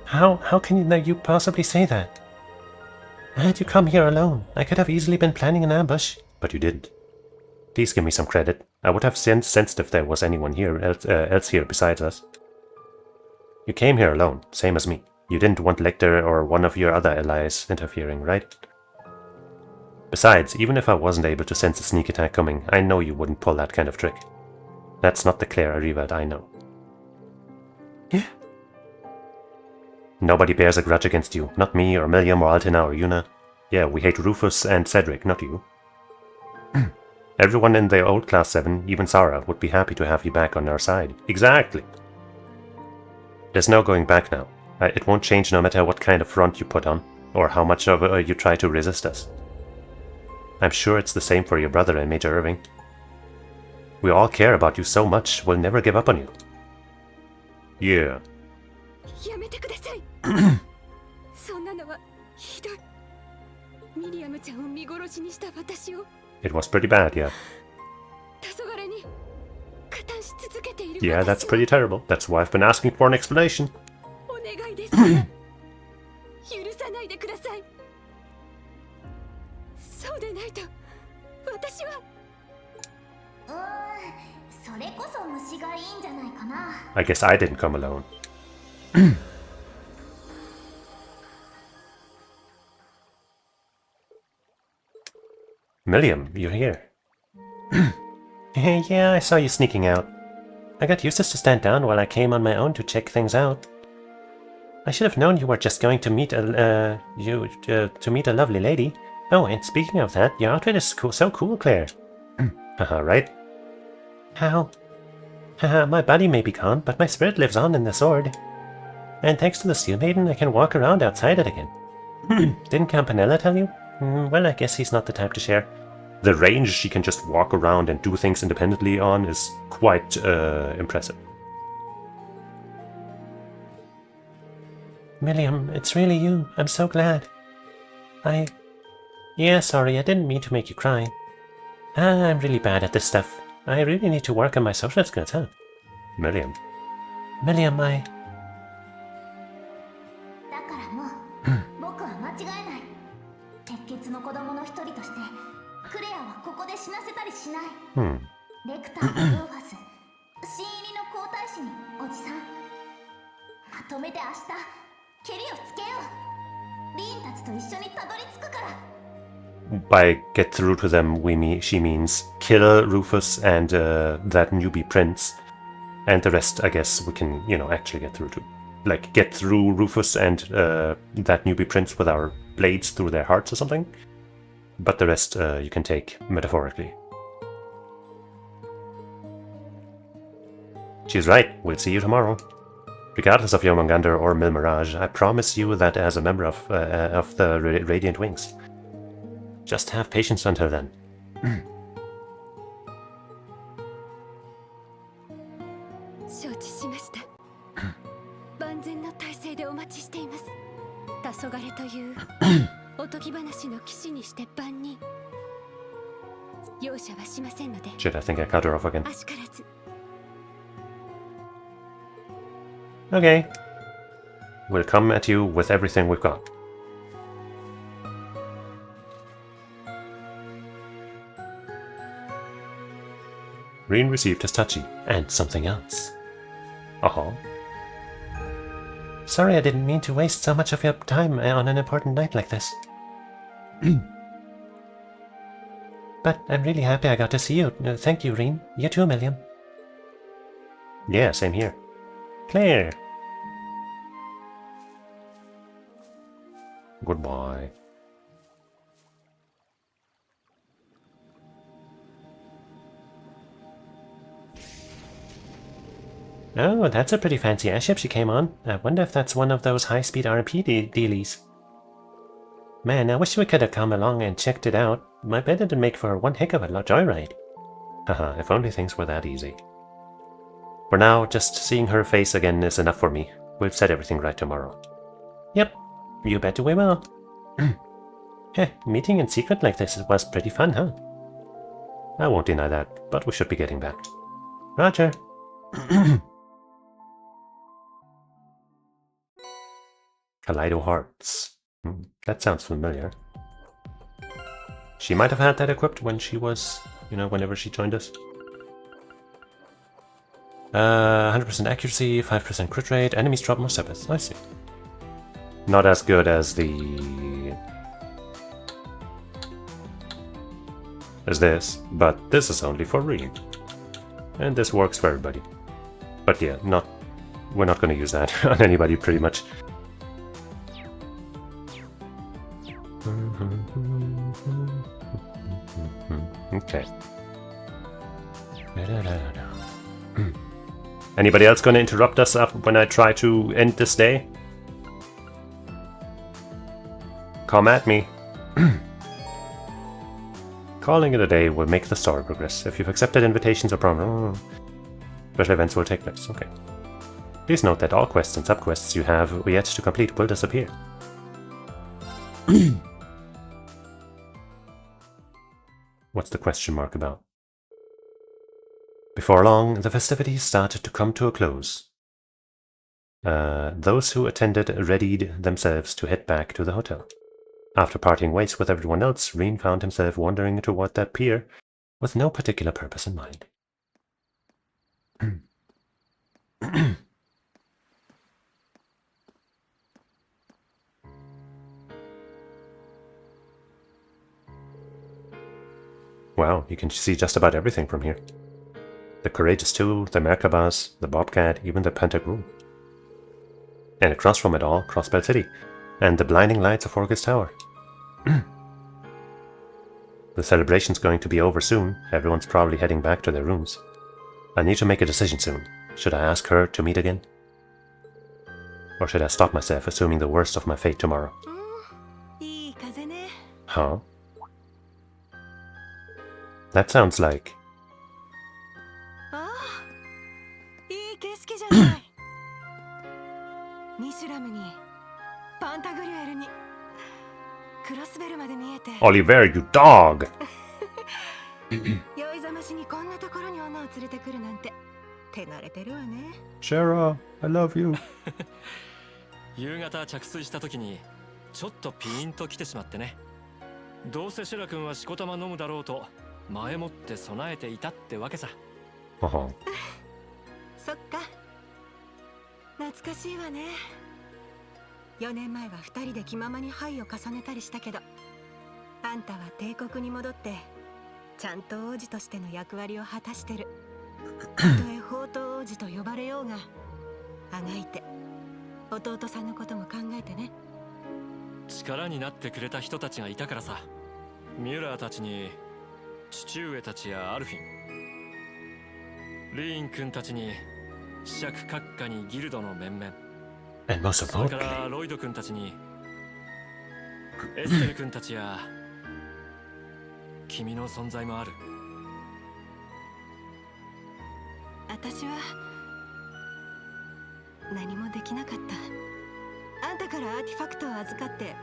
C: How can you possibly say that? Had you come here alone, I could have easily been planning an ambush.
A: But you didn't. Please give me some credit. I would have sensed if there was anyone here else here besides us. You came here alone, same as me. You didn't want Lecter or one of your other allies interfering, right? Besides, even if I wasn't able to sense a sneak attack coming, I know you wouldn't pull that kind of trick. That's not the Claire Arriva I know.
C: Yeah.
A: Nobody bears a grudge against you. Not me, or Milliam, or Altina, or Yuna. Yeah, we hate Rufus and Cedric, not you. Everyone in the old Class 7, even Sarah, would be happy to have you back on our side. Exactly! There's no going back now. It won't change no matter what kind of front you put on, or how much of you try to resist us. I'm sure it's the same for your brother and Major Irving. We all care about you so much, we'll never give up on you. Yeah.
B: やめてくださいそんなのはひどいミリアムちゃんを見殺しにした私を
A: It was pretty bad, yeah.
B: 黄昏に加担し続けている
A: Yeah, that's pretty terrible. That's why I've been asking for an explanation.
B: お願いですから許さないでくださいそうでないと私は
D: それこそ虫がいいんじゃないかな
A: I guess I didn't come alone. Milliam, you're here.
C: Yeah, I saw you sneaking out. I got Cheesus to stand down while I came on my own to check things out. I should have known you were just going to meet a lovely lady. Oh, and speaking of that, your outfit is so cool, Claire.
A: Haha, right?
C: How? Haha, my body may be gone, but my spirit lives on in the sword. And thanks to the Steel Maiden, I can walk around outside it again. Didn't Campanella tell you? Well, I guess he's not the type to share.
A: The range she can just walk around and do things independently on is quite impressive.
C: Milliam, it's really you. I'm so glad. Yeah, sorry, I didn't mean to make you cry. I'm really bad at this stuff. I really need to work on my social skills, huh?
A: Milliam.
C: Milliam,
D: だからもう僕は間違えない鉄血の子供の一人としてクレアはここで死なせたりしないレクターとルーファス新入りの皇太子におじさんまとめて明日ケリをつけようリーンたちと一緒にたどり着くから
A: By get through to them, she means kill Rufus and that newbie prince. And the rest, I guess, we can, actually get through to. Like, get through Rufus and that newbie prince with our blades through their hearts or something. But the rest you can take metaphorically. She's right. We'll see you tomorrow. Regardless of Yomangander or Mil Mirage, I promise you that as a member of the Radiant Wings. Just have patience until then.
B: 承知しました万全の体制でお待ちしています。黄昏というおとぎ話の騎士にして万人容赦はしませんので。
A: Shit, I think I cut her off again.
B: あしからず。
A: Okay. We'll come at you with everything we've got. Reen received his touchy, and something else. Uh-huh.
C: Sorry, I didn't mean to waste so much of your time on an important night like this. But I'm really happy I got to see you. Thank you, Reen. You too, Milliam.
A: Yeah, same here. Claire! Goodbye.
C: Oh, that's a pretty fancy airship she came on. I wonder if that's one of those high-speed RP dealies. Man, I wish we could have come along and checked it out. I bet it'd make for one heck of a joyride.
A: Haha, if only things were that easy. For now, just seeing her face again is enough for me. We'll set everything right tomorrow.
C: Yep, you bet we will. Heh, meeting in secret like this was pretty fun, huh?
A: I won't deny that, but we should be getting back.
C: Roger.
A: Kaleido Hearts. That sounds familiar. She might have had that equipped when she was, whenever she joined us. 100% accuracy, 5% crit rate, enemies drop more steps. I see. Not as good as this, but this is only for Reen. And this works for everybody. But yeah, we're not going to use that on anybody pretty much. Okay. Anybody else going to interrupt us when I try to end this day? Come at me. Calling it a day will make the story progress. If you've accepted invitations or promises, special events will take place. Okay. Please note that all quests and subquests you have yet to complete will disappear. What's the question mark about? Before long, the festivities started to come to a close. Those who attended readied themselves to head back to the hotel. After parting ways with everyone else, Reen found himself wandering toward that pier with no particular purpose in mind. Wow, you can see just about everything from here. The Courageous Two, the Merkabahs, the Bobcat, even the Pentagram. And across from it all, Crossbell City, and the blinding lights of Orcus Tower. The celebration's going to be over soon. Everyone's probably heading back to their rooms. I need to make a decision soon. Should I ask her to meet again? Or should I stop myself, assuming the worst of my fate tomorrow? Huh? That sounds like... Oliver, you dog! Shara, I love you.
E: 夕方着水した時にちょっとピーンと来てしまってね。どうせシェラ君はしこたま飲むだろうと前もって備えていたってわけさ。
B: そっか。懐かしいわね。4年前は2人で気ままに牌を重ねたりしたけど、あんたは帝国に戻ってちゃんと王子としての役割を果たしてる。たとえ宝刀王子と呼ばれようが、あがいて弟さんのことも考えてね。
E: 力になってくれた人たちがいたからさ。ミュラーたちに父上たちやアルフィン、リーン君たちに子爵閣下にギルドの面々、それからロイド君たちにエステル君たちや君の存在もある。
B: 私は何もできなかった。あんたからアーティファクトを預かって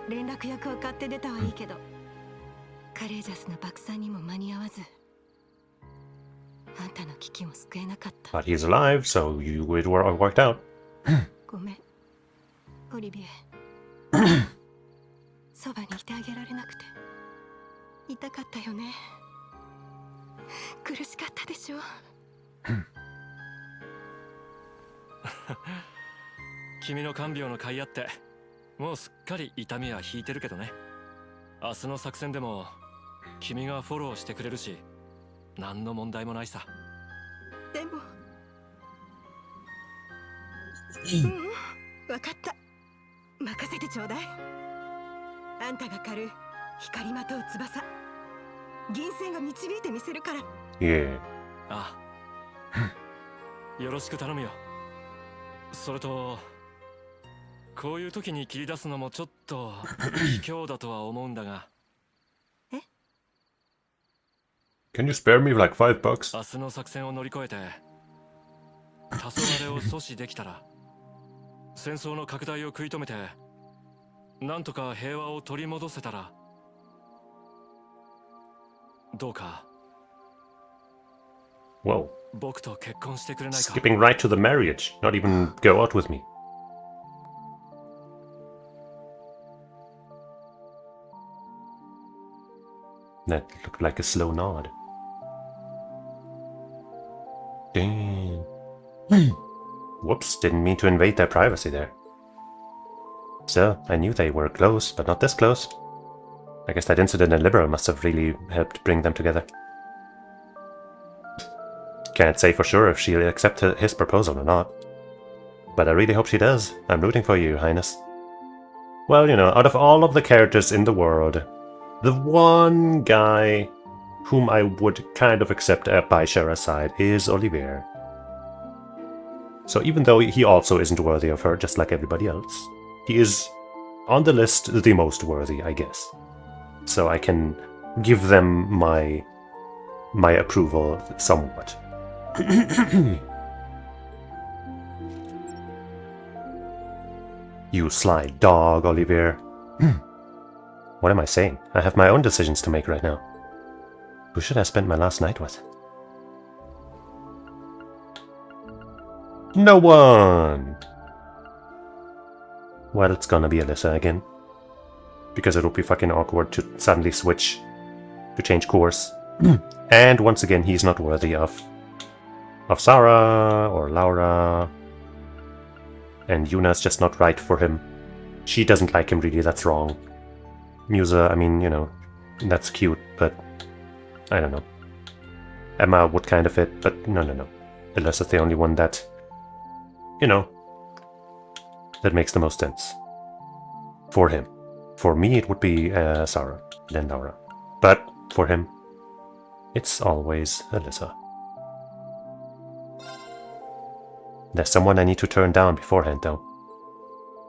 B: 連絡役を買って出たはいいけど、カレージャスの爆散にも間に合わず、あんたの危機も救えなかった。
A: But he's alive, so it worked out.
B: ごめんオリビエ。そばにいてあげられなくて痛かったよね。苦しかったでしょ。
E: 君の看病の甲斐あってもうすっかり痛みは引いてるけどね。明日の作戦でも君がフォローしてくれるし何の問題もないさ。
B: でも分かった。任せてちょうだい。あんたが狩る光りまとう翼、銀線が導いてみせるから。
A: Yeah.
E: ああよろしく頼むよ。それとこういう時に切り出すのもちょっと卑怯だとは思うんだが。
B: え
A: Can you spare me like $5?
E: 明日の作戦を乗り越えて黄昏を阻止できたら戦争の拡大を食い止めてなんとか平和を取り戻せたらどうか
A: Whoa.
E: 僕と結婚してくれないか。
A: Skipping right to the marriage. Not even go out with me. That looked like a slow nod. Damn. Whoops, didn't mean to invade their privacy there. So, I knew they were close, but not this close. I guess that incident in Libero must have really helped bring them together. Can't say for sure if she'll accept his proposal or not. But I really hope she does. I'm rooting for you, Your Highness. Well, you know, out of all of the characters in the world, the one guy whom I would kind of accept by Shara's side is Olivier. So even though he also isn't worthy of her, just like everybody else, he is, on the list, the most worthy, I guess. So I can give them my approval somewhat. You sly dog, Olivier. What am I saying? I have my own decisions to make right now. Who should I spend my last night with? No one! Well, it's gonna be Alyssa again. Because it'll be fucking awkward to suddenly switch, to change course. And once again, he's not worthy of Sarah or Laura. And Yuna's just not right for him. She doesn't like him really, that's wrong. Musa, I mean, you know, that's cute, but I don't know. Emma would kind of fit, but no. Alyssa's the only one that, you know, that makes the most sense. For him. For me, it would be Sarah, then Laura. But for him, it's always Alyssa. There's someone I need to turn down beforehand, though.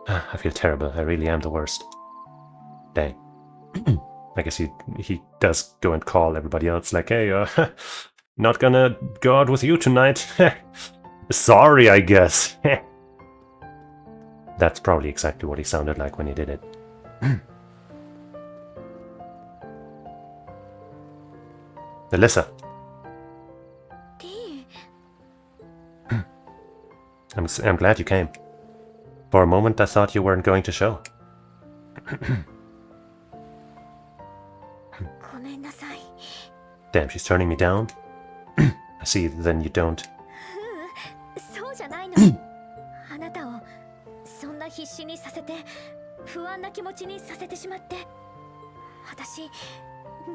A: I feel terrible. I really am the worst. Dang. I guess he does go and call everybody else like, hey, not gonna go out with you tonight. Sorry, I guess. That's probably exactly what he sounded like when he did it. Alyssa. I'm glad you came. For a moment I thought you weren't going to show. Damn, she's turning me down? I see, then you don't.
D: そうじゃないの。あなたをそんな必死にさせて不安な気持ちにさせてしまって、私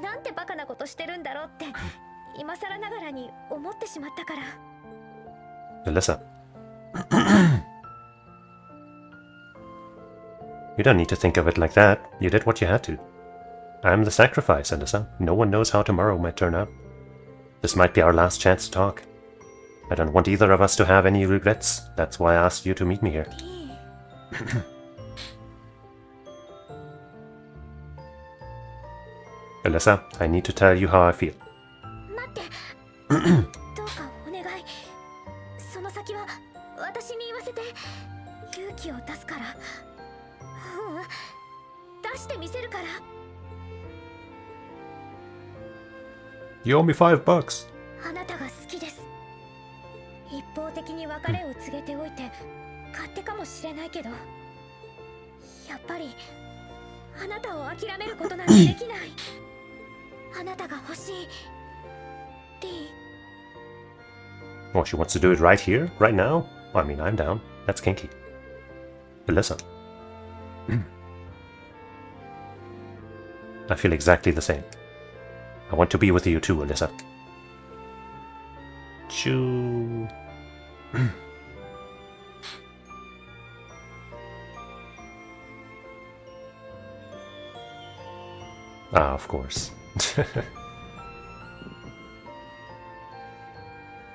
D: なんてバカなことしてるんだろうって今更ながらに思ってしまったから。
A: Alyssa. You don't need to think of it like that. You did what you had to. I'm the sacrifice, Alyssa. No one knows how tomorrow might turn out. This might be our last chance to talk. I don't want either of us to have any regrets. That's why I asked you to meet me here. Alyssa, I need to tell you how I feel.
D: 待って。どうかお願い。その先は
B: 私に言わせて勇気を出すから。出してみせるから。
A: You owe me $5.
B: あなたが好きです。一方的に別れを告げておいて勝手かもしれないけど、やっぱりあなたを諦めることなんてできない。あなたが欲しい、リー。
A: Oh, she wants to do it right here, right now? I mean, I'm down. That's kinky. Alyssa. I feel exactly the same. I want to be with you too, Alyssa. Choo. Ah, of course.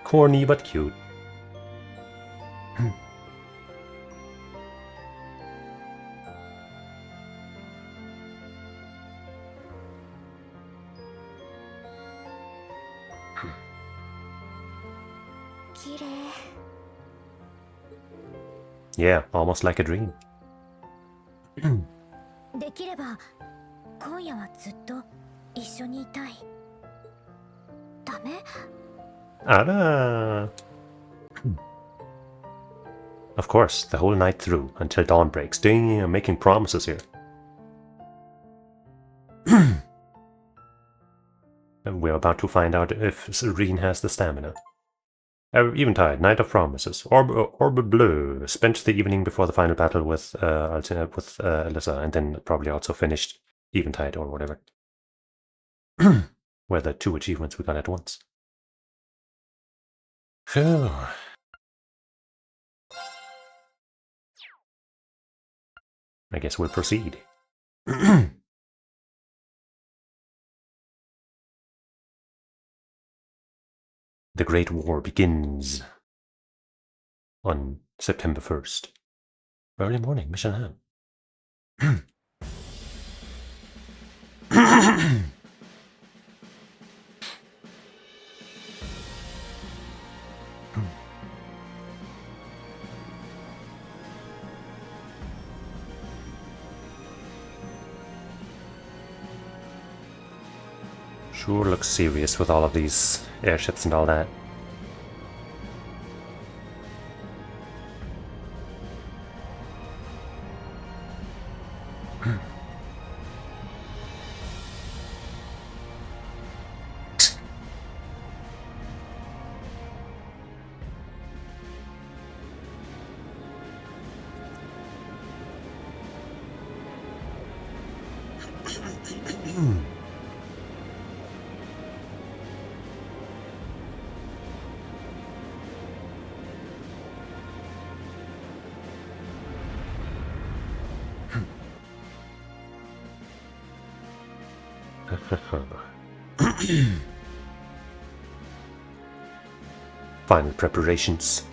A: Corny but cute.
B: 綺麗。
A: Yeah, almost like a dream.
B: できれば今夜はずっと一緒にいたい。ダメ？
A: Ada. Of course, the whole night through, until dawn breaks. Damn, making promises here. And we're about to find out if Serene has the stamina. Eventide, Night of Promises. Orb Bleu. Spent the evening before the final battle with Alyssa, and then probably also finished Eventide or whatever. Were the 2 achievements we got at once. Phew. I guess we'll proceed. The Great War begins on September 1st. Early morning, mission hand. Sure looks serious with all of these airships and all that. Final preparations.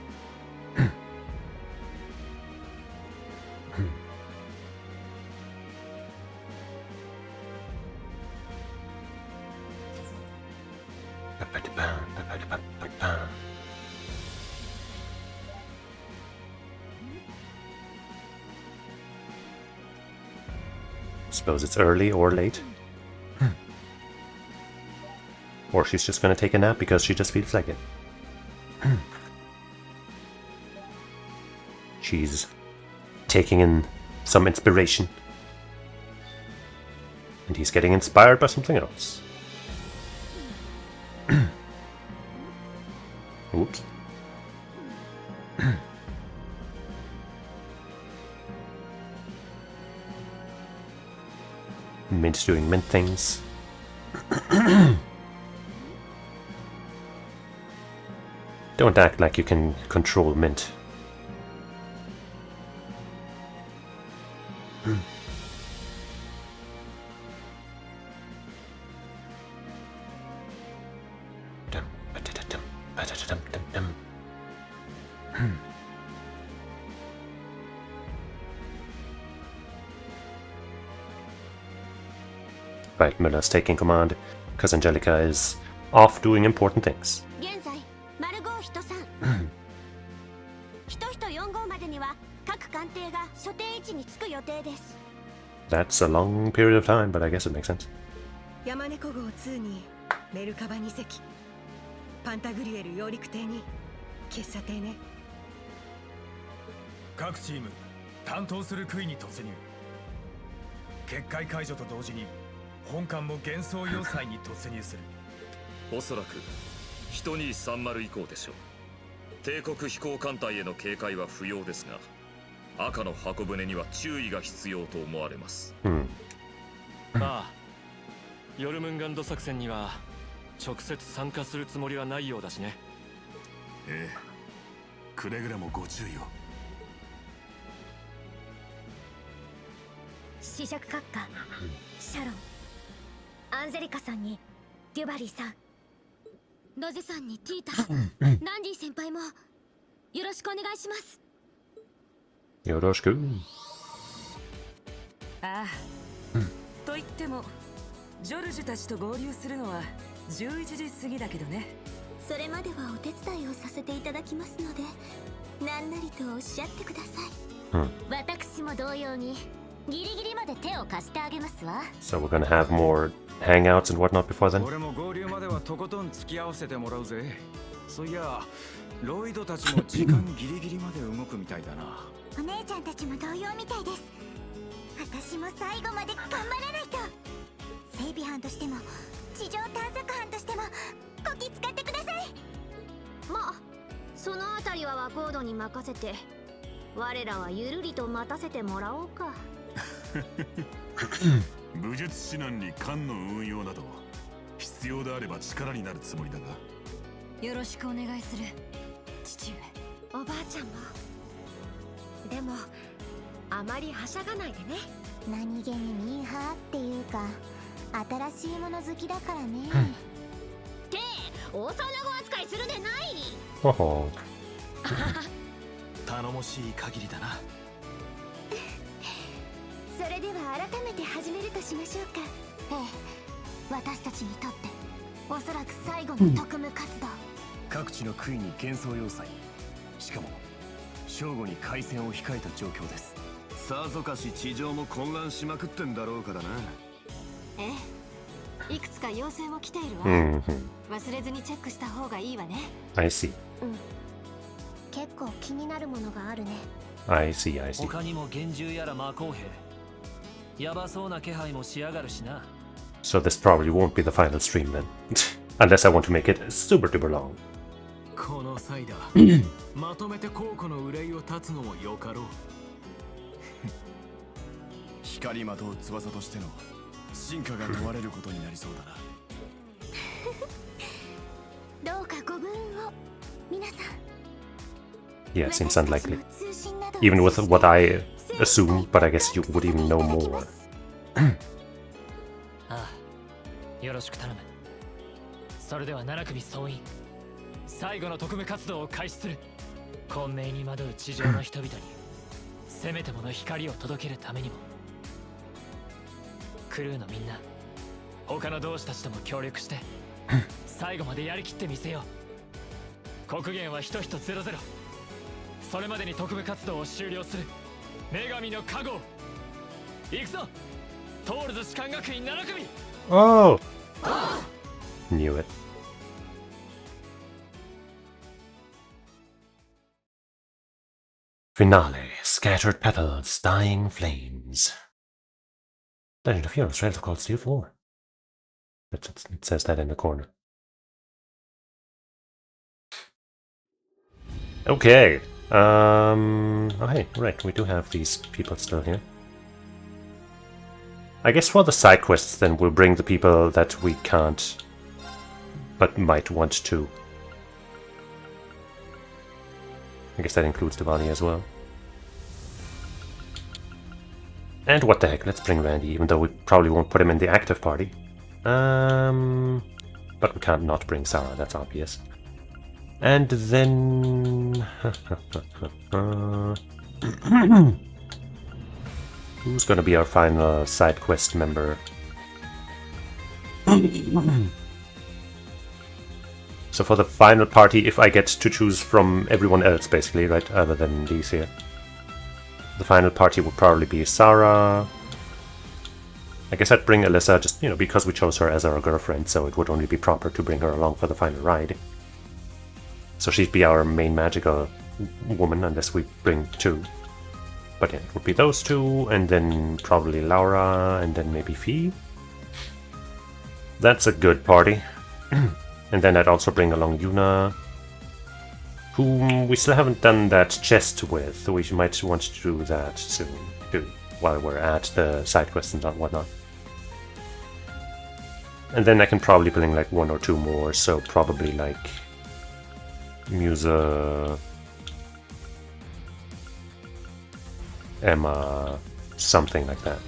A: Suppose it's early or late. Or she's just gonna take a nap because she just feels like it. She's taking in some inspiration. And he's getting inspired by something else. Oops. Mint doing mint things. Don't act like you can control Mint. Right, Miller's taking command, because Angelica is off doing important things.
D: 現在マルゴーヒトさんヒトでには各艦艇が所定位置につく予定です。
A: That's a long period of time, but I guess it makes sense.
F: 山猫号2にメルカバ2隻、パンタグリュエル揚陸艇に結社艇ね。
G: 各チーム担当する杭に突入。結界解除と同時に本艦も幻想要塞に突入する。
H: おそらく1230以降でしょう。帝国飛行艦隊への警戒は不要ですが、赤の箱舟には注意が必要と思われます。
E: ああ、ヨルムンガンド作戦には直接参加するつもりはないようだしね。
G: ええ、くれぐれもご注意を。
D: 試着閣下シャロン、アンジェリカさんにデュバリーさん、ロゼさんにティータ、ランディ先輩もよろしくお願いします。
A: よろしく。
F: ああ、と言ってもジョルジュたちと合流するのは11時過ぎだけどね。
D: それまではお手伝いをさせていただきますので、何なりとおっしゃってください。私も同様にギリギリまで手を貸してあげますわ。
A: So we're gonna have more hangouts and whatnot before then?
G: 俺も合流まではとことん付き合わせてもらうぜ。そういや、ロイドたちも時間ギリギリまで動くみたいだな。
D: お姉ちゃんたちも同様みたいです。私も最後まで頑張らないと。整備班としても地上探索班としてもこき使ってください。まあそのあたりはワコードに任せて、我らはゆるりと待たせてもらおうか。
G: 武術指南に艦の運用など必要であれば力になるつもりだが、
F: よろしくお願いする父
B: おばあちゃんも。でもあまりはしゃがないでね。
D: 何気にミーハーっていうか新しいもの好きだからね。って幼子扱いするでない。
A: Oh ho.
G: 頼もしい限りだな。
D: それでは改めて始めるとしましょうか。ええ、私たちにとっておそらく最後の特務活動。
I: 各地の杭に幻想要塞、しかも正午に開戦を控えた状況です。さぞかし地上も混乱しまくってんだろうからな。
F: ええ、いくつか要請も来ているわ。忘れずにチェックした方がいいわね。
A: I see.
D: 結構気になるものがあるね。
A: I see, I see.
J: 他にも幻獣やら魔鋼兵、やばそうな気配もしやがるしな。
A: So this probably won't be the final stream then. Unless I want to make it super duper long.
G: この際だ。まとめて皇庫の憂いを断つのもよかろう。
I: 光まとう翼としての進化が問われることになりそうだな。
D: どうかご分を皆さん。
A: Yeah, it seems unlikely. Even with what I assumed, but I guess you would even know more.
J: ああ、よろしく頼む。それでは7組総員、最後の特務活動を開始する。混迷に惑う地上の人々にせめてもの光を届けるためにも。クルーのみんな、他の同志たちとも協力して最後までやりきってみせよう。国限は1100。それまでに特務活動を終了する。女神の加護。行くぞ、トールズ士官学院7組。
A: Oh! Knew it. Finale. Scattered petals, dying flames. Legend of Heroes, Trails of Cold Steel 4. It says that in the corner. Okay. Oh hey, right, we do have these people still here. I guess for the side quests then we'll bring the people that we can't but might want to. I guess that includes Diwali as well. And what the heck, let's bring Randy, even though we probably won't put him in the active party. But we can't not bring Sarah, that's obvious. And then... who's gonna be our final side quest member? So for the final party, if I get to choose from everyone else, basically, right, other than these here, The final party would probably be Sarah. I guess I'd bring Alyssa just, because we chose her as our girlfriend, so it would only be proper to bring her along for the final ride. So she'd be our main magical woman, unless we bring 2. But yeah, it would be those 2, and then probably Laura, and then maybe Fee. That's a good party. And then I'd also bring along Yuna, whom we still haven't done that chest with, so we might want to do that soon, too, while we're at the side quests and whatnot. And then I can probably bring like 1 or 2 more, so probably like Musa, Emma, something like that.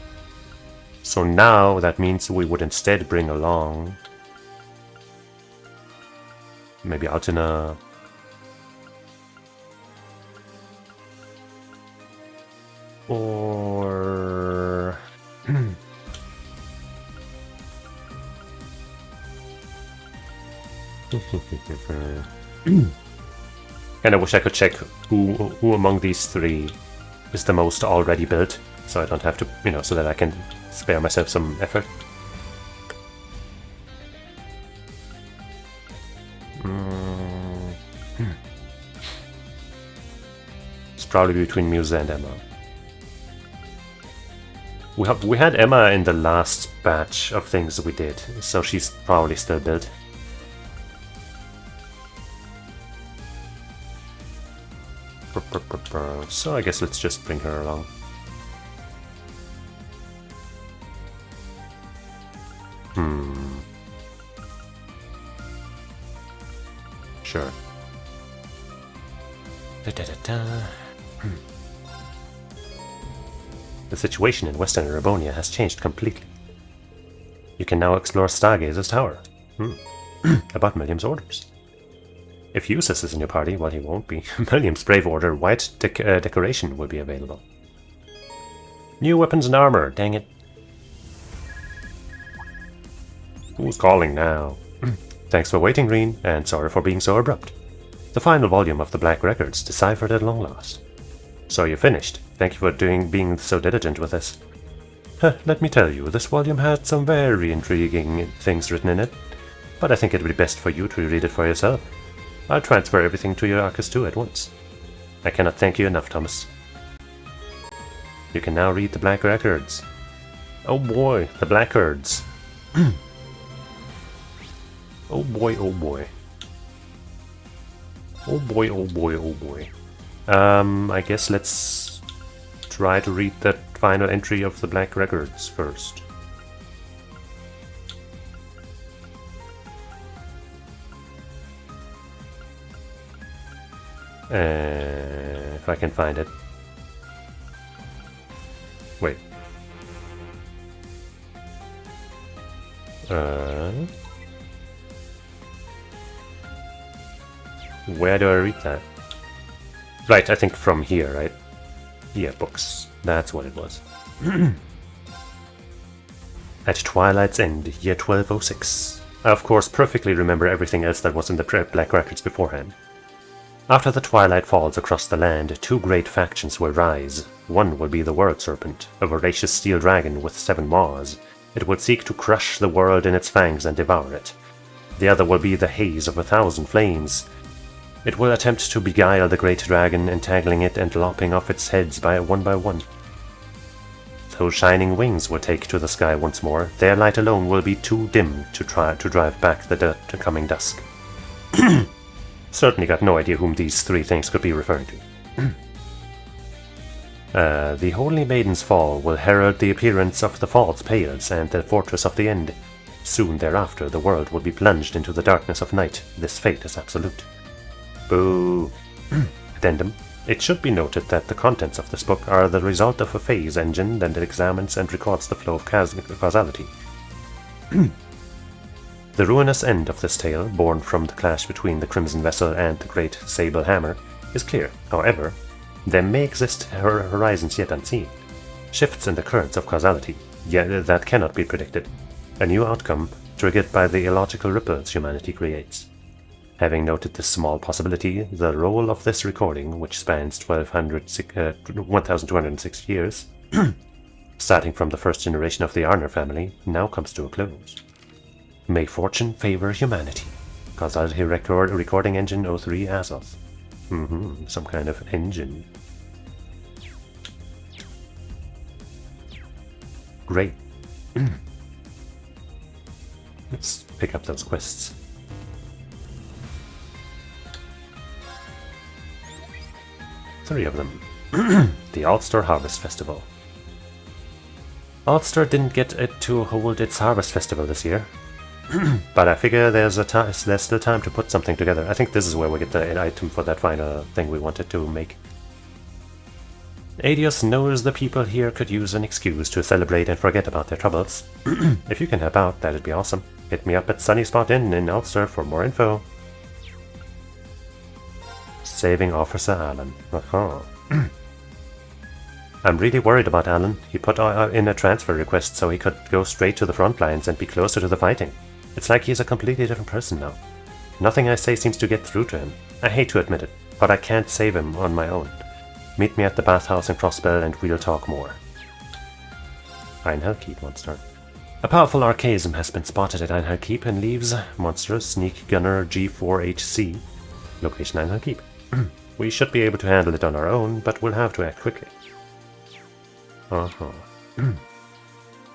A: So now that means we would instead bring along maybe Altina, or and I wish I could check who among these 3 is the most already built, so I don't have to, so that I can spare myself some effort. It's probably between Musa and Emma. We had Emma in the last batch of things we did, so she's probably still built. So I guess let's just bring her along. Sure. The situation in Western Erabonia has changed completely. You can now explore Stargazer's tower. About Milliam's orders. If Cheesus is in your party, well, he won't be. Milliam's Brave Order white decoration will be available. New weapons and armor, dang it. Who's calling now? Thanks for waiting, Reen, and sorry for being so abrupt. The final volume of the Black Records, deciphered at long last. So you finished. Thank you for being so diligent with us. Let me tell you, this volume had some very intriguing things written in it, but I think it would be best for you to read it for yourself. I'll transfer everything to your Arcus 2 at once. I cannot thank you enough, Thomas. You can now read the Black Records. Oh boy, the Blackguards. Oh boy, oh boy. Oh boy, oh boy, oh boy. I guess let's try to read that final entry of the Black Records first. If I can find it. Wait. Where do I read that? Right, I think from here, right? Yeah, books. That's what it was. At Twilight's End, year 1206. I of course perfectly remember everything else that was in the Black Records beforehand. After the twilight falls across the land, 2 great factions will rise. One will be the World Serpent, a voracious steel dragon with 7 maws. It will seek to crush the world in its fangs and devour it. The other will be the Haze of 1,000 Flames. It will attempt to beguile the great dragon, entangling it and lopping off its heads one by one. Those shining wings will take to the sky once more. Their light alone will be too dim to try to drive back the coming dusk. Certainly got no idea whom these 3 things could be referring to. The Holy Maiden's Fall will herald the appearance of the False Pales and the Fortress of the End. Soon thereafter, the world will be plunged into the darkness of night. This fate is absolute. Boo. Addendum. It should be noted that the contents of this book are the result of a phase engine that examines and records the flow of causality. The ruinous end of this tale, born from the clash between the Crimson Vessel and the Great Sable Hammer, is clear. However, there may exist horizons yet unseen. Shifts in the currents of causality, yet that cannot be predicted. A new outcome, triggered by the illogical ripples humanity creates. Having noted this small possibility, the role of this recording, which spans 1206 years, starting from the first generation of the Arner family, now comes to a close. May fortune favor humanity. Causality Recording Engine 03 Azoth. Some kind of engine. Great. Let's pick up those quests. Three of them. The Ulster Harvest Festival. Ulster didn't get it to hold its Harvest Festival this year. But I figure there's still time to put something together. I think this is where we get the item for that final thing we wanted to make. Adios knows the people here could use an excuse to celebrate and forget about their troubles. If you can help out, that'd be awesome. Hit me up at Sunny Spot Inn in Ulster for more info. Saving Officer Alan. I'm really worried about Alan. He put in a transfer request so he could go straight to the front lines and be closer to the fighting. It's like he's a completely different person now. Nothing I say seems to get through to him. I hate to admit it, but I can't save him on my own. Meet me at the bathhouse in Crossbell and we'll talk more. Einhelkeep monster. A powerful archaism has been spotted at Einhelkeep and leaves monster Sneak Gunner G4HC. Location Einhelkeep. We should be able to handle it on our own, but we'll have to act quickly.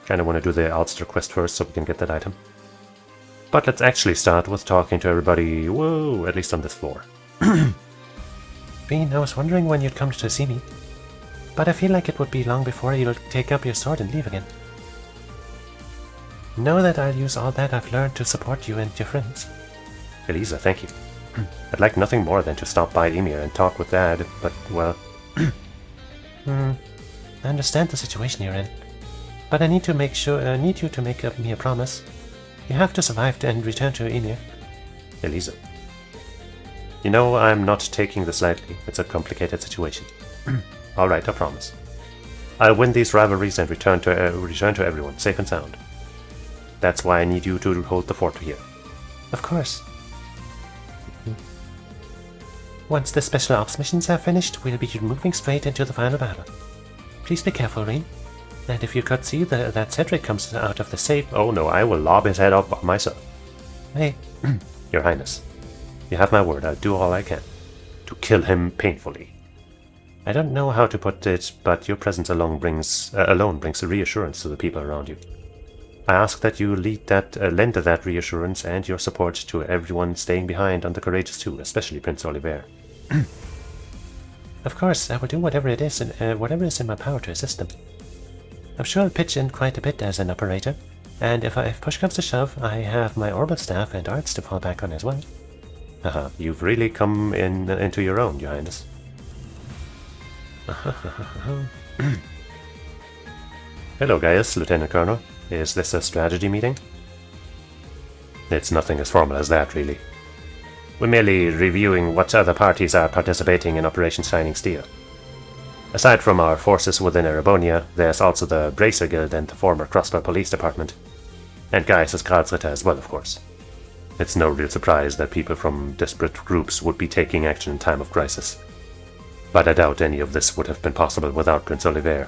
A: Kinda want to do the Ulster quest first so we can get that item. But let's actually start with talking to everybody, whoa, at least on this floor.
C: Bean, I was wondering when you'd come to see me, but I feel like it would be long before you'll take up your sword and leave again. Know that I'll use all that I've learned to support you and your friends.
A: Elisa, thank you. I'd like nothing more than to stop by Emir and talk with Dad, but, well...
C: I understand the situation you're in, but I need you to make me a promise. You have to survive and return to Emir.
A: Elisa. You know, I'm not taking this lightly. It's a complicated situation. Alright, I promise. I'll win these rivalries and return to everyone, safe and sound. That's why I need you to hold the fort here.
C: Of course. Once the special ops missions are finished, we'll be moving straight into the final battle. Please be careful, Reen. And if you could see that Cedric comes out of the safe...
A: Oh no, I will lob his head up myself.
C: Hey.
A: Your Highness. You have my word, I'll do all I can. To kill him painfully. I don't know how to put it, but your presence alone brings reassurance to the people around you. I ask that you lend that reassurance and your support to everyone staying behind on the Courageous 2, especially Prince Oliver.
C: Of course, I will do whatever is in my power to assist them. I'm sure I'll pitch in quite a bit as an operator, and if push comes to shove, I have my orbital staff and arts to fall back on as well.
A: Haha, you've really come into your own, Your Highness. Hello, Gaius, Lieutenant Colonel. Is this a strategy meeting? It's nothing as formal as that, really. We're merely reviewing what other parties are participating in Operation Shining Steel. Aside from our forces within Erebonia, there's also the Bracer Guild and the former Crossbow Police Department. And Gaius' Karlsritter as well, of course. It's no real surprise that people from disparate groups would be taking action in time of crisis. But I doubt any of this would have been possible without Prince Oliver.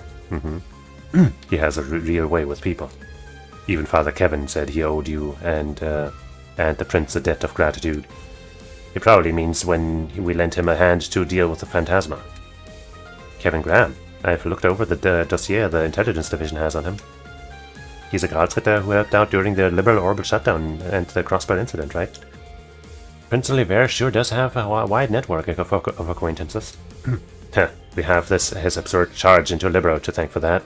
A: He has a real way with people. Even Father Kevin said he owed you and the Prince a debt of gratitude. It probably means when we lent him a hand to deal with the Phantasma. Kevin Graham. I've looked over the dossier the intelligence division has on him. He's a Karlsritter who helped out during the Liberal Orbital Shutdown and the Crossbow incident, right? Prince Oliver sure does have a wide network of acquaintances. We have his absurd charge into Liberal to thank for that.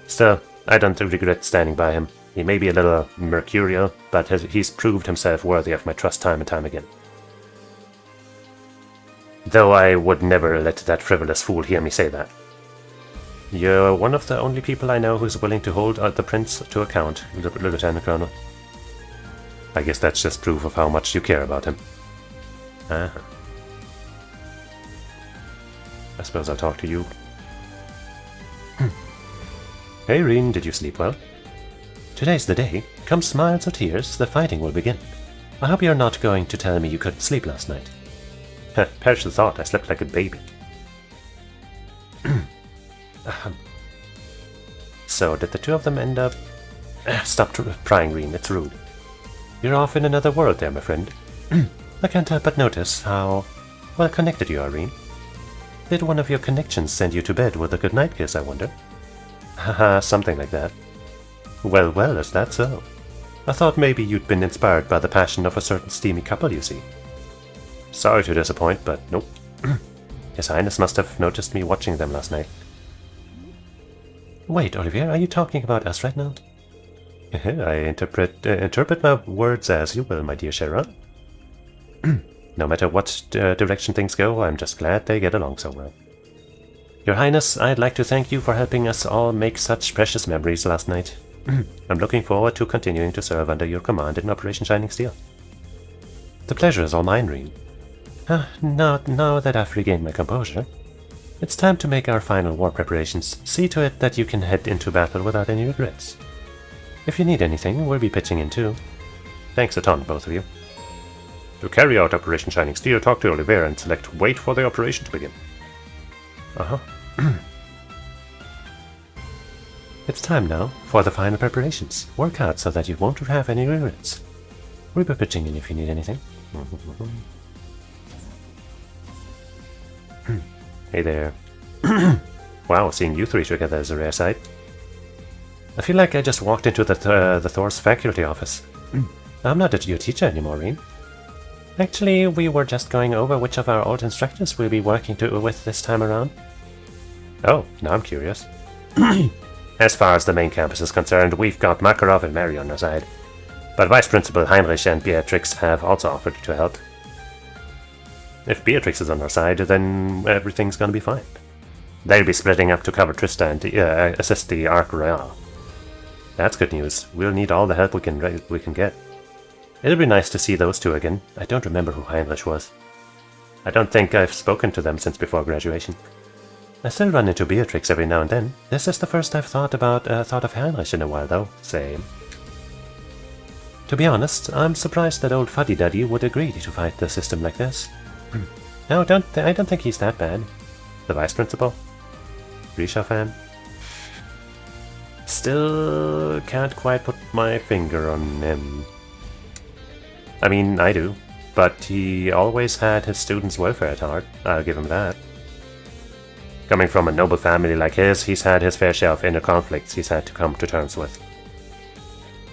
A: Still, I don't regret standing by him. He may be a little mercurial, but he's proved himself worthy of my trust time and time again. Though I would never let that frivolous fool hear me say that. You're one of the only people I know who's willing to hold the Prince to account, Lieutenant Colonel. I guess that's just proof of how much you care about him. I suppose I'll talk to you. Hey, Reen, did you sleep well?
C: Today's the day. Come smiles or tears, the fighting will begin. I hope you're not going to tell me you couldn't sleep last night.
A: Perish the thought, I slept like a baby.
C: So, did the two of them end up... Stop prying, Reem, it's rude. You're off in another world there, my friend. I can't help but notice how well connected you are, Reem. Did one of your connections send you to bed with a goodnight kiss, I wonder? Haha, something like that.
A: Well, well, is that so?
C: I thought maybe you'd been inspired by the passion of a certain steamy couple, you see.
A: Sorry to disappoint, but nope.
C: His Highness must have noticed me watching them last night. Wait, Olivier, are you talking about us right now?
A: I interpret my words as you will, my dear Sharon.
C: No matter what direction things go, I'm just glad they get along so well. Your Highness, I'd like to thank you for helping us all make such precious memories last night. I'm looking forward to continuing to serve under your command in Operation Shining Steel. The pleasure is all mine, Reem. Now that I've regained my composure, it's time to make our final war preparations. See to it that you can head into battle without any regrets. If you need anything, we'll be pitching in too. Thanks a ton, both of you.
A: To carry out Operation Shining Steel, talk to Oliver and select Wait for the operation to begin.
C: It's time now for the final preparations. Work hard so that you won't have any regrets. We'll be pitching in if you need anything.
A: Hey there. Wow, seeing you three together is a rare sight.
C: I feel like I just walked into the Thor's faculty office. I'm not your teacher anymore, Reem. Actually, we were just going over which of our old instructors we'll be working with this time around.
A: Oh, now I'm curious. As far as the main campus is concerned, we've got Makarov and Mary on our side. But Vice Principal Heinrich and Beatrix have also offered to help. If Beatrix is on our side, then everything's gonna be fine. They'll be splitting up to cover Trista and assist the Arc Royale.
C: That's good news. We'll need all the help we can get. It'll be nice to see those two again. I don't remember who Heinrich was. I don't think I've spoken to them since before graduation. I still run into Beatrix every now and then. This is the first I've thought of Heinrich in a while, though.
A: Same.
C: To be honest, I'm surprised that old Fuddy-Duddy would agree to fight the system like this. No, I don't think he's that bad.
A: The Vice Principal?
C: Grisha fan?
A: Still can't quite put my finger on him. I mean, I do. But he always had his students' welfare at heart. I'll give him that. Coming from a noble family like his, he's had his fair share of inner conflicts he's had to come to terms with.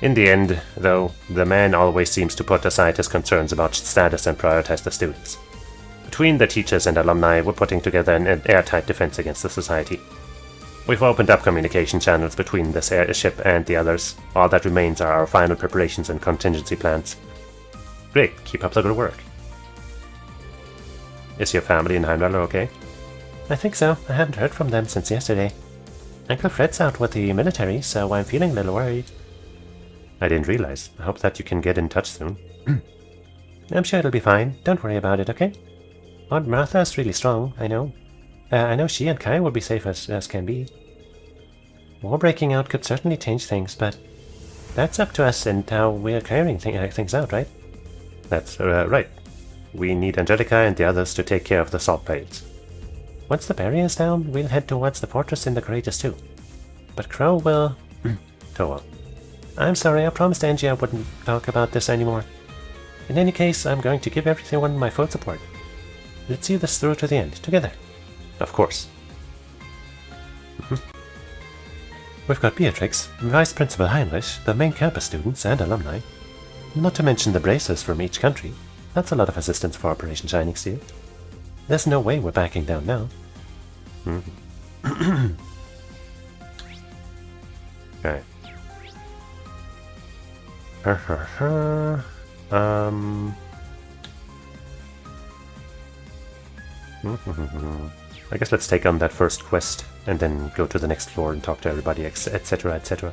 A: In the end, though, the man always seems to put aside his concerns about status and prioritize the students. Between the teachers and alumni, we're putting together an airtight defense against the society. We've opened up communication channels between this airship and the others. All that remains are our final preparations and contingency plans. Great, keep up the good work. Is your family in Heimdall okay?
C: I think so. I haven't heard from them since yesterday. Uncle Fred's out with the military, so I'm feeling a little worried.
A: I didn't realize. I hope that you can get in touch soon.
C: I'm sure it'll be fine. Don't worry about it, okay? Aunt Martha's really strong, I know. I know she and Kai will be safe as can be. War breaking out could certainly change things, but that's up to us and how we're carrying things out, right?
A: That's right. We need Angelica and the others to take care of the salt pails.
C: Once the barrier's down, we'll head towards the fortress in the Courageous too. But Crow will...
A: Toa.
C: I'm sorry, I promised Angie I wouldn't talk about this anymore. In any case, I'm going to give everyone my full support. Let's see this through to the end, together.
A: Of course.
C: We've got Beatrix, Vice Principal Heinrich, the main campus students and alumni. Not to mention the bracers from each country. That's a lot of assistance for Operation Shining Steel. There's no way we're backing down now.
A: Okay. I guess let's take on that first quest and then go to the next floor and talk to everybody, etc, etc.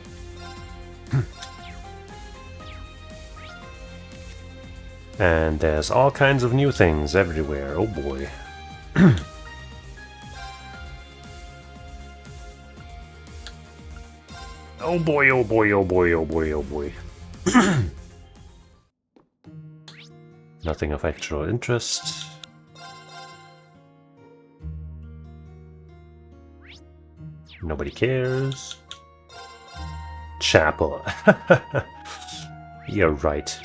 A: And there's all kinds of new things everywhere, oh boy. Oh boy, oh boy, oh boy, oh boy, oh boy. Nothing of actual interest. Nobody cares. Chapel. You're right.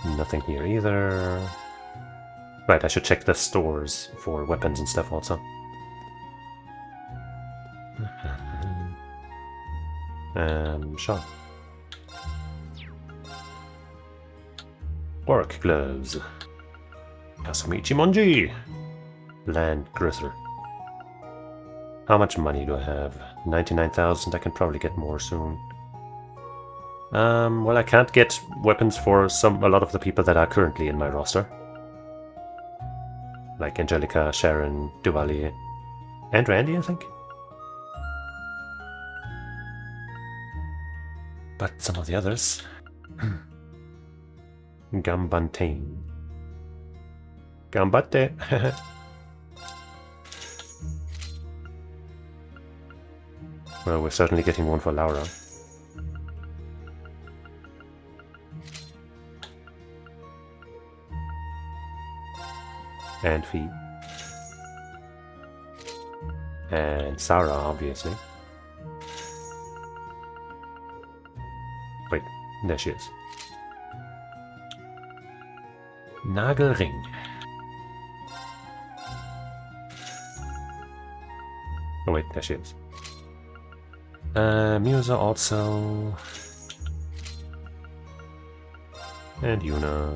A: Nothing here either. Right, I should check the stores for weapons and stuff also. Sure. Work gloves. Kasumichi Monji. Land grocer. How much money do I have? 99,000. I can probably get more soon. Well, I can't get weapons for a lot of the people that are currently in my roster. Like Angelica, Sharon, Duvalier, and Randy, I think. But some of the others. Gambantane. Gambate. Well, we're certainly getting one for Laura. And Fee. And Sarah, obviously. Wait, there she is. Nagelring. Oh wait, there she is. Musa also. And Yuna.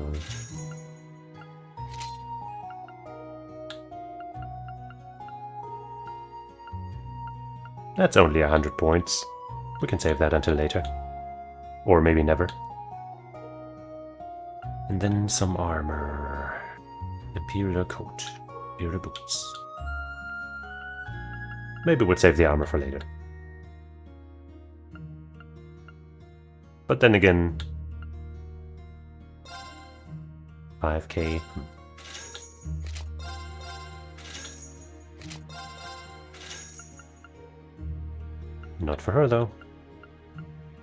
A: That's only 100 points. We can save that until later. Or maybe never. And then some armor. Imperial coat. Imperial boots. Maybe we'll save the armor for later. But then again... 5k. Not for her, though.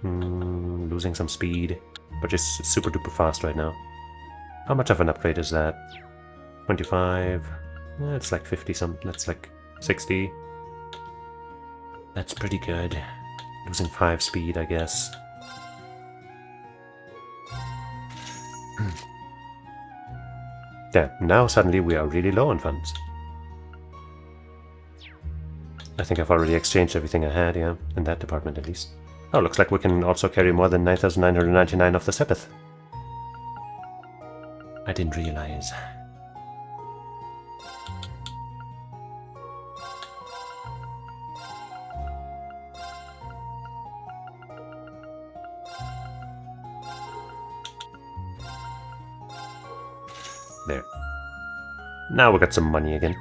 A: Losing some speed, but just super duper fast right now. How much of an upgrade is that? 25. It's like 50 some. That's like 60. That's pretty good. Losing 5 speed, I guess. Yeah, now suddenly we are really low on funds. I think I've already exchanged everything I had, yeah, in that department at least. Oh, looks like we can also carry more than 9,999 of the Sepith. I didn't realize. There. Now we got some money again.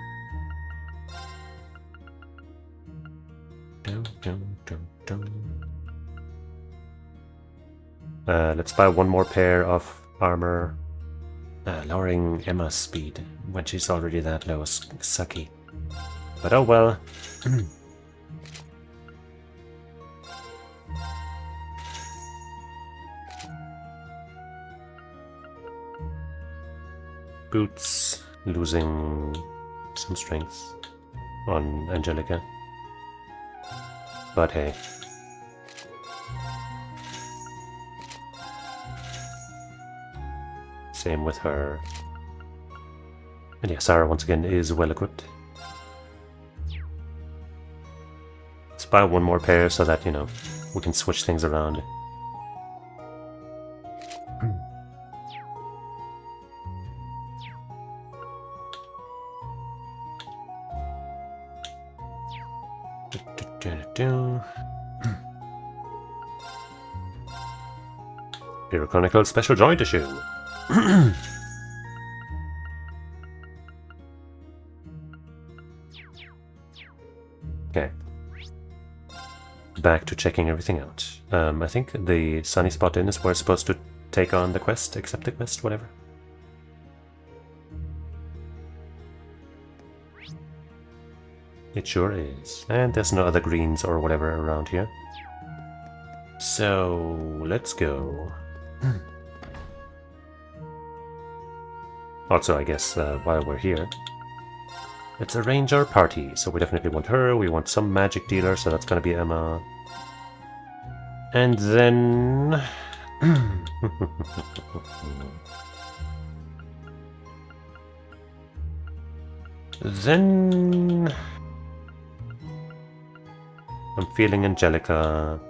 A: Let's buy one more pair of armor. Lowering Emma's speed when she's already that low is sucky. But oh well. Boots losing some strength on Angelica. But hey. Same with her. And yeah, Sarah once again is well equipped. Let's buy one more pair so that, you know, we can switch things around. Hero Chronicles Special Joint Issue. Okay. Back to checking everything out. I think the Sunny Spot Inn is where we're supposed to take on the quest, accept the quest, whatever. It sure is. And there's no other greens or whatever around here. So, let's go. Also, I guess, while we're here, let's arrange our party. So we definitely want her, we want some magic dealer, so that's gonna be Emma. And then... then... I'm feeling Angelica.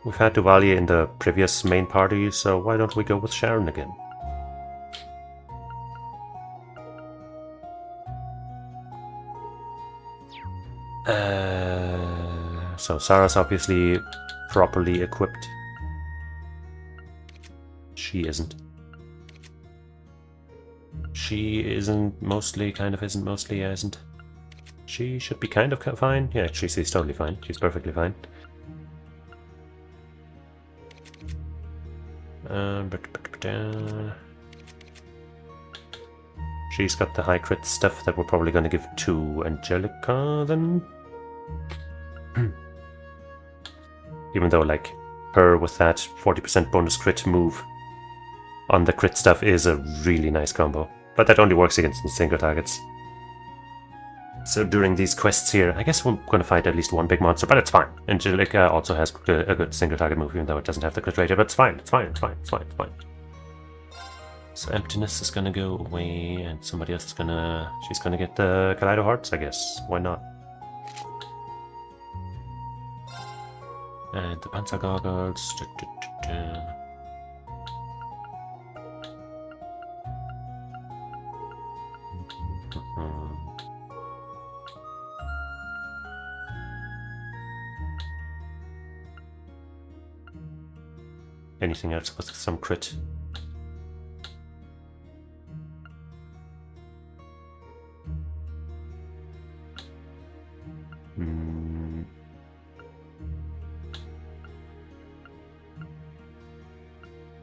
A: We've had Duvalier in the previous main party, so why don't we go with Sharon again? So Sarah's obviously properly equipped. She isn't. She isn't mostly, kind of isn't mostly, yeah, isn't. She should be kind of fine. Yeah, she's totally fine. She's perfectly fine. She's got the high crit stuff that we're probably going to give to Angelica then. Even though, like, her with that 40% bonus crit move on the crit stuff is a really nice combo. But that only works against single targets. So during these quests here, I guess we're going to fight at least one big monster, but it's fine. Angelica also has a good single target move, even though it doesn't have the crit rate, but it's fine, it's fine, it's fine, it's fine, it's fine. So Emptiness is gonna go away, and somebody else is gonna... she's gonna get the Kaleido Hearts, I guess. Why not? And the Panzer Goggles... Anything else with some crit?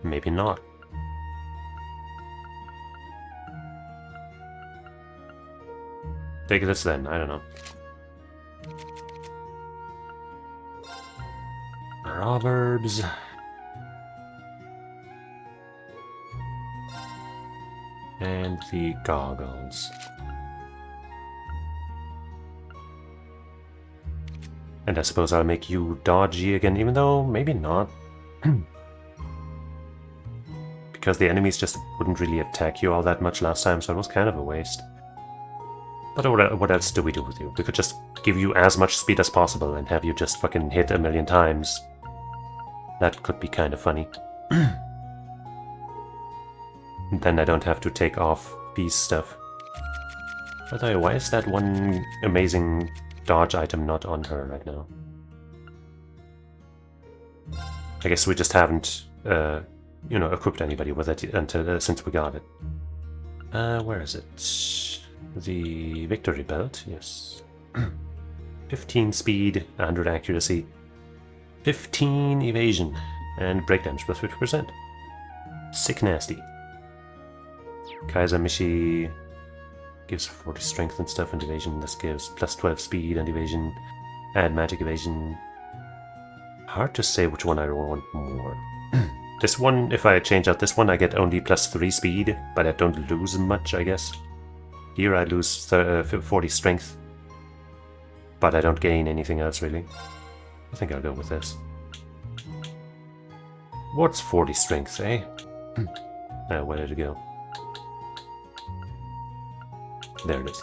A: Maybe not. Take this then, I don't know. Proverbs. And the goggles. And I suppose I'll make you dodgy again, even though maybe not. Because the enemies just wouldn't really attack you all that much last time, so it was kind of a waste. But what else do we do with you? We could just give you as much speed as possible and have you just fucking hit a million times. That could be kind of funny. Then I don't have to take off B's stuff. By the way, why is that one amazing dodge item not on her right now? I guess we just haven't, you know, equipped anybody with it until since we got it. Where is it? The Victory Belt, yes. 15 speed, 100 accuracy, 15 evasion, and break damage plus 50%. Sick nasty. Kaiser Mishi gives 40 strength and stuff and evasion. This gives plus 12 speed and evasion, and magic evasion. Hard to say which one I want more. This one, if I change out this one, I get only plus 3 speed, but I don't lose much, I guess. Here I lose 40 strength, but I don't gain anything else really. I think I'll go with this. What's 40 strength, eh? Where did it go? There it is.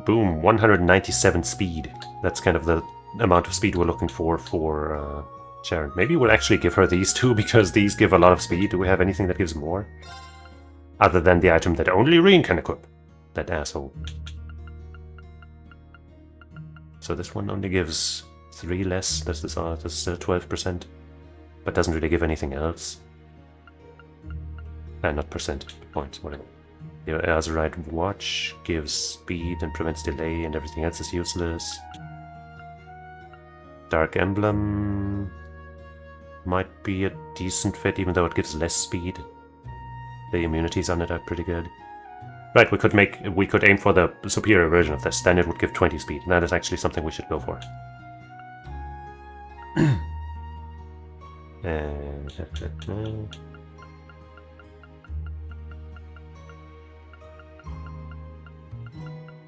A: Boom, 197 speed. That's kind of the amount of speed we're looking for Sharon. Maybe we'll actually give her these two, because these give a lot of speed. Do we have anything that gives more? Other than the item that only Reen can equip. That asshole. So this one only gives 3 less. This is still 12%. But doesn't really give anything else. Not percent, points, whatever. The Azurite Watch gives speed and prevents delay, and everything else is useless. Dark Emblem might be a decent fit, even though it gives less speed. The immunities on it are pretty good. Right, we could aim for the superior version of this, then it would give 20 speed, and that is actually something we should go for.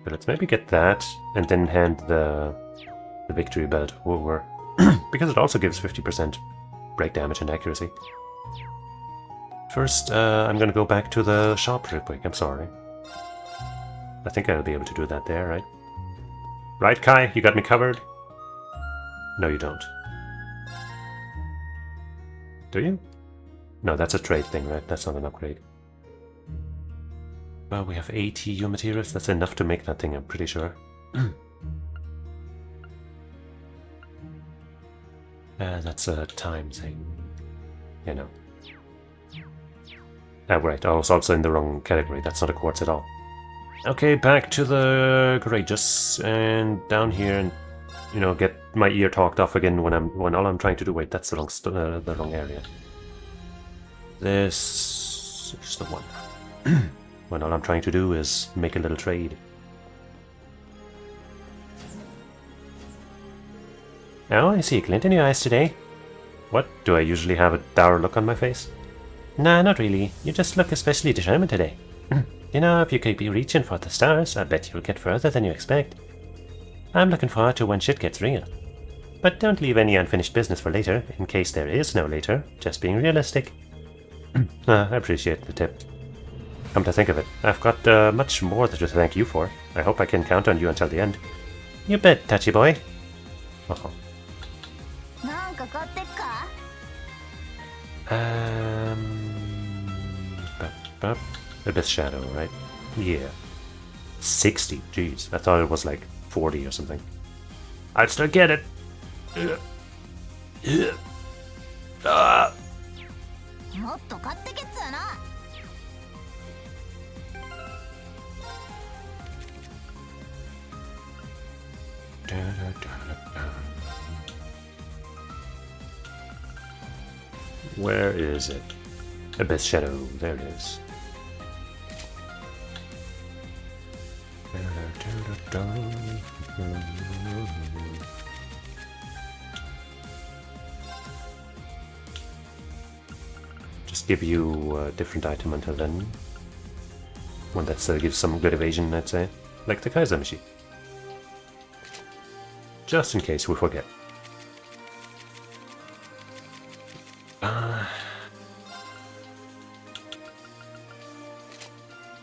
A: But let's maybe get that, and then hand the victory belt over, because it also gives 50% break damage and accuracy. First, I'm gonna go back to the shop real quick, I'm sorry. I think I'll be able to do that there, right? Right, Kai? You got me covered? No, you don't. Do you? No, that's a trade thing, right? That's not an upgrade. Well, we have 80 EU materials. That's enough to make that thing, I'm pretty sure. That's a time thing. You know. Ah, right. I was also in the wrong category. That's not a quartz at all. Okay, back to the courageous, and down here, and you know, get my ear talked off again when all I'm trying to do. Wait, that's the wrong area. This is the one. When all I'm trying to do is make a little trade. Oh, I see a glint in your eyes today. What? Do I usually have a dour look on my face? Nah, not really. You just look especially determined today. You know, if you keep reaching for the stars, I bet you'll get further than you expect. I'm looking forward to when shit gets real. But don't leave any unfinished business for later, in case there is no later, just being realistic. I appreciate the tip. Come to think of it, I've got much more to thank you for. I hope I can count on you until the end. You bet, touchy boy. Uh-huh. Abyss Shadow, right? Yeah. 60, jeez. I thought it was like 40 or something. I'd still get it. Where is it? Abyss Shadow, there it is. Just give you a different item until then. One that still gives some good evasion, I'd say. Like the Kaiser machine. Just in case we forget.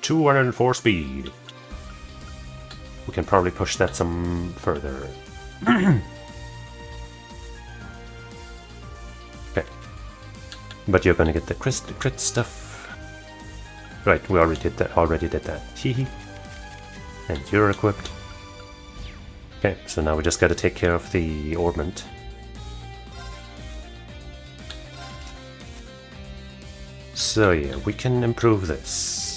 A: 204 speed. We can probably push that some further. Okay. But you're gonna get the crit stuff. Right, we already did that. Hehe. And you're equipped. Okay, so now we just gotta take care of the ornament. So yeah, we can improve this.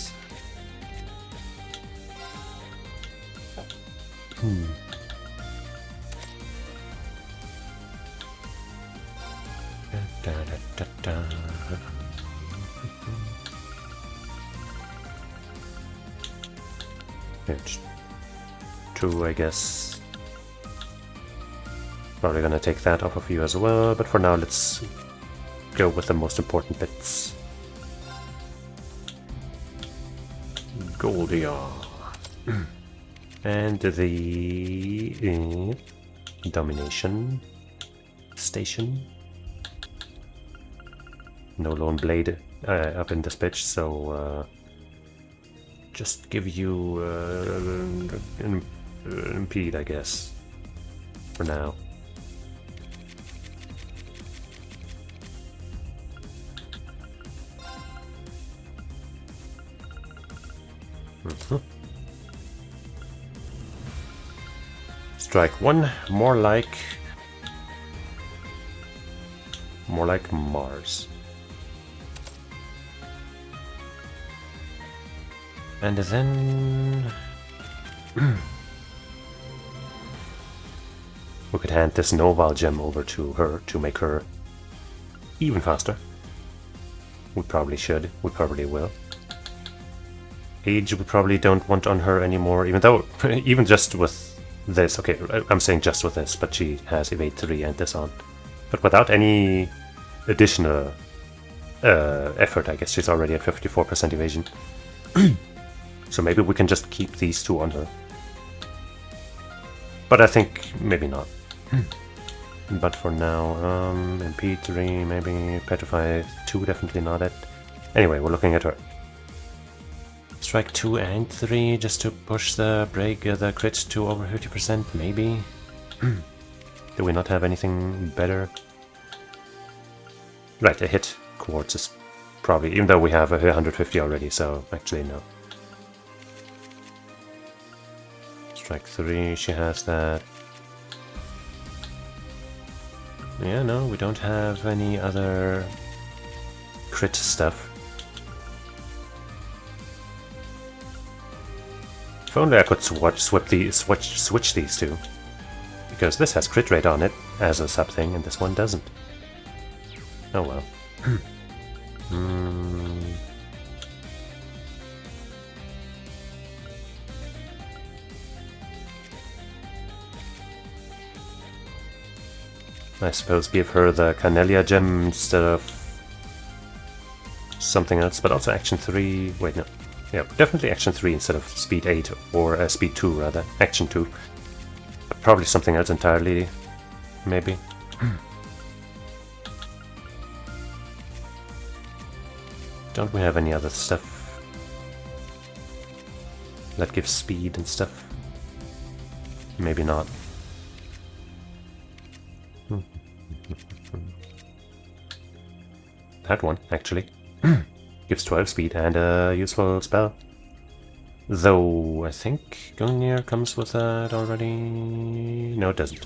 A: It's 2, I guess. Probably gonna take that off of you as well, but for now let's go with the most important bits. Goldia. And the domination station. No lone blade up in this bitch, so just give you impede, I guess, for now. Strike 1, more like Mars. And then we could hand this Noval gem over to her to make her even faster. We probably should. We probably will. Age we probably don't want on her anymore, even though, even just with this, okay, I'm saying just with this, but she has evade 3 and this on. But without any additional effort, I guess she's already at 54% evasion. So maybe we can just keep these 2 on her. But I think maybe not. But for now, MP 3, maybe Petrify 2, definitely not it. Anyway, we're looking at her. Strike 2 and 3 just to push the break, the crit to over 50%, maybe. Do we not have anything better? Right, a hit quartz is probably, even though we have a 150 already, so actually no. Strike 3, she has that. Yeah, no, we don't have any other crit stuff. If only I could switch these 2. Because this has crit rate on it as a sub thing, and this one doesn't. Oh well. I suppose give her the Carnelia gem instead of something else, but also action 3. Wait, no. Yeah, definitely action 3 instead of speed 8, or speed 2 rather. Action 2. Probably something else entirely, maybe. Don't we have any other stuff that gives speed and stuff? Maybe not. That one, actually. Gives 12 speed and a useful spell. Though, I think Gungnir comes with that already. No, it doesn't.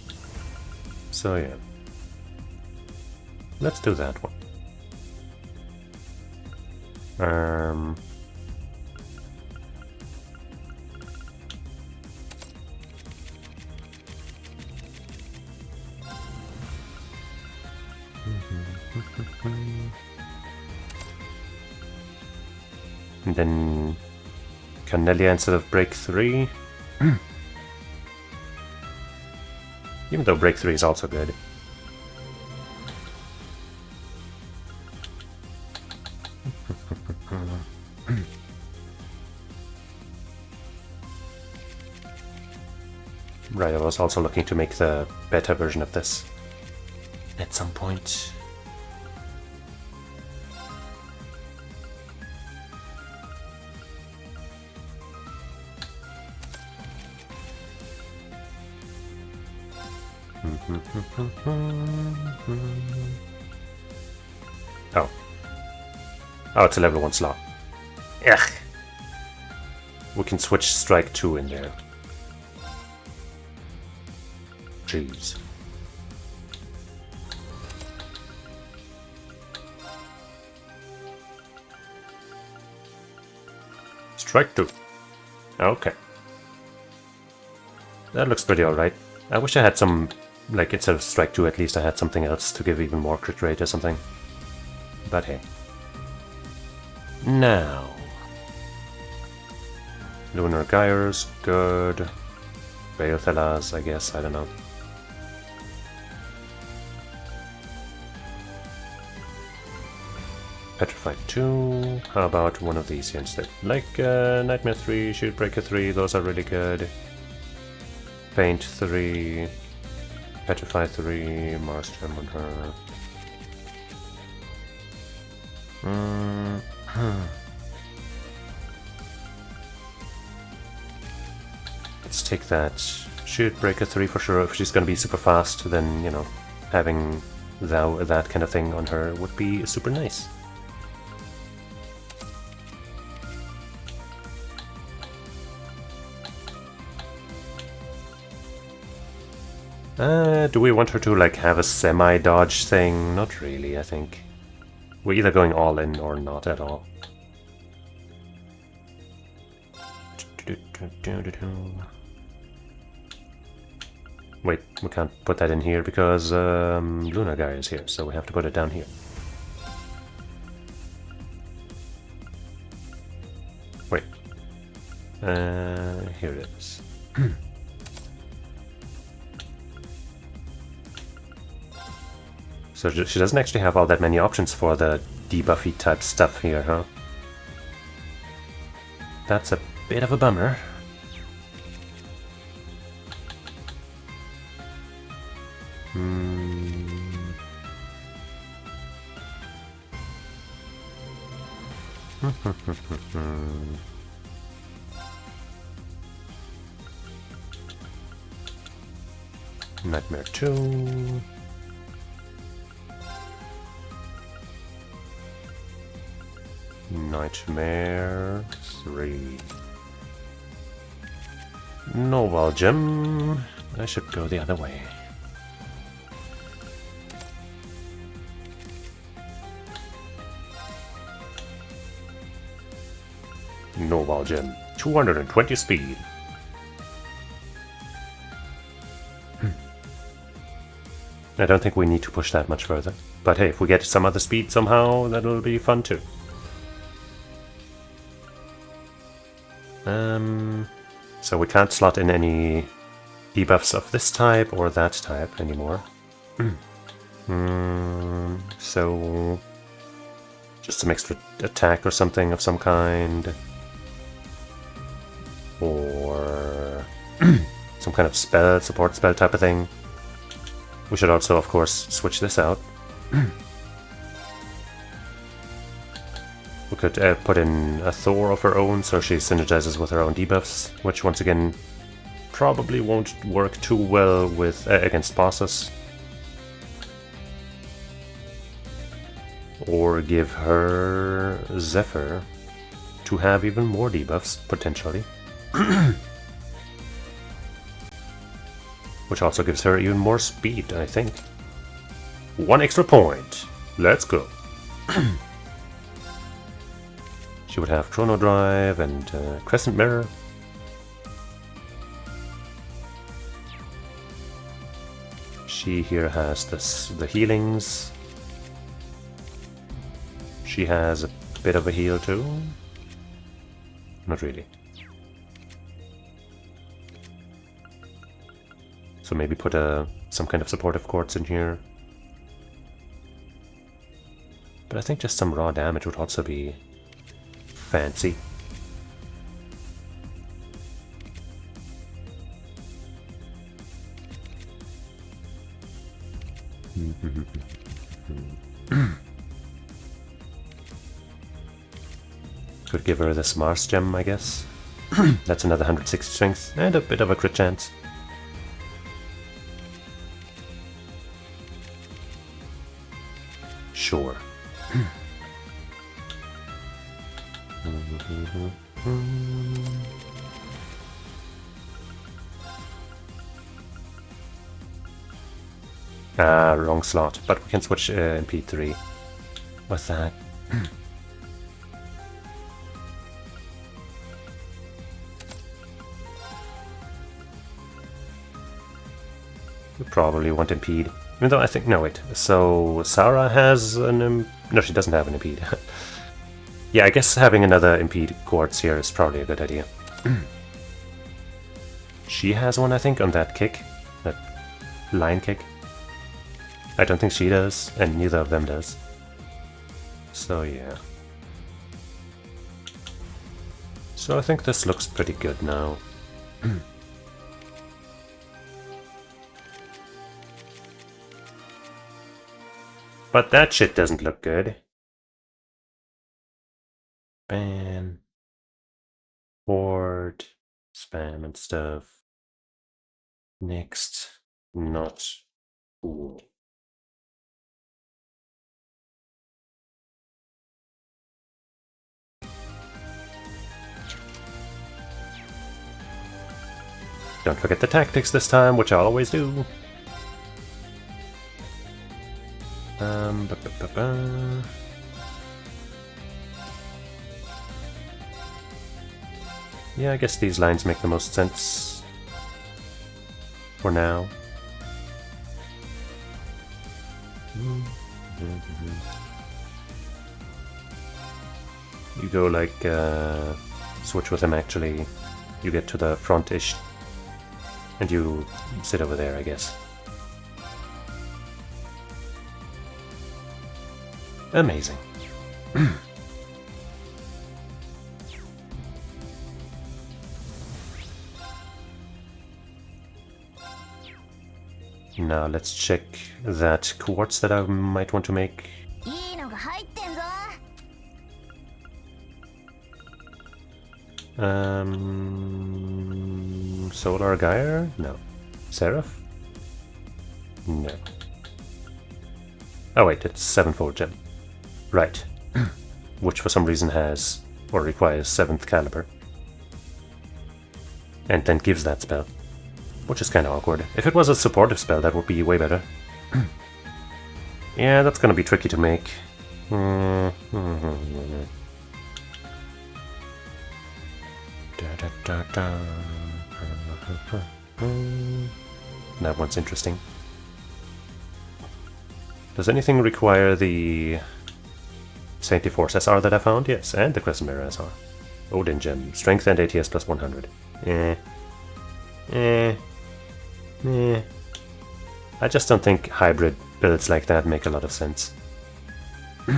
A: So, yeah. Let's do that one. And then Carnelia instead of break 3. Even though break 3 is also good. Right, I was also looking to make the beta version of this at some point. Oh. Oh, it's a level 1 slot. Ugh. We can switch strike 2 in there. Jeez. Strike 2. Okay. That looks pretty alright. I wish I had some, like, instead of strike 2 at least I had something else to give even more crit rate or something. But hey. Now. Lunar Gyres, good. Baelthelas, I guess, I don't know. Petrified 2, how about one of these here instead? Like Nightmare 3, Shieldbreaker 3, those are really good. Paint 3, Petrify 3, Mars Gem on her. Let's take that Shieldbreaker 3 for sure. If she's gonna be super fast, then, you know, having that kind of thing on her would be super nice. Do we want her to, like, have a semi-dodge thing? Not really, I think. We're either going all in or not at all. Wait, we can't put that in here because Lunar Guy is here, so we have to put it down here. Wait. Here it is. So she doesn't actually have all that many options for the debuffy type stuff here, huh? That's a bit of a bummer. Nightmare 2. Nightmare 3. Noble Gem. I should go the other way. Noble Gem. 220 speed. I don't think we need to push that much further. But hey, if we get some other speed somehow, that'll be fun too. So we can't slot in any debuffs of this type or that type anymore. So just some extra attack or something of some kind. Or some kind of spell, support spell type of thing. We should also, of course, switch this out. We could put in a Thor of her own, so she synergizes with her own debuffs, which once again probably won't work too well with against bosses. Or give her Zephyr to have even more debuffs, potentially. Which also gives her even more speed, I think. 1 extra point. Let's go. She would have Chrono Drive and Crescent Mirror. She here has the healings. She has a bit of a heal too. Not really. So maybe put some kind of supportive quartz in here. But I think just some raw damage would also be fancy. Could give her this Mars gem, I guess. That's another 160 strength and a bit of a crit chance. Sure. Ah, wrong slot, but we can switch in P3. What's that? We probably want impede. Even though I think, no wait, so Sarah has an, no she doesn't have an impede. Yeah, I guess having another impede quartz here is probably a good idea. She has one, I think, on that kick, that line kick. I don't think she does, and neither of them does. So yeah. So I think this looks pretty good now. But that shit doesn't look good. Ban. Board. Spam and stuff. Next. Not cool. Don't forget the tactics this time, which I always do. Yeah, I guess these lines make the most sense for now. You go like switch with him actually you get to the front-ish. And you sit over there, I guess. Amazing. Now let's check that quartz that I might want to make.
D: いいのが入ってんぞ。
A: Solar Gyre? No. Seraph? No. Oh wait, it's 7-fold gem. Right. Which for some reason has, or requires 7th caliber. And then gives that spell. Which is kind of awkward. If it was a supportive spell, that would be way better. Yeah, that's gonna be tricky to make. That one's interesting. Does anything require the Saintly Force SR that I found? Yes, and the Crescent Mirror SR. Odin Gem. Strength and ATS plus 100. I just don't think hybrid builds like that make a lot of sense. We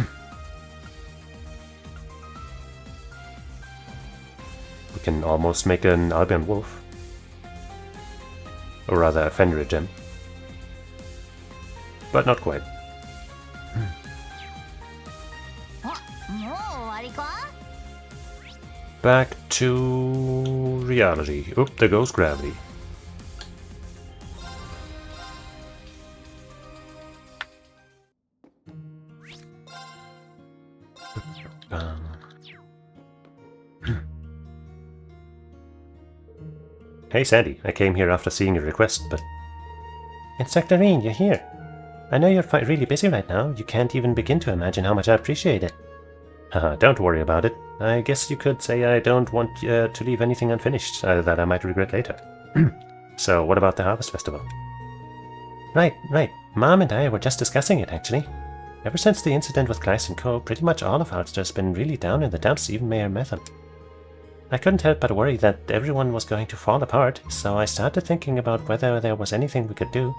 A: can almost make an Albion Wolf. Or rather, a Fenrir Gem. But not quite.
D: もう終わりか？
A: Back to reality. Oop, there goes gravity. Hey Sandy, I came here after seeing your request, but...
C: Inspector Reen, you're here. I know you're really busy right now. You can't even begin to imagine how much I appreciate it.
A: Haha, don't worry about it. I guess you could say I don't want to leave anything unfinished that I might regret later. So, what about the Harvest Festival?
C: Right. Mom and I were just discussing it, actually. Ever since the incident with Gleis & Co., pretty much all of Ulster's been really down in the dumps, even Mayor Metham. I couldn't help but worry that everyone was going to fall apart, so I started thinking about whether there was anything we could do.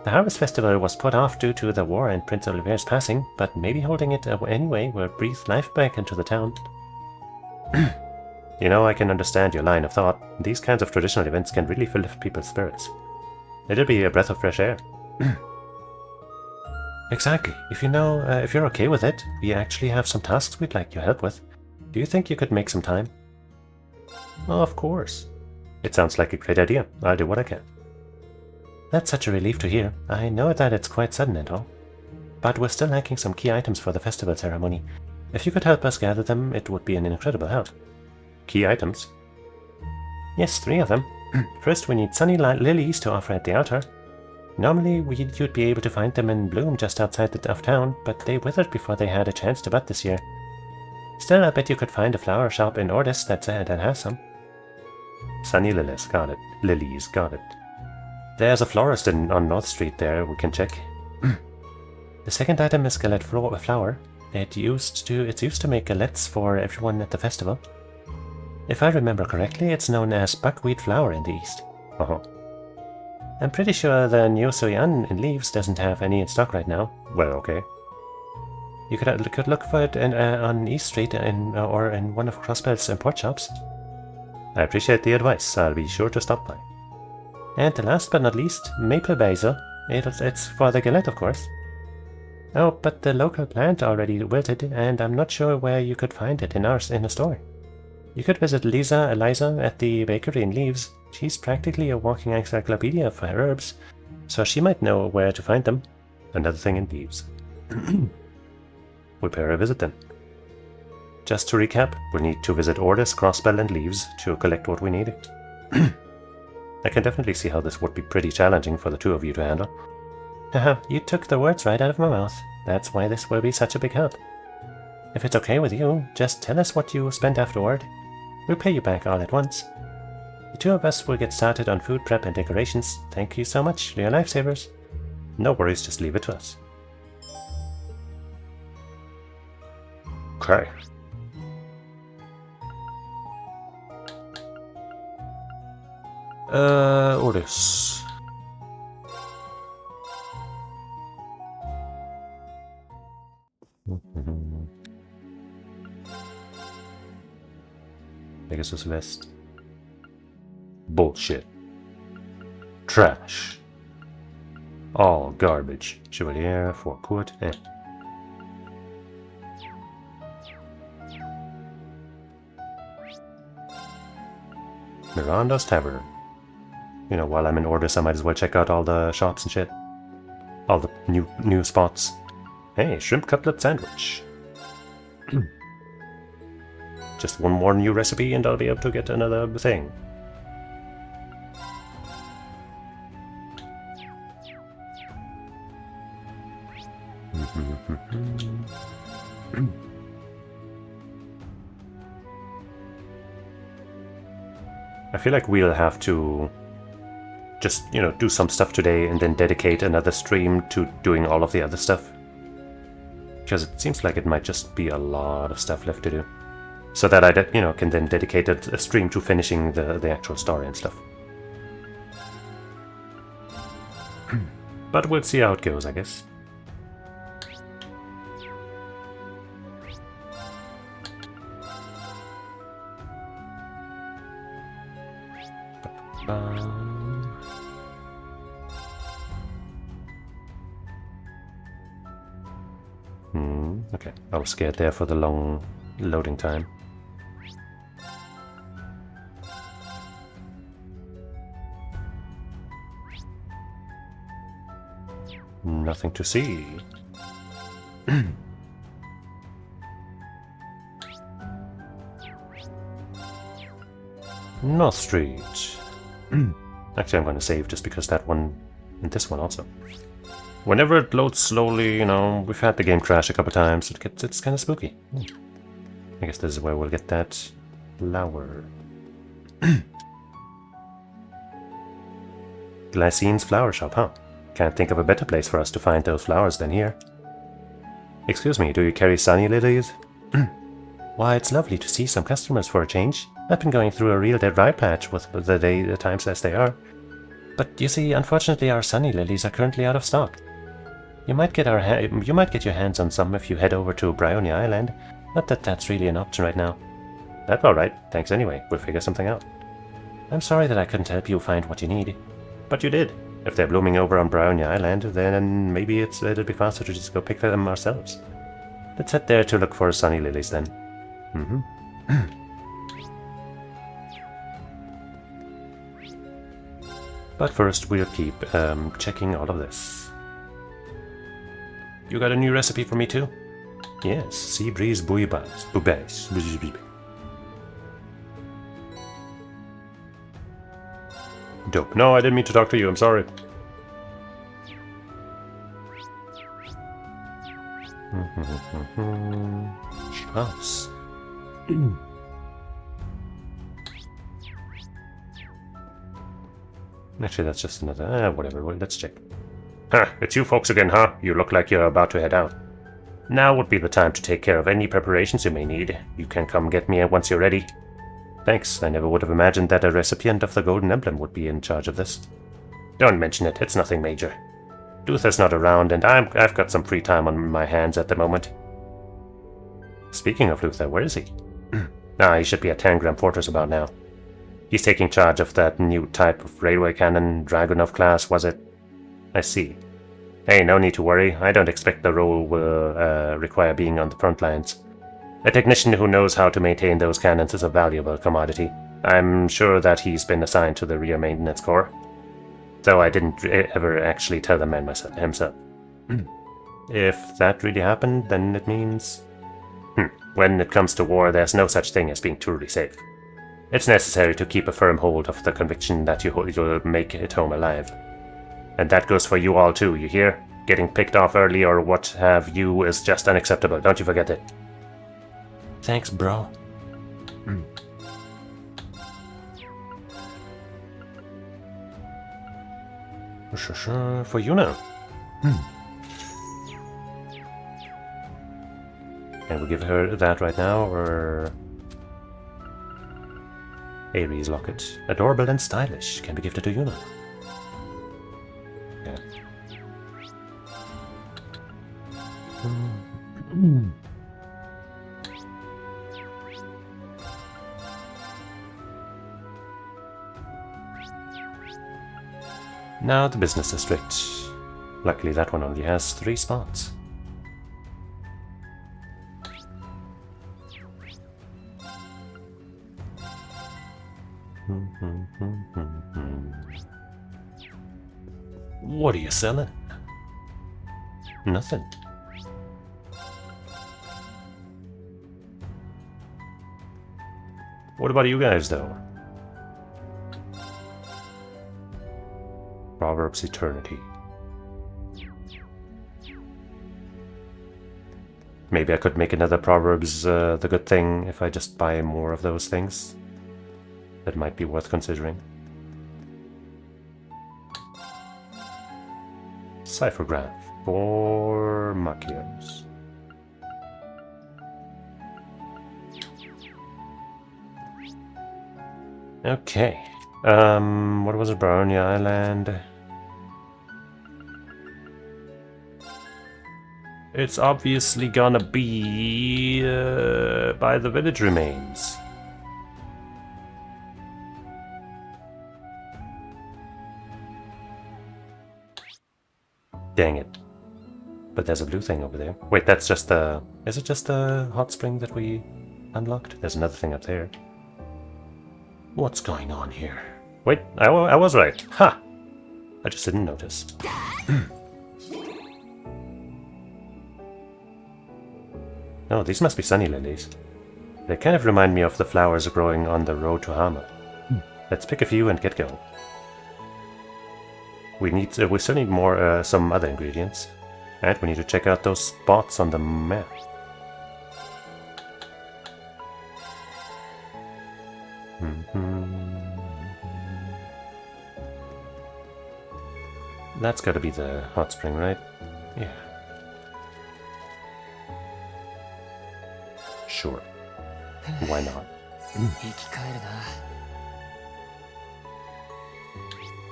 C: The Harvest Festival was put off due to the war and Prince Oliver's passing, but maybe holding it anyway will breathe life back into the town.
A: You know, I can understand your line of thought. These kinds of traditional events can really lift people's spirits. It'll be a breath of fresh air.
C: Exactly. If you're okay with it, we actually have some tasks we'd like your help with. Do you think you could make some time?
A: Of course. It sounds like a great idea. I'll do what I can.
C: That's such a relief to hear. I know that it's quite sudden and all. But we're still lacking some key items for the festival ceremony. If you could help us gather them, it would be an incredible help.
A: Key items?
C: Yes, 3 of them. First, we need sunny lilies to offer at the altar. Normally, you'd be able to find them in bloom just outside of town, but they withered before they had a chance to bud this year. Still, I bet you could find a flower shop in Ordis that has some.
A: Sunny lilies, got it. Lilies, got it. There's a florist on North Street there, we can check.
C: The second item is galette flour. It's used to make galettes for everyone at the festival. If I remember correctly, it's known as buckwheat flour in the East. I'm pretty sure the Nyo Soyan in Leaves doesn't have any in stock right now.
A: Well, okay.
C: You could look for it on East Street or in one of Crossbell's import shops.
A: I appreciate the advice. I'll be sure to stop by.
C: And last but not least, maple basil. It's for the galette, of course. Oh, but the local plant already wilted, and I'm not sure where you could find it in a store. You could visit Eliza at the bakery in Leaves. She's practically a walking encyclopedia for herbs, so she might know where to find them.
A: Another thing in Leaves. We'll pay her a visit then. Just to recap, we'll need to visit Ordis, Crossbell, and Leaves to collect what we need. I can definitely see how this would be pretty challenging for the two of you to handle.
C: Haha, you took the words right out of my mouth. That's why this will be such a big help. If it's okay with you, just tell us what you spent afterward. We'll pay you back all at once. The two of us will get started on food prep and decorations. Thank you so much, real lifesavers.
A: No worries, just leave it to us. Okay. Or this. Pegasus vest. Bullshit. Trash. All garbage. Chevalier, 4 put. Miranda's Tavern. You know, while I'm in Orbis, I might as well check out all the shops and shit. All the new spots. Hey, shrimp cutlet sandwich. Just one more new recipe and I'll be able to get another thing. I feel like we'll have to just, you know, do some stuff today and then dedicate another stream to doing all of the other stuff. Because it seems like it might just be a lot of stuff left to do. So that I, you know, can then dedicate a stream to finishing the actual story and stuff. But we'll see how it goes, I guess. Okay, I was scared there for the long loading time. Nothing to see. North Street. Actually, I'm going to save just because that one and this one also. Whenever it loads slowly, you know, we've had the game crash a couple times. It's kind of spooky. I guess this is where we'll get that flower. Glacine's flower shop, huh? Can't think of a better place for us to find those flowers than here. Excuse me, do you carry sunny lilies? Why, it's lovely to see some customers for a change. I've been going through a real dead dry patch with the times as they are. But you see, unfortunately our sunny lilies are currently out of stock. You might get your hands on some if you head over to Brionia Island. Not that that's really an option right now. That's alright, thanks anyway, we'll figure something out. I'm sorry that I couldn't help you find what you need. But you did. If they're blooming over on Brionia Island, then maybe it'll be faster to just go pick them ourselves. Let's head there to look for sunny lilies then. But first we'll keep checking all of this. You got a new recipe for me too? Yes, sea breeze bouillabaisse. Dope. No, I didn't mean to talk to you, I'm sorry. Strauss. Actually, that's just another... whatever, well, let's check. Huh, it's you folks again, huh? You look like you're about to head out. Now would be the time to take care of any preparations you may need. You can come get me once you're ready. Thanks, I never would have imagined that a recipient of the Golden Emblem would be in charge of this. Don't mention it, it's nothing major. Luther's not around, and I've got some free time on my hands at the moment. Speaking of Luther, where is he? He should be at Tangram Fortress about now. He's taking charge of that new type of railway cannon, Dragunov class, was it? I see. Hey, no need to worry. I don't expect the role will require being on the front lines. A technician who knows how to maintain those cannons is a valuable commodity. I'm sure that he's been assigned to the rear maintenance corps. Though I didn't ever actually tell the man himself. If that really happened, then it means... When it comes to war, there's no such thing as being truly safe. It's necessary to keep a firm hold of the conviction that you'll make it home alive. And that goes for you all too, you hear? Getting picked off early or what have you is just unacceptable, don't you forget it.
C: Thanks, bro.
A: Sure, for you now. Can we give her that right now, or... Aries locket. Adorable and stylish. Can be gifted to Yuna. Yeah. Now the business district. Luckily that one only has 3 spots. What are you selling? Nothing. What about you guys though? Proverbs Eternity. Maybe I could make another Proverbs the good thing if I just buy more of those things. That might be worth considering. Ciphergraph for Machios. Okay. What was it? Barony Island. It's obviously gonna be by the village remains. Dang it. But there's a blue thing over there. Wait, that's just the... Is it just the hot spring that we unlocked? There's another thing up there. What's going on here? Wait, I was right. Ha! I just didn't notice. Oh, these must be sunny lilies. They kind of remind me of the flowers growing on the road to Hama. Let's pick a few and get going. We still need more, some other ingredients. And we need to check out those spots on the map. That's gotta be the hot spring, right? Yeah. Sure. Why not?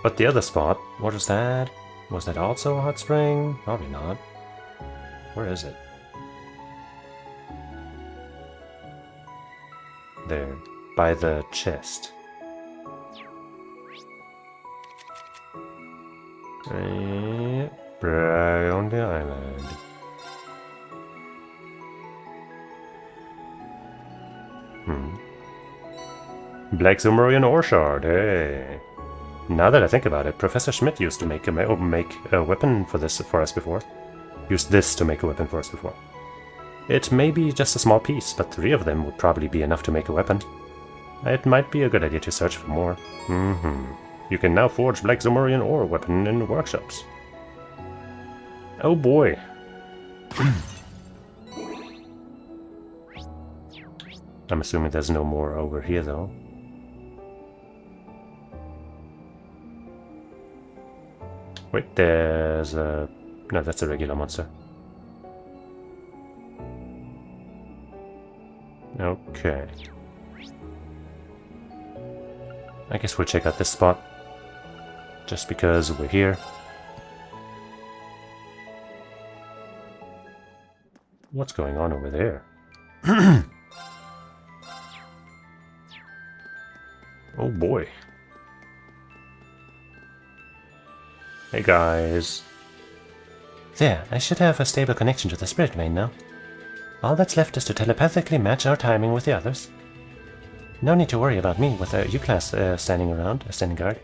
A: But the other spot, what is that? Was that also a hot spring? Probably not. Where is it? There, by the chest. Right on the island. Black Sumerian ore shard, hey. Now that I think about it, Professor Schmidt used to make a weapon for this for us before. Used this to make a weapon for us before. It may be just a small piece, but 3 of them would probably be enough to make a weapon. It might be a good idea to search for more. You can now forge Black Sumerian ore weapon in workshops. Oh boy. I'm assuming there's no more over here though. Wait, there's a... No, that's a regular monster. Okay. I guess we'll check out this spot. Just because we're here. What's going on over there? Oh boy. Hey guys.
C: There, I should have a stable connection to the spirit vein now. All that's left is to telepathically match our timing with the others. No need to worry about me with a U-class standing guard.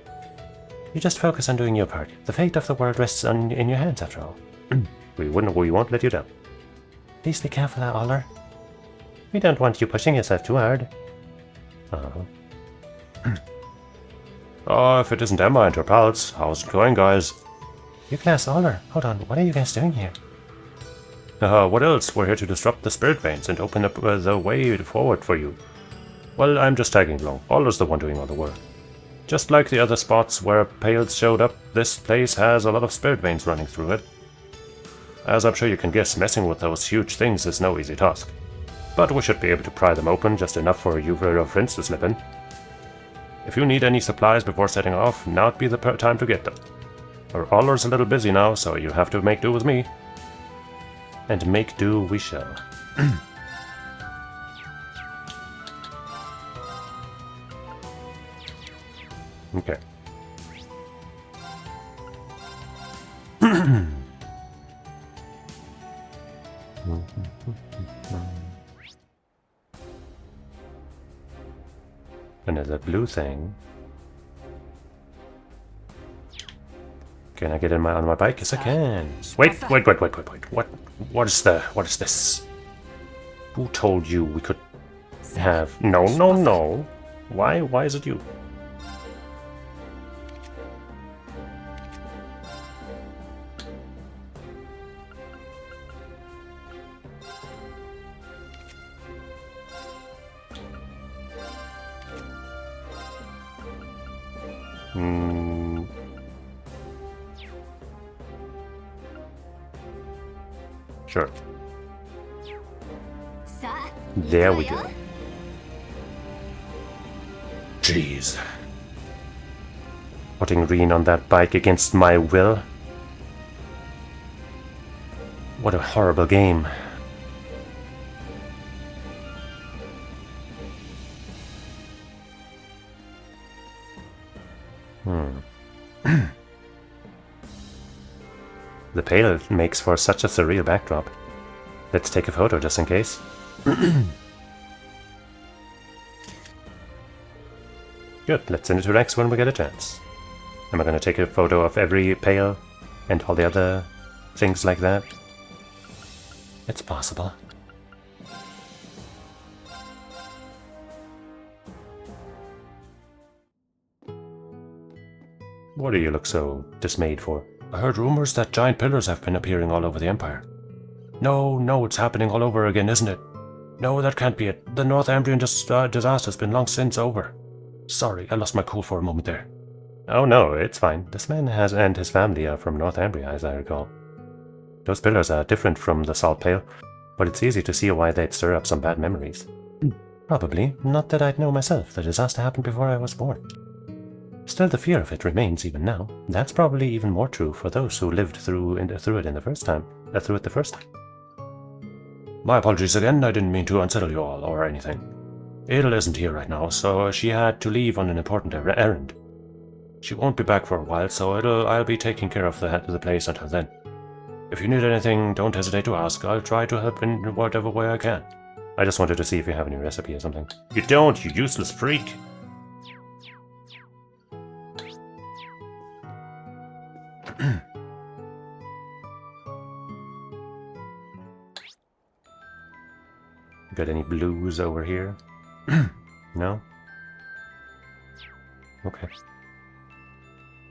C: You just focus on doing your part. The fate of the world rests in your hands after all.
A: We won't let you down.
C: Please be careful, Aller. We don't want you pushing yourself too hard.
A: Oh, if it isn't Emma and her pals, how's it going, guys?
C: U-class Aller, hold on, what are you guys doing here?
A: What else? We're here to disrupt the spirit veins and open up the way forward for you. Well, I'm just tagging along. Aller's the one doing all the work. Just like the other spots where Pales showed up, this place has a lot of spirit veins running through it. As I'm sure you can guess, messing with those huge things is no easy task. But we should be able to pry them open just enough for you or your friends to slip in. If you need any supplies before setting off, now'd be the time to get them. Our Aller's a little busy now, so you have to make do with me. And make do we shall. Okay. Another blue thing. Can I get on my bike? Yes, I can. Wait. What is this? Who told you we could have? No. Why is it you? Sure. There we go. Jeez. Putting Reen on that bike against my will? What a horrible game. The pale makes for such a surreal backdrop. Let's take a photo just in case. Good, let's send it to Rex when we get a chance. Am I going to take a photo of every pale and all the other things like that? It's possible. What do you look so dismayed for? I heard rumors that giant pillars have been appearing all over the Empire. No, it's happening all over again, isn't it? No, that can't be it. The Northumbrian disaster's been long since over. Sorry, I lost my cool for a moment there. Oh no, it's fine. This man and his family are from Northumbria, as I recall. Those pillars are different from the Salt Pale, but it's easy to see why they'd stir up some bad memories. Probably. Not that I'd know myself. The disaster happened before I was born. Still, the fear of it remains even now. That's probably even more true for those who lived through it the first time. My apologies again. I didn't mean to unsettle you all or anything. Adel isn't here right now, so she had to leave on an important errand. She won't be back for a while, so I'll be taking care of the place until then. If you need anything, don't hesitate to ask. I'll try to help in whatever way I can. I just wanted to see if you have any recipe or something. You don't, you useless freak! Got any blues over here? No? Okay.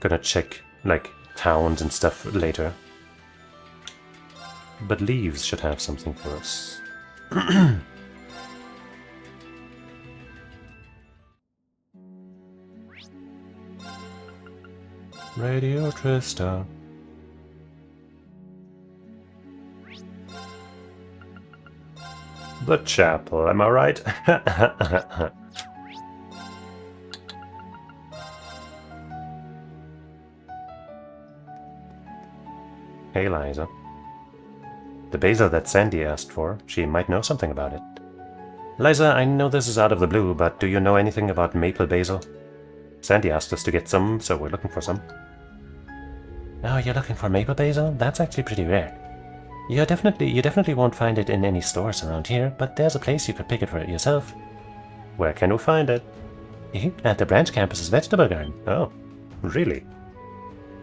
A: Gonna check, like, towns and stuff later. But leaves should have something for us. Radio Trista. The chapel, am I right? Hey, Liza. The basil that Sandy asked for, she might know something about it. Liza, I know this is out of the blue, but do you know anything about maple basil? Sandy asked us to get some, so we're looking for some. Oh, you're looking for maple basil? That's actually pretty rare. You definitely won't find it in any stores around here, but there's a place you could pick it for yourself. Where can we find it? At the branch campus's vegetable garden. Oh, really?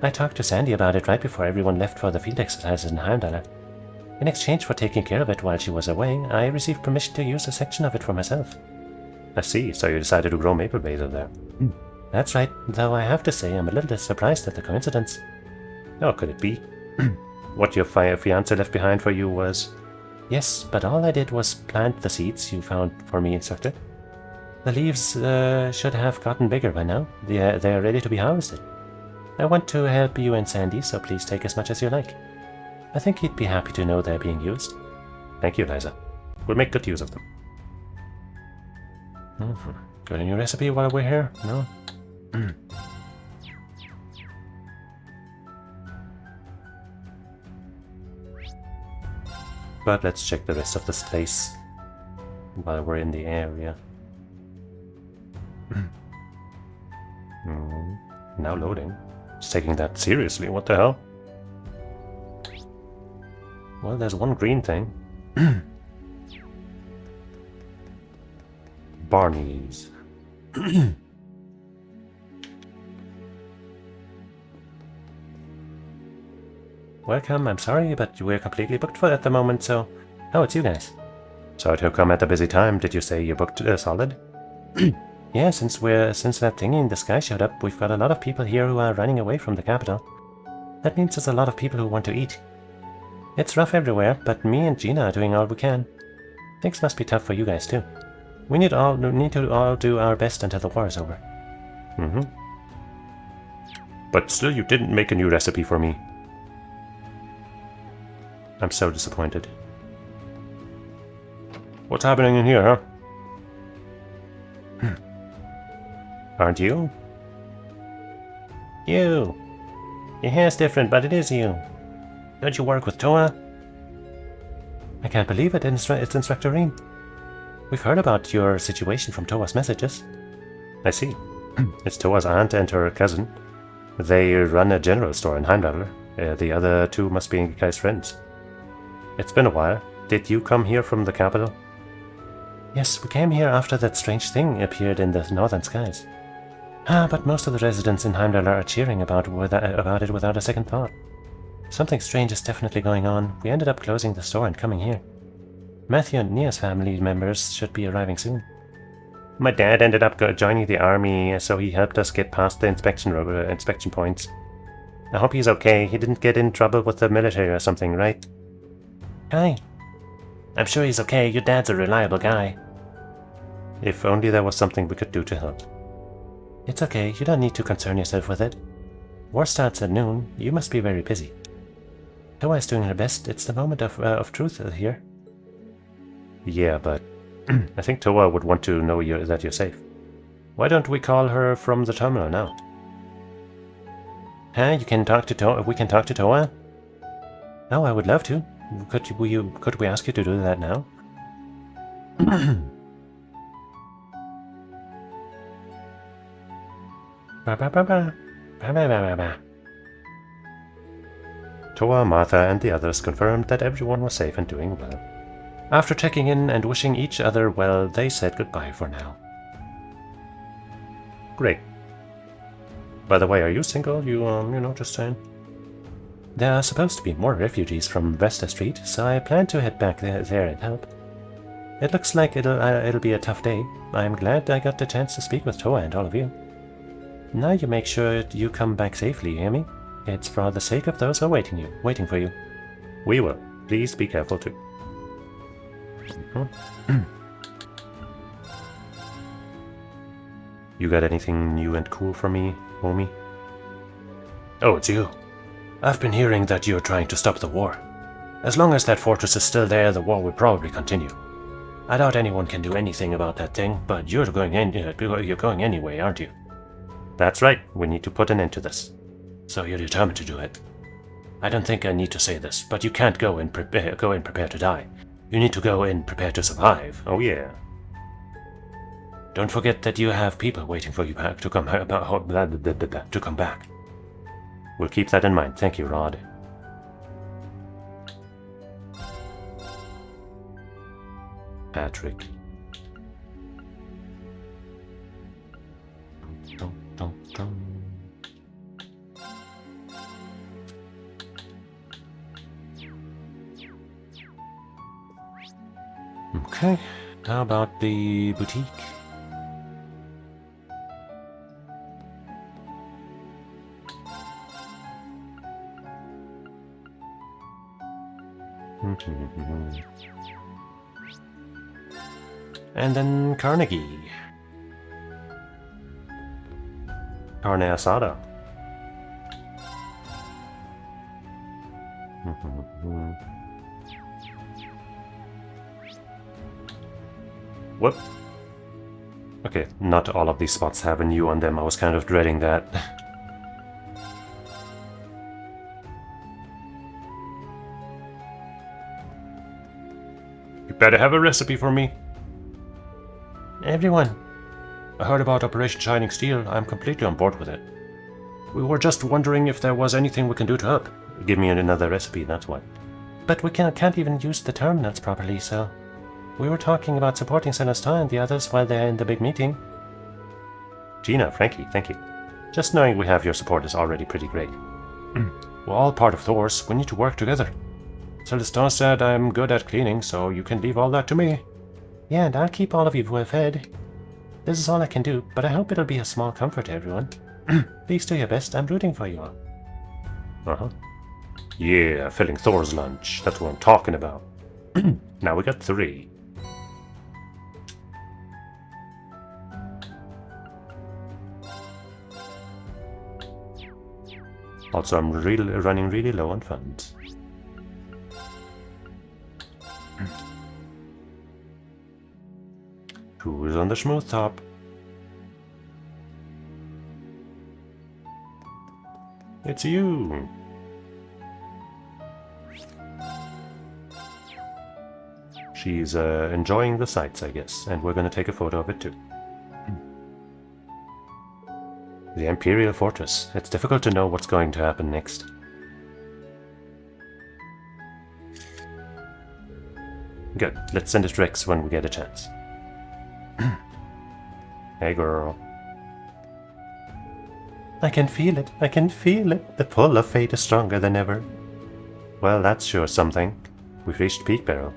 A: I talked to Sandy about it right before everyone left for the field exercises in Heimdallr. In exchange for taking care of it while she was away, I received permission to use a section of it for myself. I see, so you decided to grow maple basil there. That's right, though I have to say I'm a little surprised at the coincidence. Oh, could it be? What your fiancé left behind for you was... Yes, but all I did was plant the seeds you found for me, Instructor. The leaves should have gotten bigger by now. They are ready to be harvested. I want to help you and Sandy, so please take as much as you like. I think he'd be happy to know they're being used. Thank you, Liza. We'll make good use of them.
C: Got a new recipe while we're here? No? But let's check the rest of this place while we're in the area. Now loading. It's taking that seriously, what the hell? Well, there's one green thing. Barney's. Welcome, I'm sorry, but we're completely booked for at the moment, so... Oh, it's you guys. Sorry to come at a busy time. Did you say you booked solid? Yeah, since that thingy in the sky showed up, we've got a lot of people here who are running away from the capital. That means there's a lot of people who want to eat. It's rough everywhere, but me and Gina are doing all we can. Things must be tough for you guys too. We need to all do our best until the war is over.
A: But still, you didn't make a new recipe for me. I'm so disappointed. What's happening in here, huh? Aren't you? You! Your hair's different, but it is you. Don't you work with Toa?
C: I can't believe it, it's Instructor Reem. We've heard about your situation from Toa's messages.
A: I see. It's Toa's aunt and her cousin. They run a general store in Heimdallr. The other two must be you guys' friends. It's been a while. Did you come here from the capital?
C: Yes, we came here after that strange thing appeared in the northern skies. But most of the residents in Heimdallr are cheering about it without a second thought. Something strange is definitely going on. We ended up closing the store and coming here. Matthew and Nia's family members should be arriving soon.
A: My dad ended up joining the army, so he helped us get past the inspection points. I hope he's okay. He didn't get in trouble with the military or something, right?
C: Hi. I'm sure he's okay. Your dad's a reliable guy.
A: If only there was something we could do to help.
C: It's okay. You don't need to concern yourself with it. War starts at noon. You must be very busy. Toa is doing her best. It's the moment of truth here.
A: Yeah, but I think Toa would want to know that you're safe. Why don't we call her from the terminal now?
C: You can talk to Toa. We can talk to Toa? Oh, I would love to. Could we ask you to do that now?
A: Toa, Martha, and the others confirmed that everyone was safe and doing well.
C: After checking in and wishing each other well, they said goodbye for now.
A: Great. By the way, are you single? Just saying.
C: There are supposed to be more refugees from Vesta Street, so I plan to head back there and help. It looks like it'll be a tough day. I'm glad I got the chance to speak with Toa and all of you. Now you make sure you come back safely, you hear me? It's for the sake of those who are waiting for you.
A: We will. Please be careful too. You got anything new and cool for me, homie?
C: Oh, it's you. I've been hearing that you're trying to stop the war. As long as that fortress is still there, the war will probably continue. I doubt anyone can do anything about that thing, but you're going anyway, aren't you?
A: That's right. We need to put an end to this.
C: So you're determined to do it. I don't think I need to say this, but you can't go in prepared to die. You need to go in prepared to survive.
A: Oh yeah.
C: Don't forget that you have people waiting for you back to come back.
A: We'll keep that in mind. Thank you, Rod. Patrick.
C: Okay, how about the boutique? And then Carnegie.
A: Carne asada. Whoop. Okay, not all of these spots have a new on them. I was kind of dreading that. You better have a recipe for me.
C: Everyone,
A: I heard about Operation Shining Steel. I'm completely on board with it. We were just wondering if there was anything we can do to help. Give me another recipe, that's why.
C: but we can't even use the terminals properly, so... We were talking about supporting Celestin and the others while they're in the big meeting.
A: Gina, Frankie, thank you. Just knowing we have your support is already pretty great. We're all part of Thor's. We need to work together. Celestin said I'm good at cleaning, so you can leave all that to me.
C: Yeah, and I'll keep all of you well fed. This is all I can do, but I hope it'll be a small comfort to everyone. Please do your best. I'm rooting for you all.
A: Uh-huh. Yeah, filling Thor's lunch. That's what I'm talking about. Now we got 3. Also, I'm running really low on funds. Who's on the smooth top? It's you! She's enjoying the sights, I guess, and we're gonna take a photo of it too. The Imperial Fortress. It's difficult to know what's going to happen next. Good. Let's send it Rex when we get a chance. Hey girl.
C: I can feel it. I can feel it. The pull of fate is stronger than ever.
A: Well, that's sure something. We've reached Peak Barrel.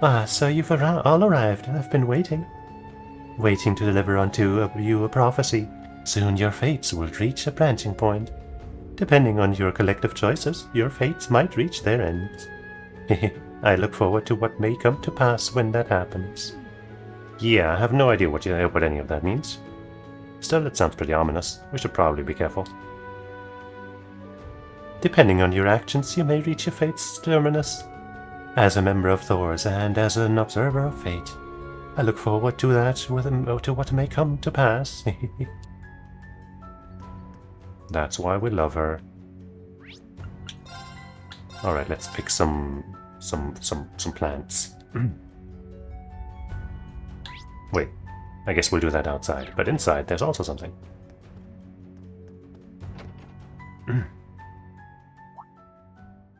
C: Ah, so you've all arrived. I've been waiting. Waiting to deliver unto you a prophecy. Soon your fates will reach a branching point. Depending on your collective choices, your fates might reach their ends. I look forward to what may come to pass when that happens.
A: Yeah, I have no idea what any of that means. Still, it sounds pretty ominous. We should probably be careful.
C: Depending on your actions, you may reach your fate's terminus. As a member of Thor's and as an observer of fate, I look forward to that, to what may come to pass.
A: That's why we love her. Alright, let's pick some plants. Wait, I guess we'll do that outside, but inside there's also something.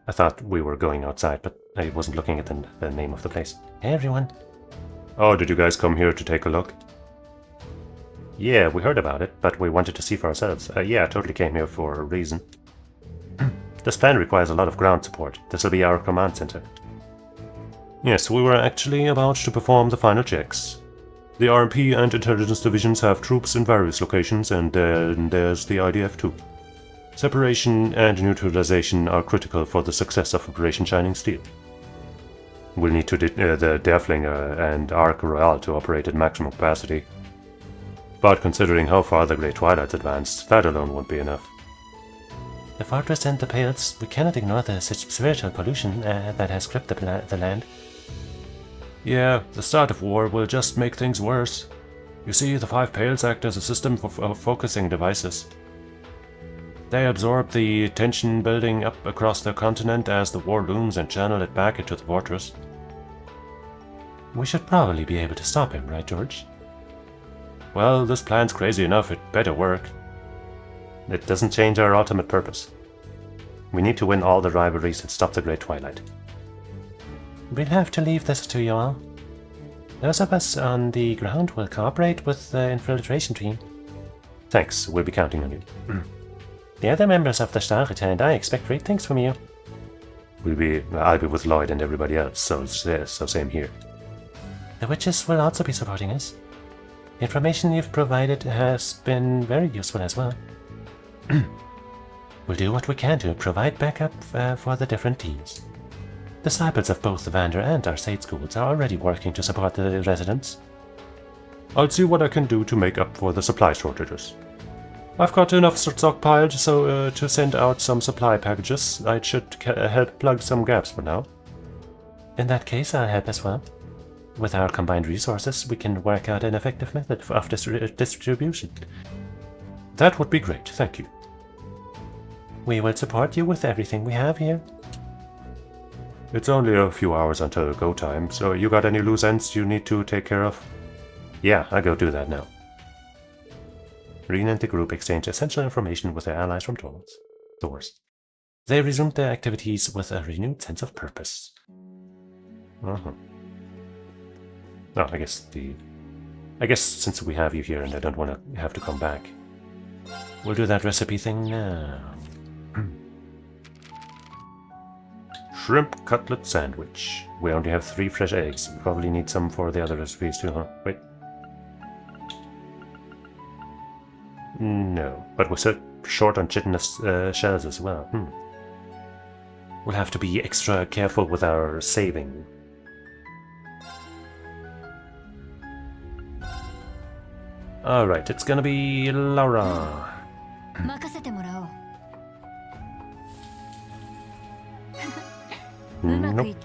A: I thought we were going outside, but I wasn't looking at the name of the place.
C: Hey everyone.
A: Oh, did you guys come here to take a look? Yeah, we heard about it, but we wanted to see for ourselves. Yeah, I totally came here for a reason. This plan requires a lot of ground support. This will be our command center. Yes, we were actually about to perform the final checks. The RMP and intelligence divisions have troops in various locations, and then there's the IDF too. Separation and neutralization are critical for the success of Operation Shining Steel. We'll need the Derflinger and Arc Royale to operate at maximum capacity. But considering how far the Great Twilight's advanced, that alone won't be enough.
C: The fortress and the pales, we cannot ignore the spiritual pollution that has gripped the land.
A: Yeah, the start of war will just make things worse. You see, the 5 pales act as a system of focusing devices. They absorb the tension building up across the continent as the war looms and channel it back into the fortress.
C: We should probably be able to stop him, right, George?
A: Well, this plan's crazy enough, it better work. It doesn't change our ultimate purpose. We need to win all the rivalries and stop the Great Twilight.
C: We'll have to leave this to you all. Those of us on the ground will cooperate with the infiltration team.
A: Thanks, we'll be counting on you.
C: The other members of the Stargate and I expect great things from you.
A: I'll be with Lloyd and everybody else, so same here.
C: The witches will also be supporting us. The information you've provided has been very useful as well. We'll do what we can to provide backup for the different teams. Disciples of both the Vander and our Sade schools are already working to support the residents.
A: I'll see what I can do to make up for the supply shortages. I've got enough stockpiled so to send out some supply packages. I should help plug some gaps for now.
C: In that case, I'll help as well. With our combined resources, we can work out an effective method of distribution. That would be great, thank you. We will support you with everything we have here. It's only a few hours until go time, so you got any loose ends you need to take care of? Yeah, I'll go do that now. Reen and the group exchange essential information with their allies from Thors. They resumed their activities with a renewed sense of purpose. Oh, I guess since we have you here and I don't want to have to come back, we'll do that recipe thing now. Shrimp cutlet sandwich. We only have 3 fresh eggs. We probably need some for the other recipes too, huh? Wait. No, but we're so short on chitinous shells as well. We'll have to be extra careful with our saving. Alright, it's gonna be Laura. Nope.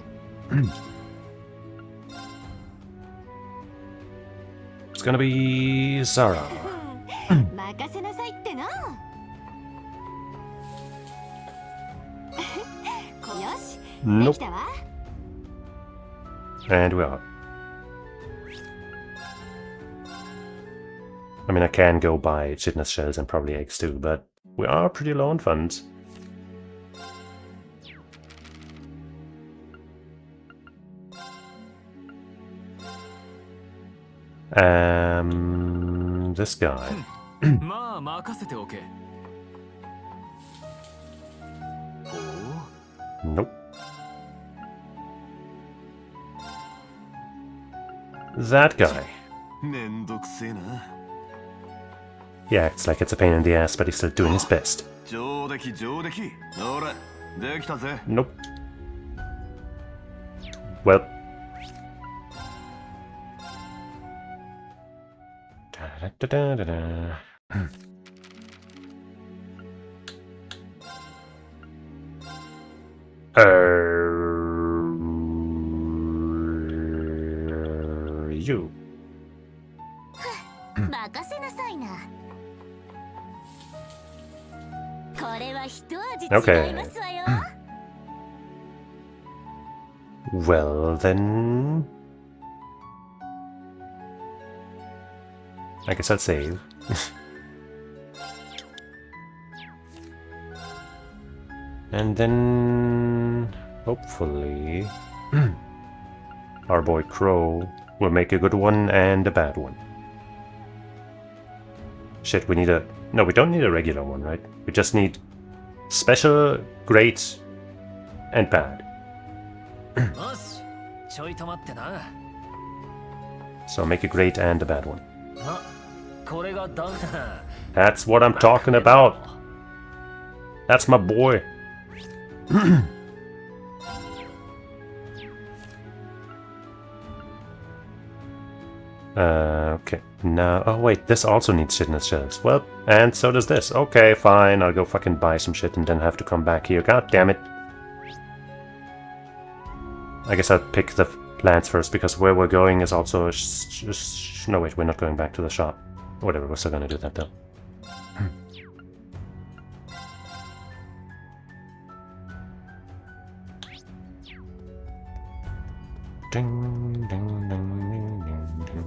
C: It's gonna be Zara. Nope. And we are. I mean, I can go buy chitinous shells and probably eggs too, but we are pretty low on funds. This guy. Nope. That guy. He acts like it's a pain in the ass, but he's still doing his best. Nope. Well. You. Okay. Well then, I guess I'll save. And then, hopefully, our boy Crow will make a good one and a bad one. Shit, we need a... No, we don't need a regular one, right? We just need special, great, and bad. So make a great and a bad one. That's what I'm talking about. That's my boy. Okay. Now, oh wait, this also needs chitinous shells. Well, and so does this. Okay, fine. I'll go fucking buy some shit and then have to come back here. God damn it. I guess I'll pick the plants first because where we're going is also... No, wait, we're not going back to the shop. Whatever, we're still gonna do that though. Ding, ding, ding, ding, ding, ding, ding.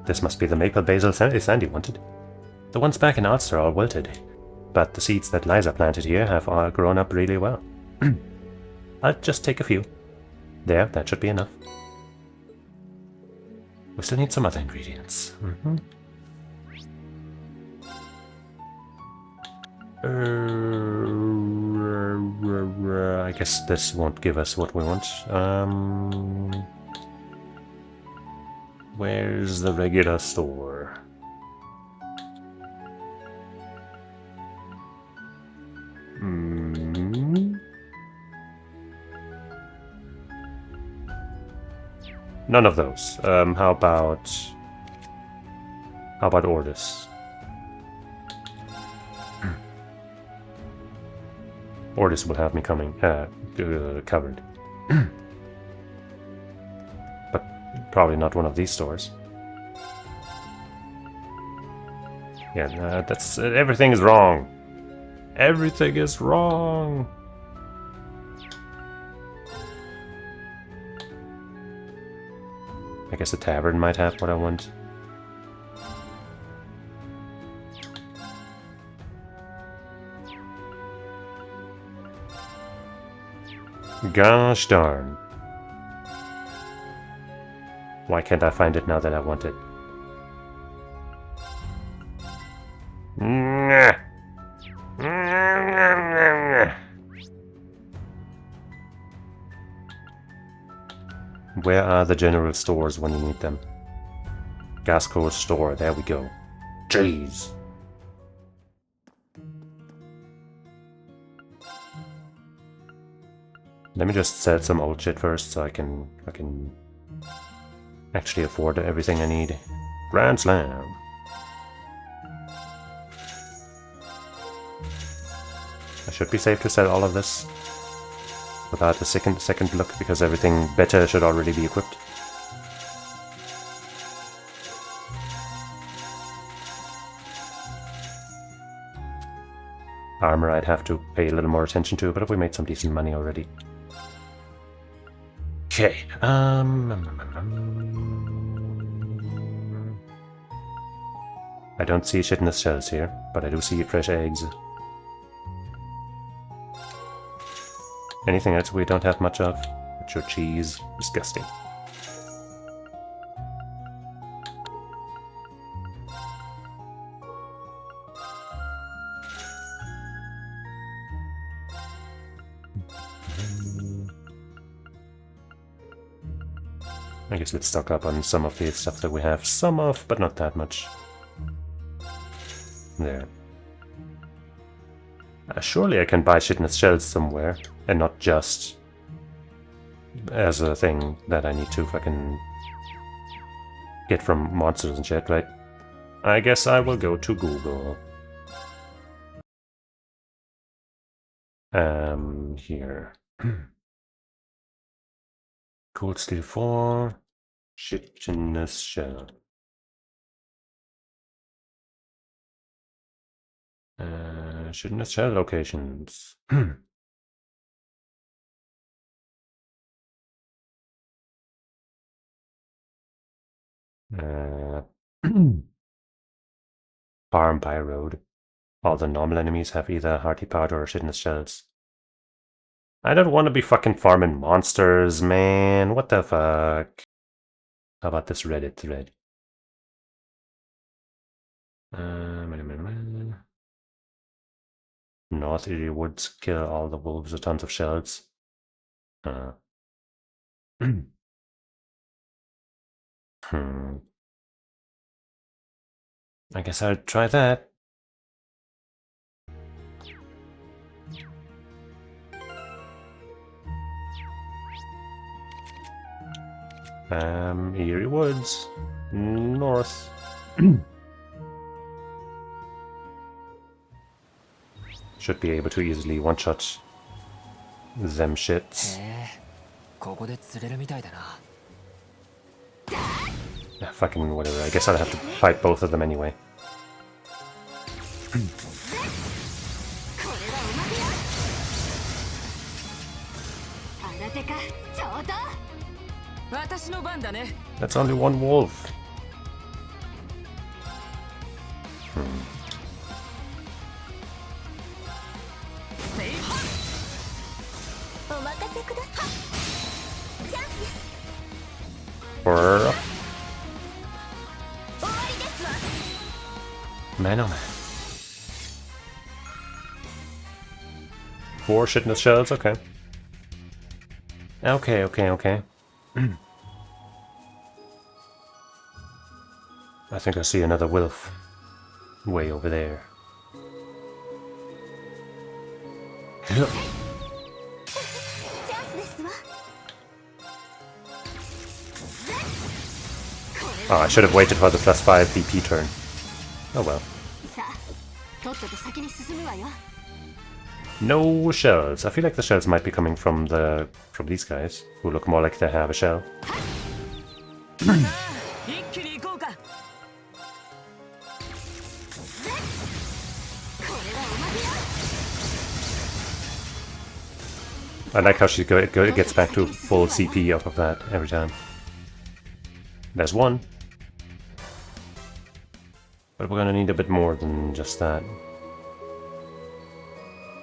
C: This must be the maple basil Sandy wanted. The ones back in Ulster are all wilted, but the seeds that Liza planted here have all grown up really well. I'll just take a few. There, that should be enough. We still need some other ingredients. I guess this won't give us what we want. Where's the regular store? None of those. How about Ordis?
A: Or this will have me coming covered. But probably not one of these stores. Yeah, that's everything is wrong. Everything is wrong. I guess the tavern might have what I want. Gosh darn. Why can't I find it now that I want it? Where are the general stores when you need them? Gasco's store, there we go. Jeez. Let me just sell some old shit first so I can actually afford everything I need. Grand Slam. I should be safe to sell all of this without a second look, because everything better should already be equipped. Armor I'd have to pay a little more attention to, but we made some decent money already. Okay, I don't see shit in the shells here, but I do see fresh eggs. Anything else we don't have much of? Mature cheese. Disgusting. I guess let's stock up on some of the stuff that we have some of, but not that much. There. Surely I can buy shit in the shells somewhere, and not just as a thing that I need to fucking get from monsters and shit, right? I guess I will go to Google. Here. Cold Steel 4. Shit in the shell. Shit in the shell locations. Farm by road. All the normal enemies have either hearty powder or shit in the shells. I don't want to be fucking farming monsters, man. What the fuck? How about this Reddit thread? North Erie Woods kill all the wolves with tons of shells. I guess I'll try that. Erie Woods. North. Should be able to easily one-shot them shits. Fucking whatever, I guess I'll have to fight both of them anyway. That's only one wolf. Man, oh man. 4 shit in the shells, okay. Okay. I think I see another wolf way over there. Oh, I should have waited for the +5 BP turn. Oh well. No shells. I feel like the shells might be coming from these guys, who look more like they have a shell. I like how she gets back to full CP out of that every time. There's one. But we're gonna need a bit more than just that.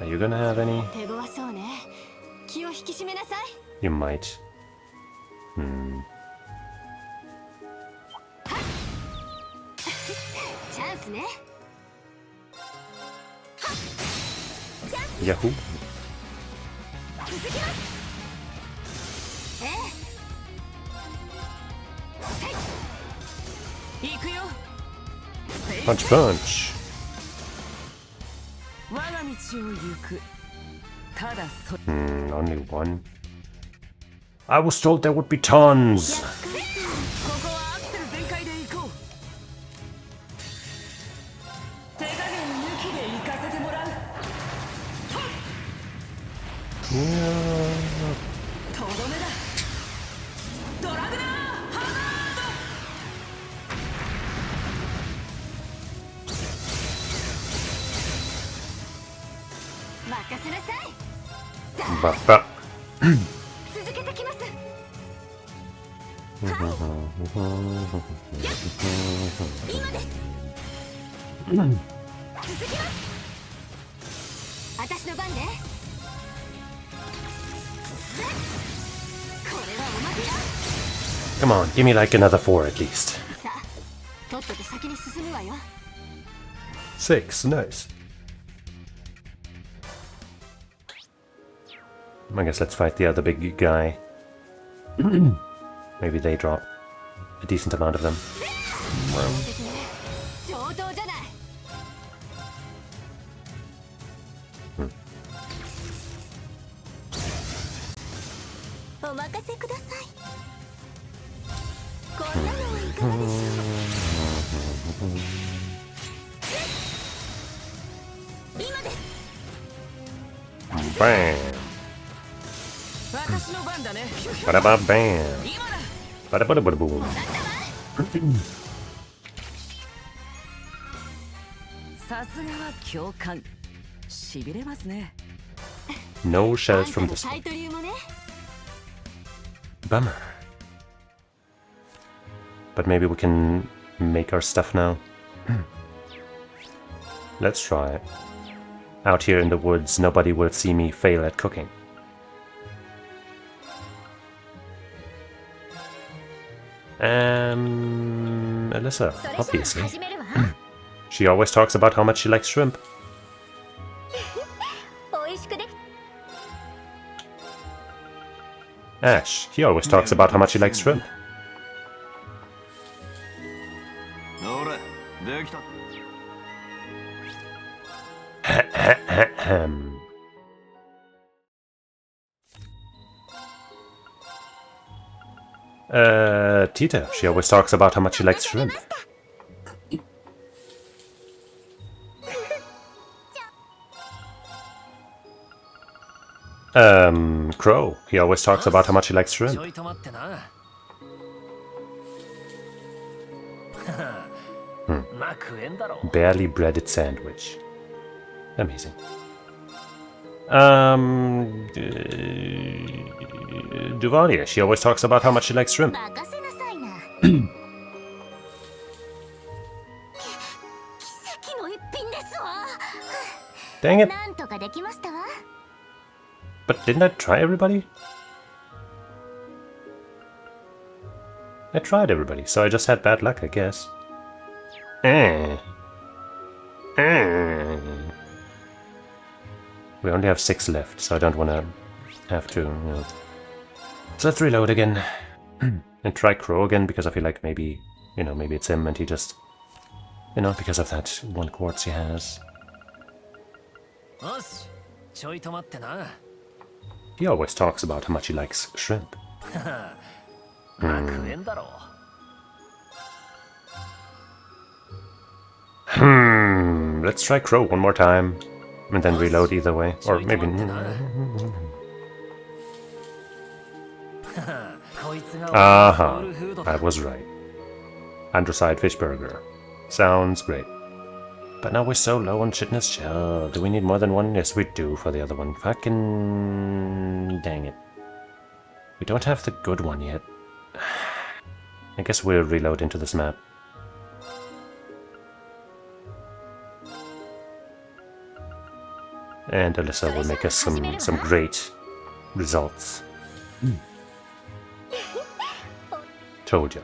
A: Are you gonna have any? You might. Yahoo! Punch, punch! Only one. I was told there would be tons! But come on, give me like another 4 at least. 6, nice. I guess let's fight the other big guy. Maybe they drop a decent amount of them. Bam! Ba-da-ba bam! Ba-da-ba-da-ba-da-boom! No shells from this one. Bummer. But maybe we can make our stuff now. Let's try it. Out here in the woods, nobody will see me fail at cooking. Alyssa, obviously. She always talks about how much she likes shrimp. Ash, he always talks about how much he likes shrimp. Tita, she always talks about how much she likes shrimp. Crow, he always talks about how much he likes shrimp. Barely breaded sandwich. Amazing. Duvalia, she always talks about how much she likes shrimp. Dang it! But didn't I try everybody? I tried everybody, so I just had bad luck, I guess. We only have 6 left, so I don't want to have to, you know. So let's reload again. And try Crow again, because I feel like maybe, you know, maybe it's him and he just, you know, because of that 1 quartz he has. He always talks about how much he likes shrimp. Let's try Crow one more time. And then reload either way. Or maybe... Aha! I was right. Androside fish burger. Sounds great. But now we're so low on shitness shell. Do we need more than one? Yes, we do for the other one. Fucking... dang it. We don't have the good one yet. I guess we'll reload into this map. And Alyssa will make us some great results. Told ya.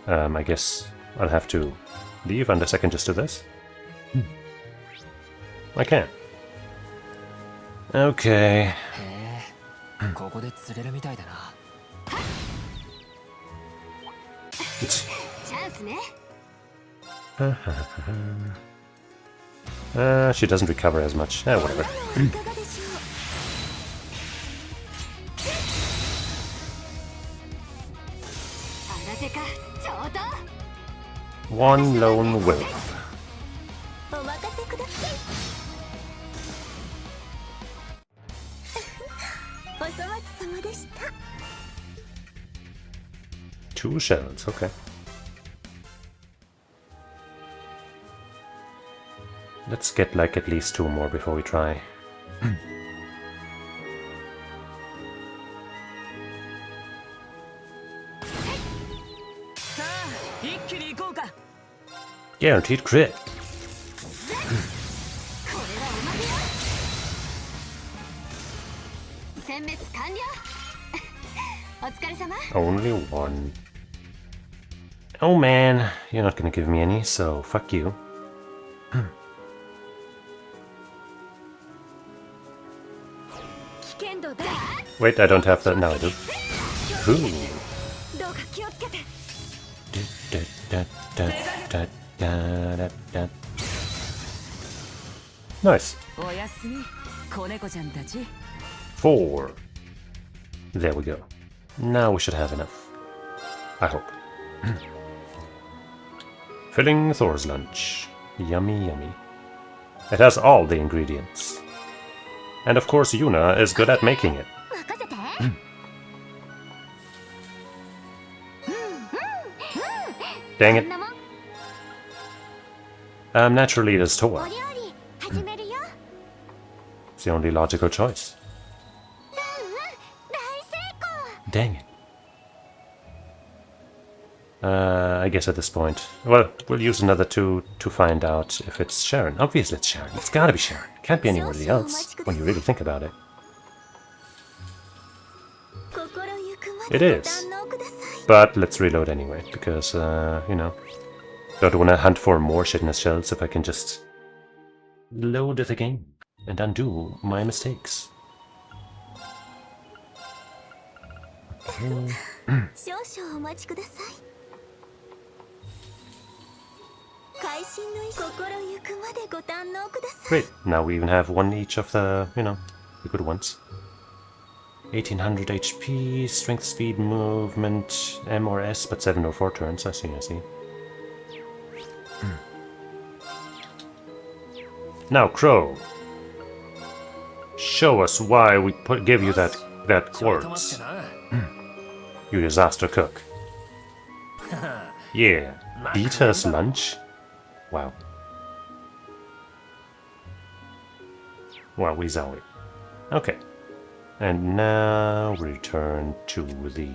A: I guess I'll have to leave unless I can just do this. I can. Okay. She doesn't recover as much. Whatever. One lone wolf. Two shells, okay. Let's get like at least two more before we try. Guaranteed crit. Only one. Oh man, you're not gonna give me any, so fuck you. Wait, I don't have that. Now I do. Ooh. Nice. 4. There we go. Now we should have enough. I hope. Filling Thor's lunch. Yummy, yummy. It has all the ingredients. And of course Yuna is good at making it. Dang it. Naturally it is Thor. It's the only logical choice. Dang it. I guess at this point... Well, we'll use another 2 to find out if it's Sharon. Obviously it's Sharon. It's gotta be Sharon. Can't be anybody else, when you really think about it. It is. But let's reload anyway, because, you know... Don't want to hunt for more shitness shells if I can just... load the game and undo my mistakes. Great, now we even have one each of the, you know, the good ones. 1800 HP, strength, speed, movement, M or S, but 704 turns, I see. Now, Crow. Show us why we give you that quartz. You disaster cook. Yeah, eat us lunch. Wow. Wow, we zowie. Okay. And now return to the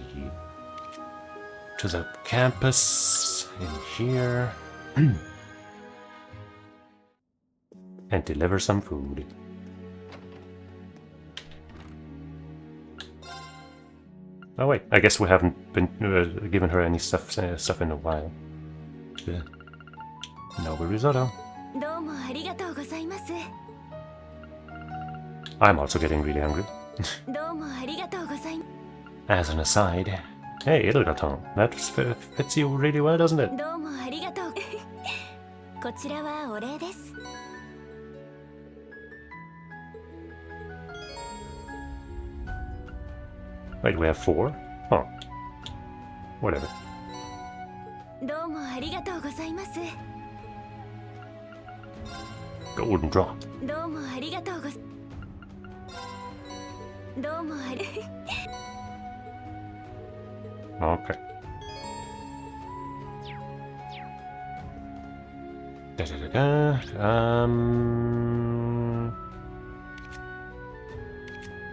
A: campus in here. And deliver some food. Oh wait, I guess we haven't been given her any stuff in a while. Yeah. No risotto. I'm also getting really hungry. As an aside, hey, Ilgaton, that fits you really well, doesn't it? Wait, we have 4? Oh. Whatever.
D: どうもありがとうございます。
A: Golden drop.
D: どうもありがとうござどうもあり
A: Okay.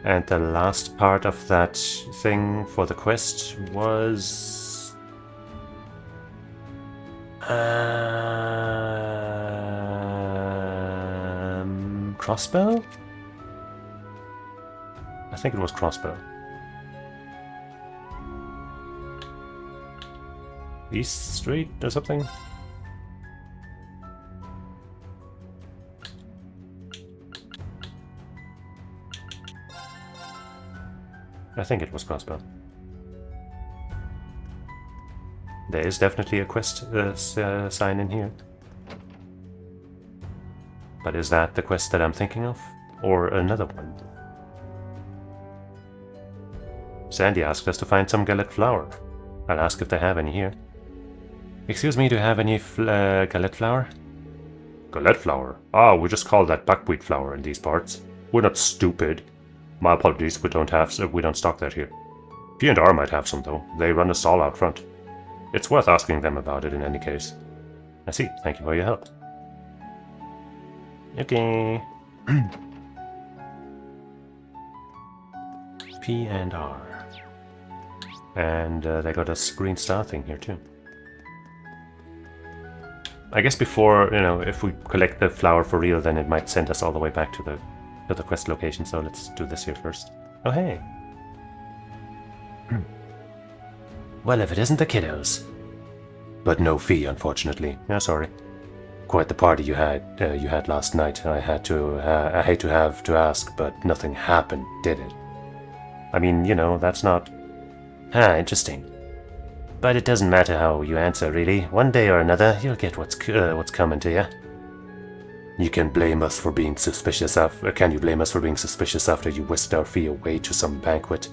A: And the last part of that thing for the quest was crossbow? I think it was crossbow. East Street or something? I think it was crossbow. There is definitely a quest sign in here. But is that the quest that I'm thinking of? Or another one? Sandy asked us to find some galette flour. I'll ask if they have any here. Excuse me, do you have any galette flour? Galette flour? Ah, we just call that buckwheat flour in these parts. We're not stupid. My apologies, we don't stock that here. P&R might have some though. They run a stall out front. It's worth asking them about it in any case. I see. Thank you for your help. Okay. P&R. And they got a green star thing here too. I guess before, you know, if we collect the flower for real, then it might send us all the way back to the quest location, so let's do this here first. Oh, hey. Well, if it isn't the kiddos. But no fee, unfortunately. Yeah, sorry. Quite the party you had last night. I hate to have to ask, but nothing happened, did it? I mean, you know, that's not... interesting. But it doesn't matter how you answer, really. One day or another, you'll get what's coming to you. You can blame us for being suspicious can you blame us for being suspicious after you whisked our fee away to some banquet?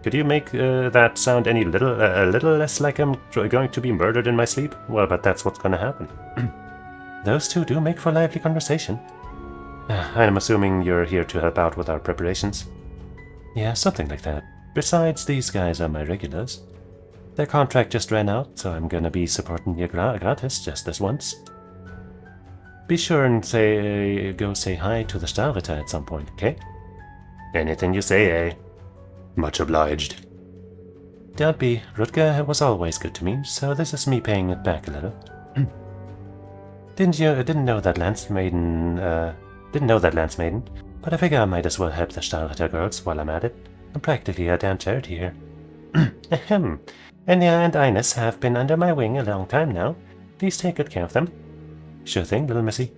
A: Could you make that sound a little less like I'm going to be murdered in my sleep? Well, but that's what's gonna happen. Those two do make for lively conversation. I'm assuming you're here to help out with our preparations. Yeah, something like that. Besides, these guys are my regulars. Their contract just ran out, so I'm gonna be supporting you gratis just this once. Be sure and go say hi to the Starvita at some point, okay? Anything you say, eh? Much obliged. Don't be. Rutger was always good to me, so this is me paying it back a little. Didn't know that Lance Maiden, but I figure I might as well help the Starvita girls while I'm at it. I'm practically a damn charity here. Ahem. Enya and Ines have been under my wing a long time now. Please take good care of them. Sure thing, little missy.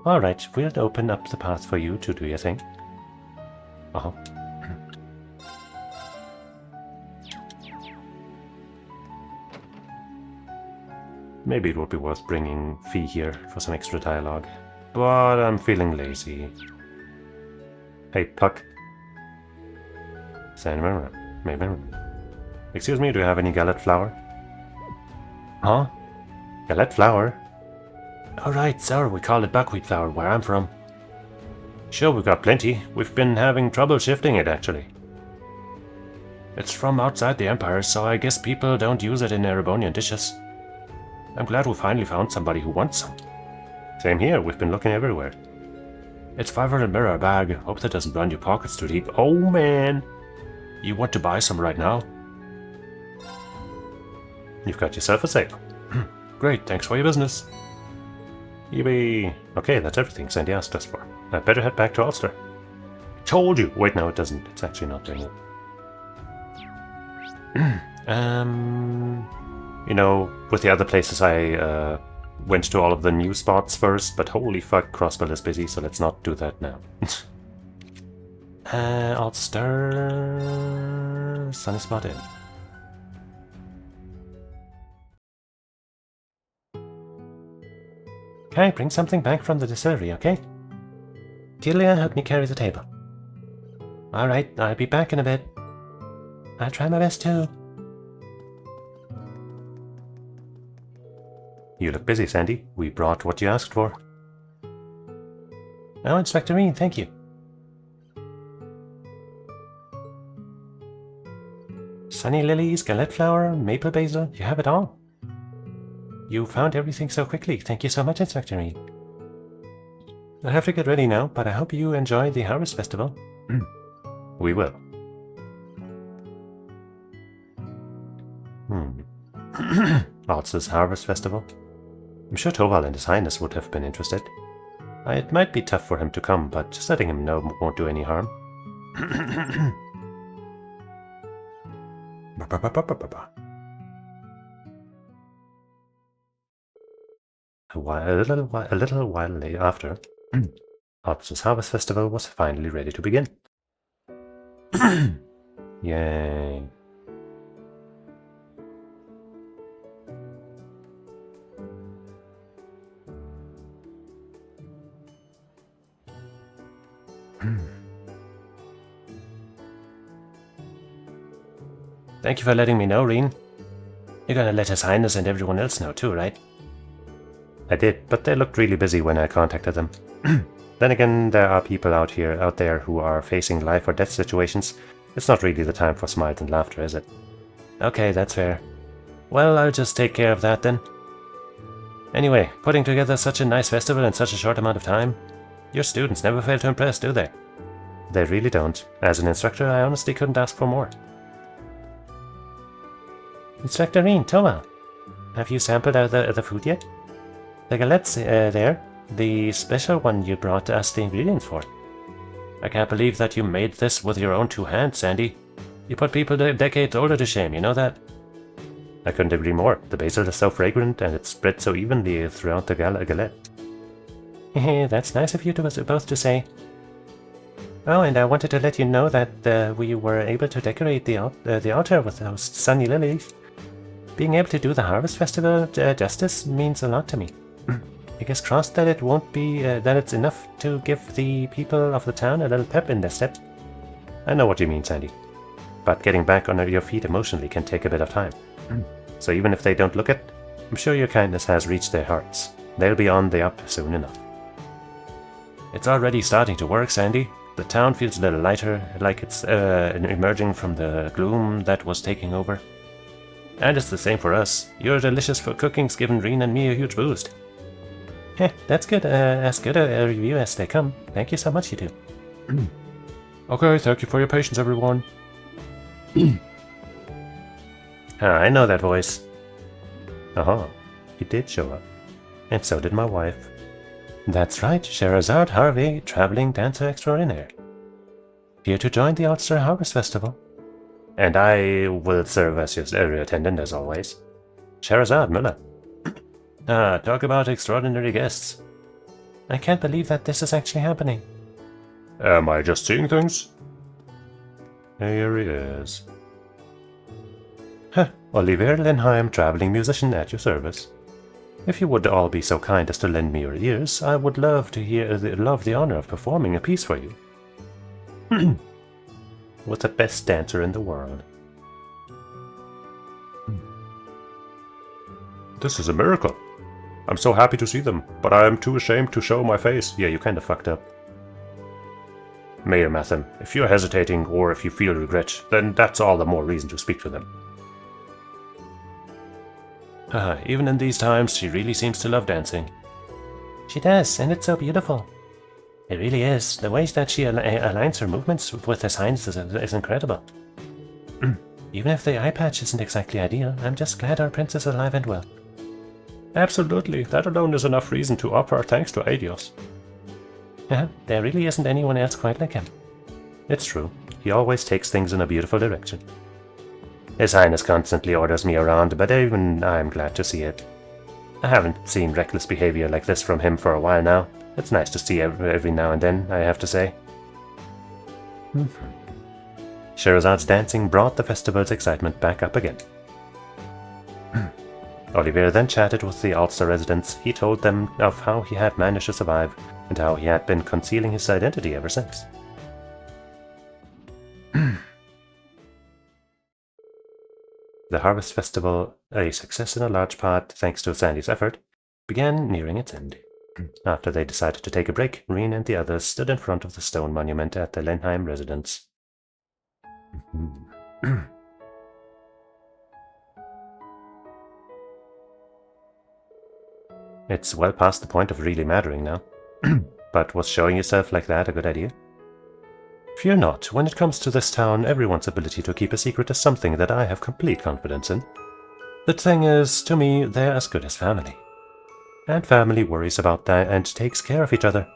A: Alright, we'll open up the path for you to do your thing. Uh-huh. Maybe it would be worth bringing Fee here for some extra dialogue. But I'm feeling lazy. Hey, Puck. Excuse me, do you have any galette flour? Huh? Galette flour? Oh right, sir, we call it buckwheat flour where I'm from. Sure, we've got plenty. We've been having trouble shifting it, actually. It's from outside the Empire, so I guess people don't use it in Erebonian dishes. I'm glad we finally found somebody who wants some. Same here, we've been looking everywhere. It's 500 mirror a bag. Hope that doesn't run your pockets too deep. Oh man! You want to buy some right now? You've got yourself a sale. Great, thanks for your business. Yippee! Okay, that's everything Sandy asked us for. I better head back to Ulster. Told you! Wait, no, it doesn't. It's actually not doing it. You know, with the other places I went to all of the new spots first, but holy fuck, Crossbell is busy, so let's not do that now. Ulster... Sunny Spot Inn. Okay, bring something back from the distillery, okay? Delia, help me carry the table. Alright, I'll be back in a bit. I'll try my best too. You look busy, Sandy. We brought what you asked for.
C: Oh, Inspector Rean, thank you. Sunny lilies, galette flower, maple basil, you have it all. You found everything so quickly. Thank you so much, Inspector Rean. I have to get ready now, but I hope you enjoy the Harvest Festival.
A: We will. Alz's Harvest Festival? I'm sure Toval and His Highness would have been interested. It might be tough for him to come, but just letting him know won't do any harm. A little while after, Alz's Harvest Festival was finally ready to begin. Yay.
C: Thank you for letting me know, Rean. You're gonna let His Highness and everyone else know too, right?
A: I did, but they looked really busy when I contacted them. Then again, there are people out there who are facing life or death situations. It's not really the time for smiles and laughter, is it?
C: Okay, that's fair. Well, I'll just take care of that then. Anyway, putting together such a nice festival in such a short amount of time, your students never fail to impress, do they?
A: They really don't. As an instructor, I honestly couldn't ask for more.
C: Inspector Rean, Toval, have you sampled the food yet? The galettes there, the special one you brought us the ingredients for. I can't believe that you made this with your own 2 hands, Sandy. You put people decades older to shame, you know that?
A: I couldn't agree more. The basil is so fragrant and it's spread so evenly throughout the galette.
C: That's nice of you both to say. Oh, and I wanted to let you know that we were able to decorate the altar with those sunny lilies. Being able to do the Harvest Festival justice means a lot to me. Fingers crossed that it won't be that it's enough to give the people of the town a little pep in their step.
A: I know what you mean, Sandy. But getting back on your feet emotionally can take a bit of time. So even if they don't look it, I'm sure your kindness has reached their hearts. They'll be on the up soon enough.
C: It's already starting to work, Sandy. The town feels a little lighter, like it's emerging from the gloom that was taking over. And it's the same for us. Your delicious cooking's given Rean and me a huge boost. That's good. As good a review as they come. Thank you so much, you two.
A: Okay, thank you for your patience, everyone. I know that voice. He did show up. And so did my wife.
C: That's right, Scheherazade Harvey, traveling dancer extraordinaire. Here to join the Ulster Harvest Festival.
A: And I will serve as your attendant as always. Scheherazade Müller.
C: Talk about extraordinary guests. I can't believe that this is actually happening.
A: Am I just seeing things?
C: Here he is.
A: Oliver Lenheim, traveling musician at your service. If you would all be so kind as to lend me your ears, I would love the honor of performing a piece for you. With the best dancer in the world. This is a miracle. I'm so happy to see them, but I am too ashamed to show my face. Yeah, you kinda fucked up. Mayor Matham, if you're hesitating or if you feel regret, then that's all the more reason to speak to them.
C: Even in these times, she really seems to love dancing.
F: She does, and it's so beautiful.
C: It really is. The ways that she aligns her movements with His Highness is incredible. Even if the eye patch isn't exactly ideal, I'm just glad our prince is alive and well.
A: Absolutely. That alone is enough reason to offer our thanks to Adios.
C: There really isn't anyone else quite like him.
A: It's true. He always takes things in a beautiful direction. His Highness constantly orders me around, but even I'm glad to see it. I haven't seen reckless behavior like this from him for a while now. It's nice to see every now and then, I have to say. Shahrazad's dancing brought the festival's excitement back up again. Olivier then chatted with the Ulster residents. He told them of how he had managed to survive and how he had been concealing his identity ever since. The Harvest Festival, a success in a large part thanks to Sandy's effort, began nearing its end. After they decided to take a break, Reen and the others stood in front of the stone monument at the Lenheim residence. It's well past the point of really mattering now. But was showing yourself like that a good idea? Fear not, when it comes to this town, everyone's ability to keep a secret is something that I have complete confidence in. The thing is, to me, they're as good as family. And family worries about that and takes care of each other.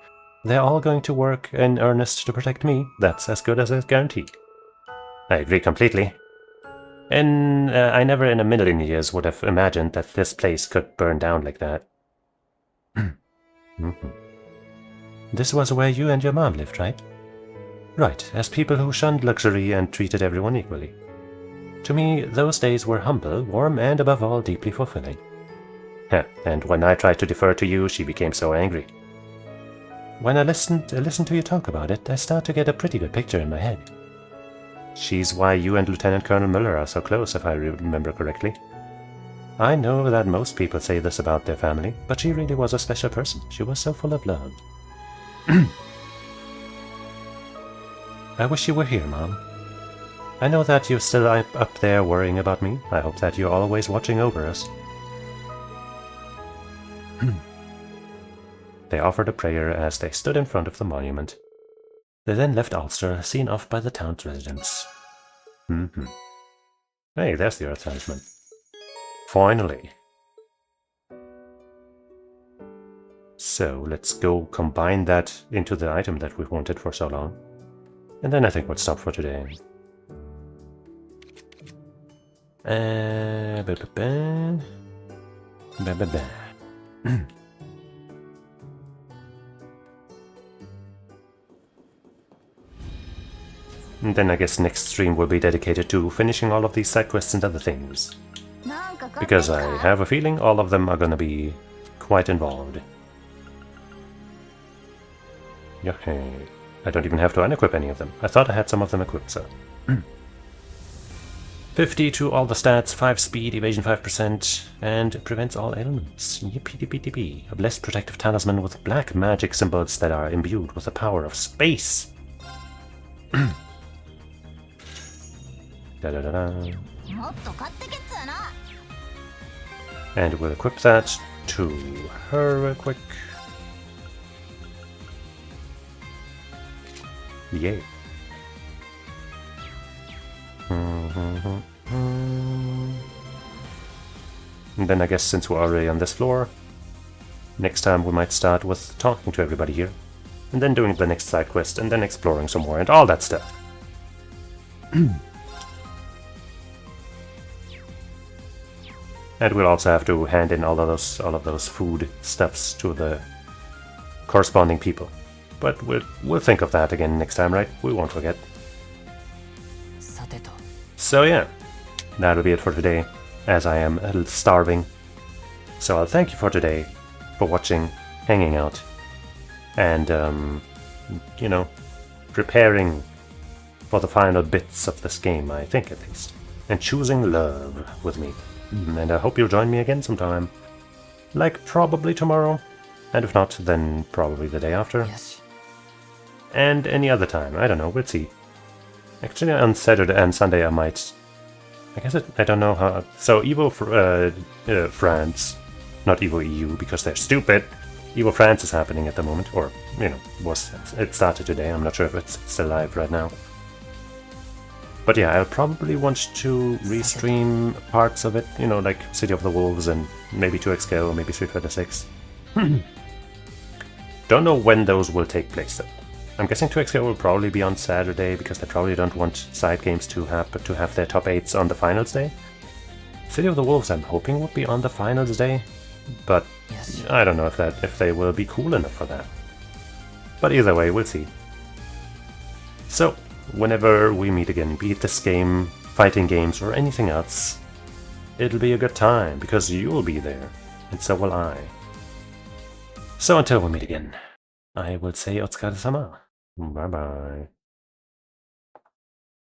A: They're all going to work in earnest to protect me. That's as good as a guarantee. I agree completely. And I never in a million years would have imagined that this place could burn down like that. This was where you and your mom lived, right? Right, as people who shunned luxury and treated everyone equally. To me, those days were humble, warm, and above all, deeply fulfilling. And when I tried to defer to you, she became so angry. When I listened to you talk about it, I start to get a pretty good picture in my head. She's why you and Lieutenant Colonel Muller are so close, if I remember correctly. I know that most people say this about their family, but she really was a special person. She was so full of love. I wish you were here, Mom. I know that you're still up there worrying about me. I hope that you're always watching over us. They offered a prayer as they stood in front of the monument. They then left Ulster, seen off by the town's residents. Hey, there's the Earth Talisman. Finally. So, let's go combine that into the item that we've wanted for so long. And then I think we'll stop for today. And then I guess next stream will be dedicated to finishing all of these side quests and other things. Because I have a feeling all of them are gonna be quite involved. Okay. I don't even have to unequip any of them. I thought I had some of them equipped, so... 50 to all the stats, 5 speed, evasion 5%, and prevents all ailments. Yippee-dee-pee-dee-pee. A blessed protective talisman with black magic symbols that are imbued with the power of space. Da-da-da-da. And we'll equip that to her real quick. Yay. And then I guess since we're already on this floor, next time we might start with talking to everybody here, and then doing the next side quest, and then exploring some more, and all that stuff. And we'll also have to hand in all of those food stuffs to the corresponding people. But we'll think of that again next time, right? We won't forget. So yeah, that'll be it for today, as I am a little starving. So I'll thank you for today, for watching, hanging out, and, you know, preparing for the final bits of this game, I think at least, and choosing love with me. And I hope you'll join me again sometime, like probably tomorrow, and if not, then probably the day after. And any other time, I don't know, we'll see. Actually, on Saturday and Sunday I might... I guess I don't know how... So, Evo France, not Evo EU, because they're stupid. Evo France is happening at the moment, or, you know, it started today, I'm not sure if it's still live right now. But yeah, I'll probably want to restream parts of it, you know, like City of the Wolves and maybe 2XK or maybe 356. Don't know when those will take place though. I'm guessing 2XK will probably be on Saturday because they probably don't want side games to have their top 8s on the finals day. City of the Wolves I'm hoping would be on the finals day, but I don't know if they will be cool enough for that. But either way, we'll see. So, whenever we meet again, be it this game, fighting games, or anything else, it'll be a good time because you'll be there, and so will I. So until we meet again, I will say Otsukaresama. Bye bye.